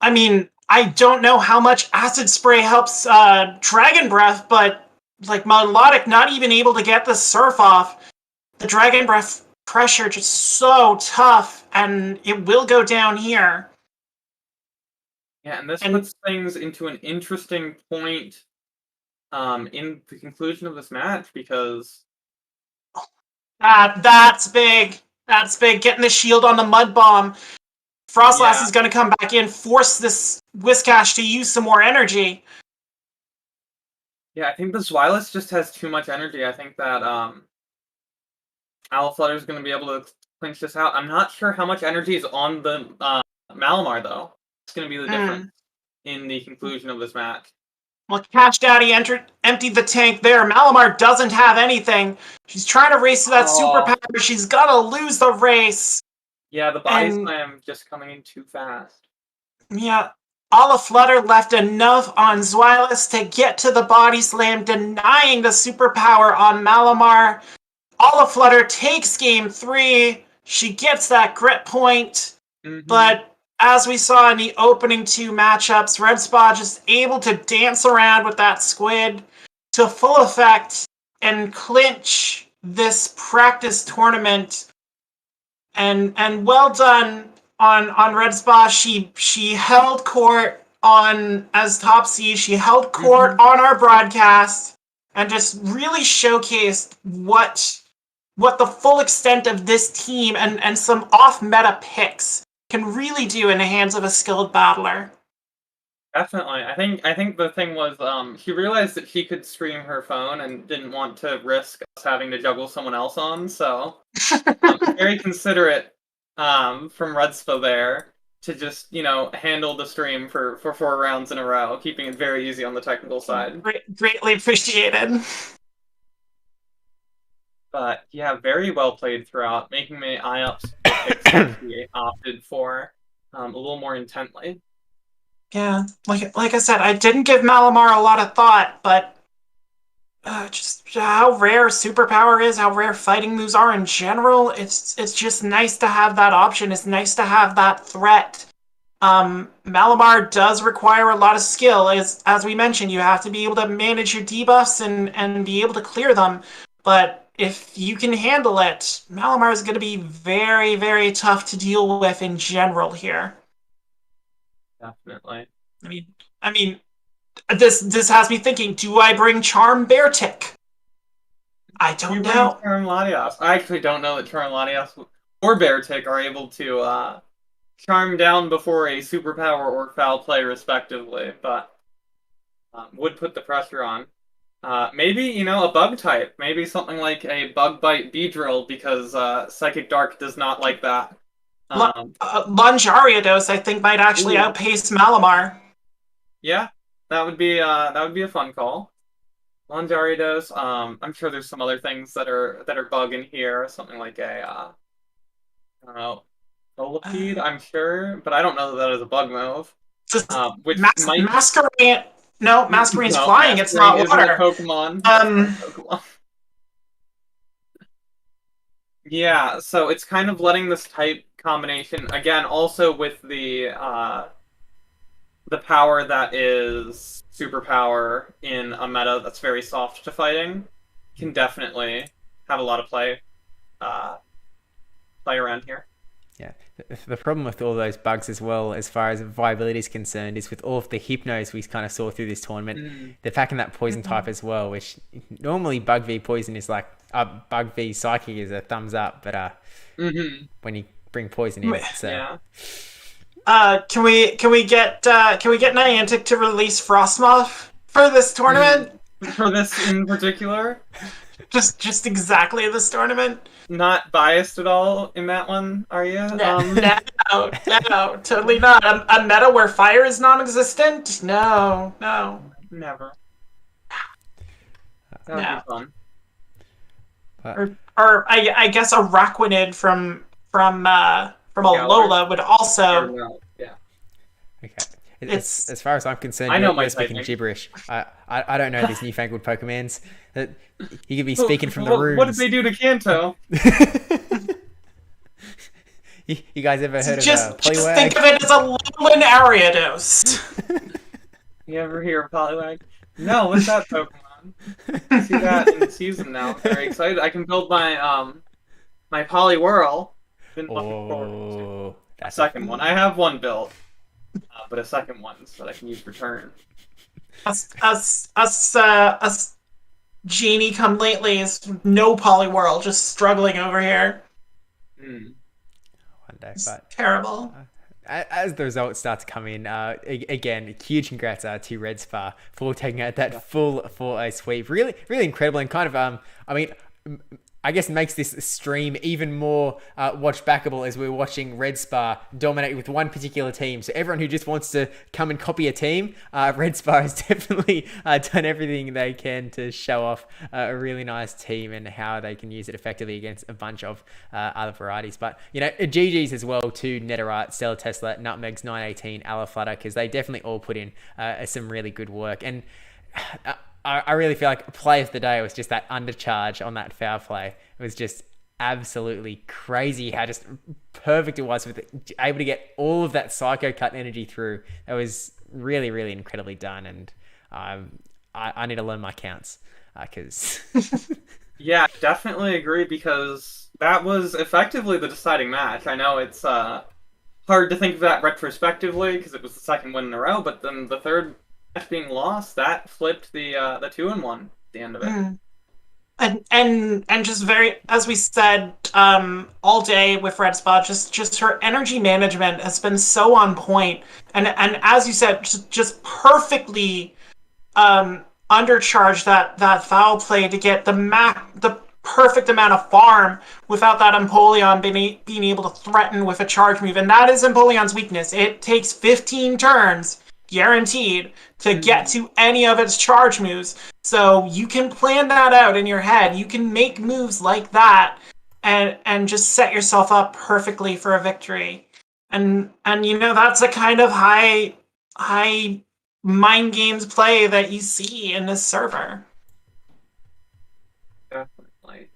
I mean, I don't know how much Acid Spray helps Dragon Breath, but like Milotic not even able to get the Surf off. The Dragon Breath pressure just so tough, and it will go down here. Yeah, and this puts things into an interesting point in the conclusion of this match, because... That's big. That's big. Getting the shield on the Mud Bomb. Frostlass is going to come back in, force this Whiscash to use some more energy. Yeah, I think this Wireless just has too much energy. I think that Alaflutter is going to be able to clinch this out. I'm not sure how much energy is on the Malamar, though. It's going to be the difference in the conclusion of this match. Well, Cash Daddy emptied the tank there. Malamar doesn't have anything. She's trying to race to that superpower. She's going to lose the race. Yeah, the body slam just coming in too fast. Yeah. Flutter left enough on Zweilous to get to the body slam, denying the superpower on Malamar. Flutter takes game 3. She gets that grit point. But as we saw in the opening 2 matchups, Red Spa just able to dance around with that squid to full effect and clinch this practice tournament. And well done on Red Spa. She held court on as top seed. She held court on our broadcast and just really showcased what the full extent of this team and some off-meta picks can really do in the hands of a skilled battler. Definitely. I think the thing was she realized that she could stream her phone and didn't want to risk us having to juggle someone else on, so very considerate from Redspa there to just, handle the stream for 4 rounds in a row, keeping it very easy on the technical side. Greatly appreciated. But yeah, very well played throughout, making me eye up we opted for a little more intently. Yeah, like I said, I didn't give Malamar a lot of thought, but just how rare superpower is, how rare fighting moves are in general. It's just nice to have that option. It's nice to have that threat. Malamar does require a lot of skill. As we mentioned, you have to be able to manage your debuffs and be able to clear them. But if you can handle it, Malamar is going to be very, very tough to deal with in general here. Definitely. I mean, this has me thinking: do I bring Charm Beartic? I don't know. Charm Latias. I actually don't know that Charm Latias or Beartic are able to charm down before a superpower or foul play, respectively. But would put the pressure on. Maybe, a bug type. Maybe something like a Bug Bite Beedrill, because Psychic Dark does not like that. Lunge Ariados, I think, might actually outpace Malamar. Yeah, that would be a fun call. Lunge Ariados. I'm sure there's some other things that are bug in here. Something like a I don't know, Solipede, I'm sure, but I don't know that is a bug move. Which Masquerain. No, Masquerain's flying. It's not water. Pokemon. Yeah, so it's kind of letting this type combination again, also with the power that is superpower in a meta that's very soft to fighting, can definitely have a lot of play around here. Yeah, the problem with all those bugs as well, as far as viability is concerned, is with all of the Hypnos we kind of saw through this tournament, they're packing that poison type as well, which normally Bug v Poison is like, Bug v Psychic is a thumbs up, but when you bring poison in, so... Yeah. Can we get Niantic to release Frostmoth for this tournament? For this in particular. Just exactly this tournament. Not biased at all in that one, are you? No, totally not. A meta where fire is non-existent? No. Never. That would be fun. Or I guess a Raquinid from a Lola would also. Yeah. Okay. As far as I'm concerned, I know you're speaking gibberish. I don't know these newfangled Pokemons. You could be speaking from the runes. What did they do to Kanto? You guys ever heard of Just Poliwag? think of it as a Lowland Ariados. You ever hear of Poliwag? No, what's that Pokemon? I see that in the season now. I'm very excited. I can build my my Poliwhirl. Been looking forward to a second one. I have one built, but a second one so that I can use return. Us Genie come lately is no Poliwhirl, just struggling over here. One day, but terrible. As the results start to come in, again, huge congrats to Red Spa for taking out that full 4-0 sweep. Really, really incredible, and kind of, I mean, I guess makes this stream even more watch backable as we're watching Red Spa dominate with one particular team. So everyone who just wants to come and copy a team, Red Spa has definitely done everything they can to show off a really nice team and how they can use it effectively against a bunch of other varieties. But, you know, GG's as well to Netherite, Stellar Tesla, Nutmegs 918, Alaflutter, because they definitely all put in some really good work. And I really feel like play of the day was just that undercharge on that foul play. It was just absolutely crazy how just perfect it was, with it, able to get all of that Psycho Cut energy through. It was really, really incredibly done, and I need to learn my counts because Yeah, definitely agree, because that was effectively the deciding match. I know it's hard to think of that retrospectively because it was the second win in a row, but then the third match being lost, that flipped the 2-1 at the end of it. And just very, as we said, all day with Red Spa, just her energy management has been so on point, and as you said, just perfectly undercharged that foul play to get the perfect amount of farm without that Empoleon being able to threaten with a charge move, and that is Empoleon's weakness. It takes 15 turns guaranteed to get to any of its charge moves. So you can plan that out in your head. You can make moves like that and just set yourself up perfectly for a victory. And you know, that's a kind of high mind games play that you see in this server. Definitely.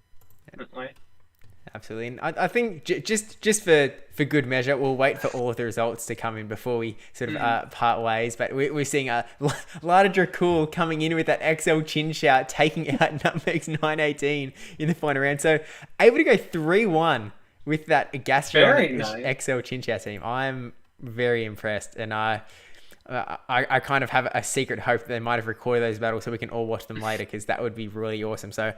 Absolutely. And I think just for good measure, we'll wait for all of the results to come in before we sort of part ways. But we're seeing Lada Dracul coming in with that XL Chin Shout, taking out Nutmegs 918 in the final round. So able to go 3-1 with that Gastrodon XL Chin Shout team. I'm very impressed, and I kind of have a secret hope that they might have recorded those battles so we can all watch them later, because that would be really awesome. So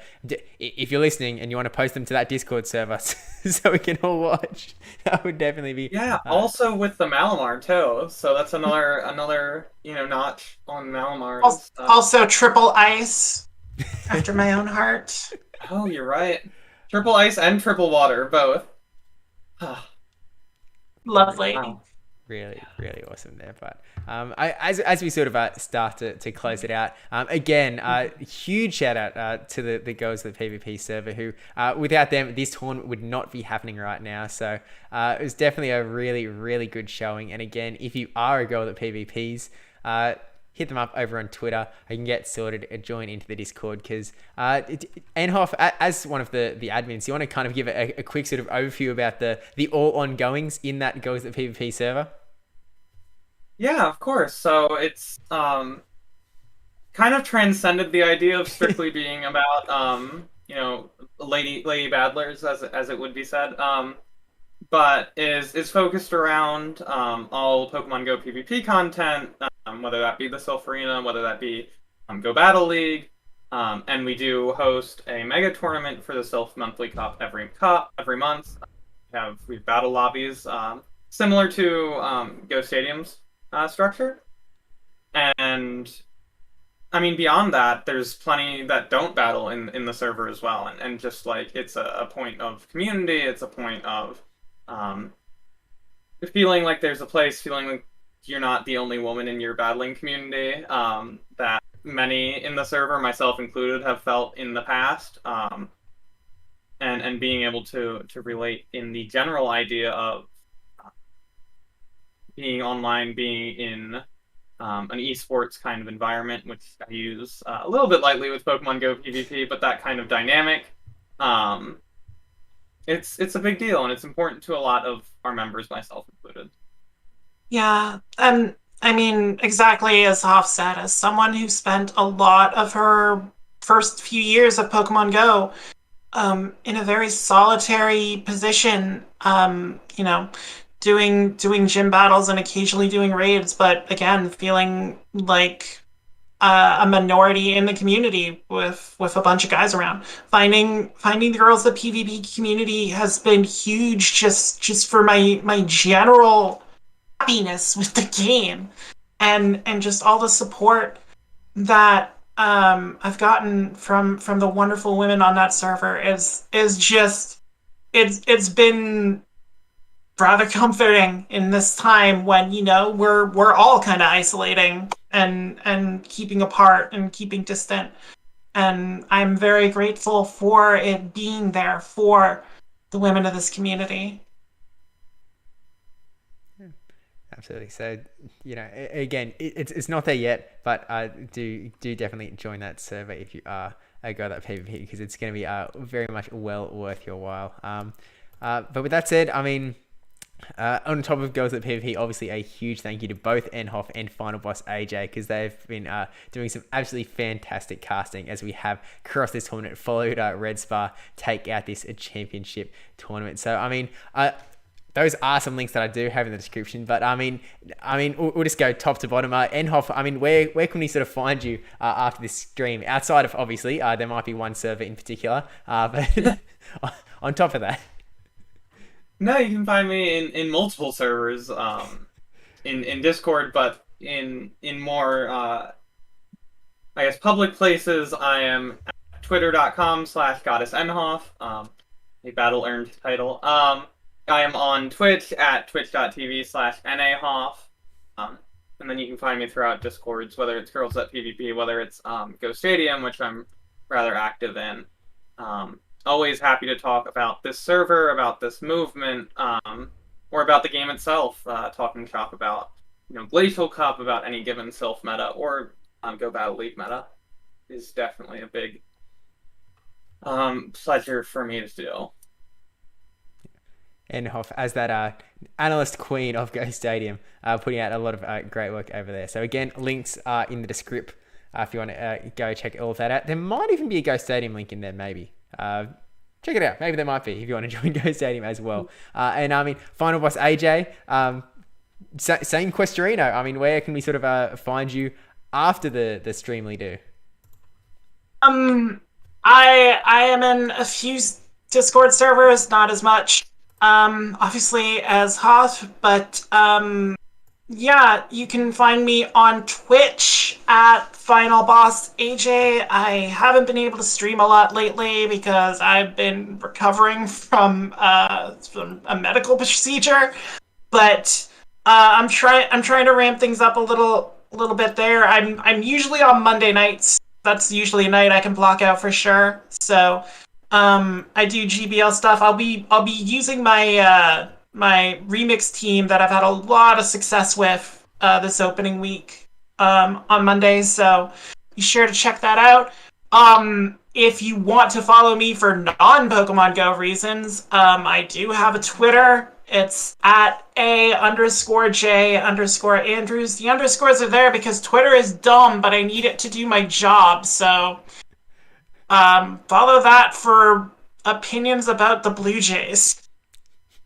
if you're listening and you want to post them to that Discord server so we can all watch, that would definitely be... Yeah, also with the Malamar too. So that's another notch on Malamar. Also triple ice after my own heart. Oh, you're right. Triple ice and triple water, both. Lovely. Wow. Really, really awesome there. But as we sort of start to close it out, again, huge shout out to the girls of the PvP server, who without them, this tournament would not be happening right now. So it was definitely a really, really good showing. And again, if you are a girl that PvPs, hit them up over on Twitter. I can get sorted and join into the Discord, because NHoff, as one of the admins, you want to kind of give a quick sort of overview about the all ongoings in that Girls at PvP server? Yeah, of course. So it's kind of transcended the idea of strictly being about lady battlers, as it would be said. But is focused around all Pokemon Go PvP content, whether that be the Silph Arena, whether that be Go Battle League, and we do host a mega tournament for the Silph Monthly Cup every month. We have battle lobbies similar to Go Stadium's structure, and I mean, beyond that, there's plenty that don't battle in the server as well, and just like it's a point of community, it's a point of um, feeling like there's a place, feeling like you're not the only woman in your battling community that many in the server, myself included, have felt in the past, and being able to relate in the general idea of being online, being in an esports kind of environment, which I use a little bit lightly with Pokemon Go PvP, but that kind of dynamic, um, it's a big deal, and it's important to a lot of our members, myself included. Yeah, and I mean, exactly as Hoff said, as someone who spent a lot of her first few years of Pokemon Go in a very solitary position, doing gym battles and occasionally doing raids, but again, feeling like a minority in the community with a bunch of guys around. Finding the Girls That PvP community has been huge just for my general happiness with the game, and just all the support that I've gotten from the wonderful women on that server is just it's been rather comforting in this time when we're all kind of isolating and keeping apart and keeping distant, and I'm very grateful for it being there for the women of this community. Absolutely. So, again, it's not there yet, but do definitely join that server if you are a girl that PvP, because it's going to be very much well worth your while. But with that said, I mean, on top of Girls That PvP, obviously a huge thank you to both NHoff and FinalBossAJ, because they've been doing some absolutely fantastic casting as we have across this tournament, followed Red Spa take out this championship tournament. So, I mean, those are some links that I do have in the description, but I mean, we'll just go top to bottom. NHoff, I mean, where can we sort of find you after this stream? Outside of, obviously, there might be one server in particular, but on top of that. No, you can find me in multiple servers, in Discord, but in more I guess public places. I am at twitter.com/goddessnhoff, a battle earned title. I am on Twitch at twitch.tv/NAHoff. And then you can find me throughout Discords, whether it's Girls That PvP, whether it's Go Stadium, which I'm rather active in. Always happy to talk about this server, about this movement, or about the game itself. Talking shop about Glacial Cup, about any given Silph meta, or Go Battle League meta is definitely a big pleasure for me to do. NHoff as that analyst queen of Go Stadium, putting out a lot of great work over there. So again, links are in the description if you want to go check all of that out. There might even be a Go Stadium link in there, maybe. Check it out. Maybe there might be if you want to join Go Stadium as well. And I mean, FinalBossAJ, same questionino. I mean, where can we sort of find you after the Streamly do? I am in a few Discord servers, not as much, obviously as Hoth, but yeah, you can find me on Twitch at FinalBossAJ. I haven't been able to stream a lot lately because I've been recovering from a medical procedure, but I'm trying to ramp things up a little bit there. I'm usually on Monday nights. That's usually a night I can block out for sure. So I do GBL stuff. I'll be using my my remix team that I've had a lot of success with this opening week on Mondays, so be sure to check that out. If you want to follow me for non-Pokemon Go reasons, I do have a Twitter. It's at @A_J_Andrews. The underscores are there because Twitter is dumb, but I need it to do my job, so follow that for opinions about the Blue Jays.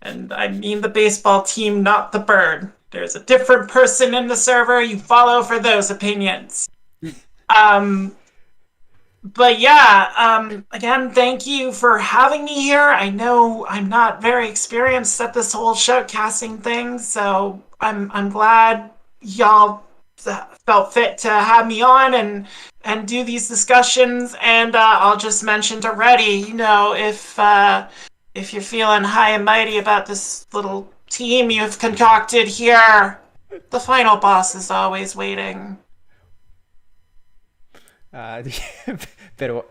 And I mean the baseball team, not the bird. There's a different person in the server. You follow for those opinions. But yeah, again, thank you for having me here. I know I'm not very experienced at this whole shoutcasting thing, so I'm glad y'all felt fit to have me on and do these discussions. And I'll just mention already, if you're feeling high and mighty about this little team you've concocted here, the final boss is always waiting. Better.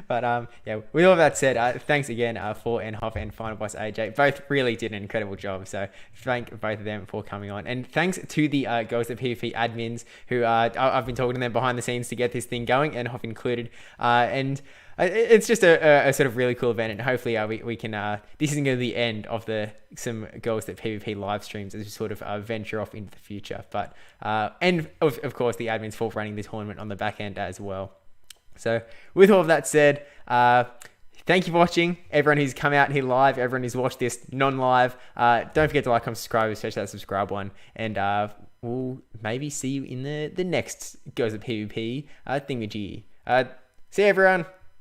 But yeah, with all that said, thanks again for NHoff and FinalBossAJ. Both really did an incredible job, so thank both of them for coming on. And thanks to the GirlsThatPvP admins who I've been talking to them behind the scenes to get this thing going, NHoff included. And it's just a sort of really cool event, and hopefully we can. This isn't going to be the end of some GirlsThatPvP live streams as we sort of venture off into the future. But and of course the admins for running the tournament on the back end as well. So with all of that said, thank you for watching. Everyone who's come out here live, everyone who's watched this non-live, don't forget to like, comment, subscribe, especially that subscribe one. And we'll maybe see you in the next GirlsThatPvP thingamajiggy. See you, everyone.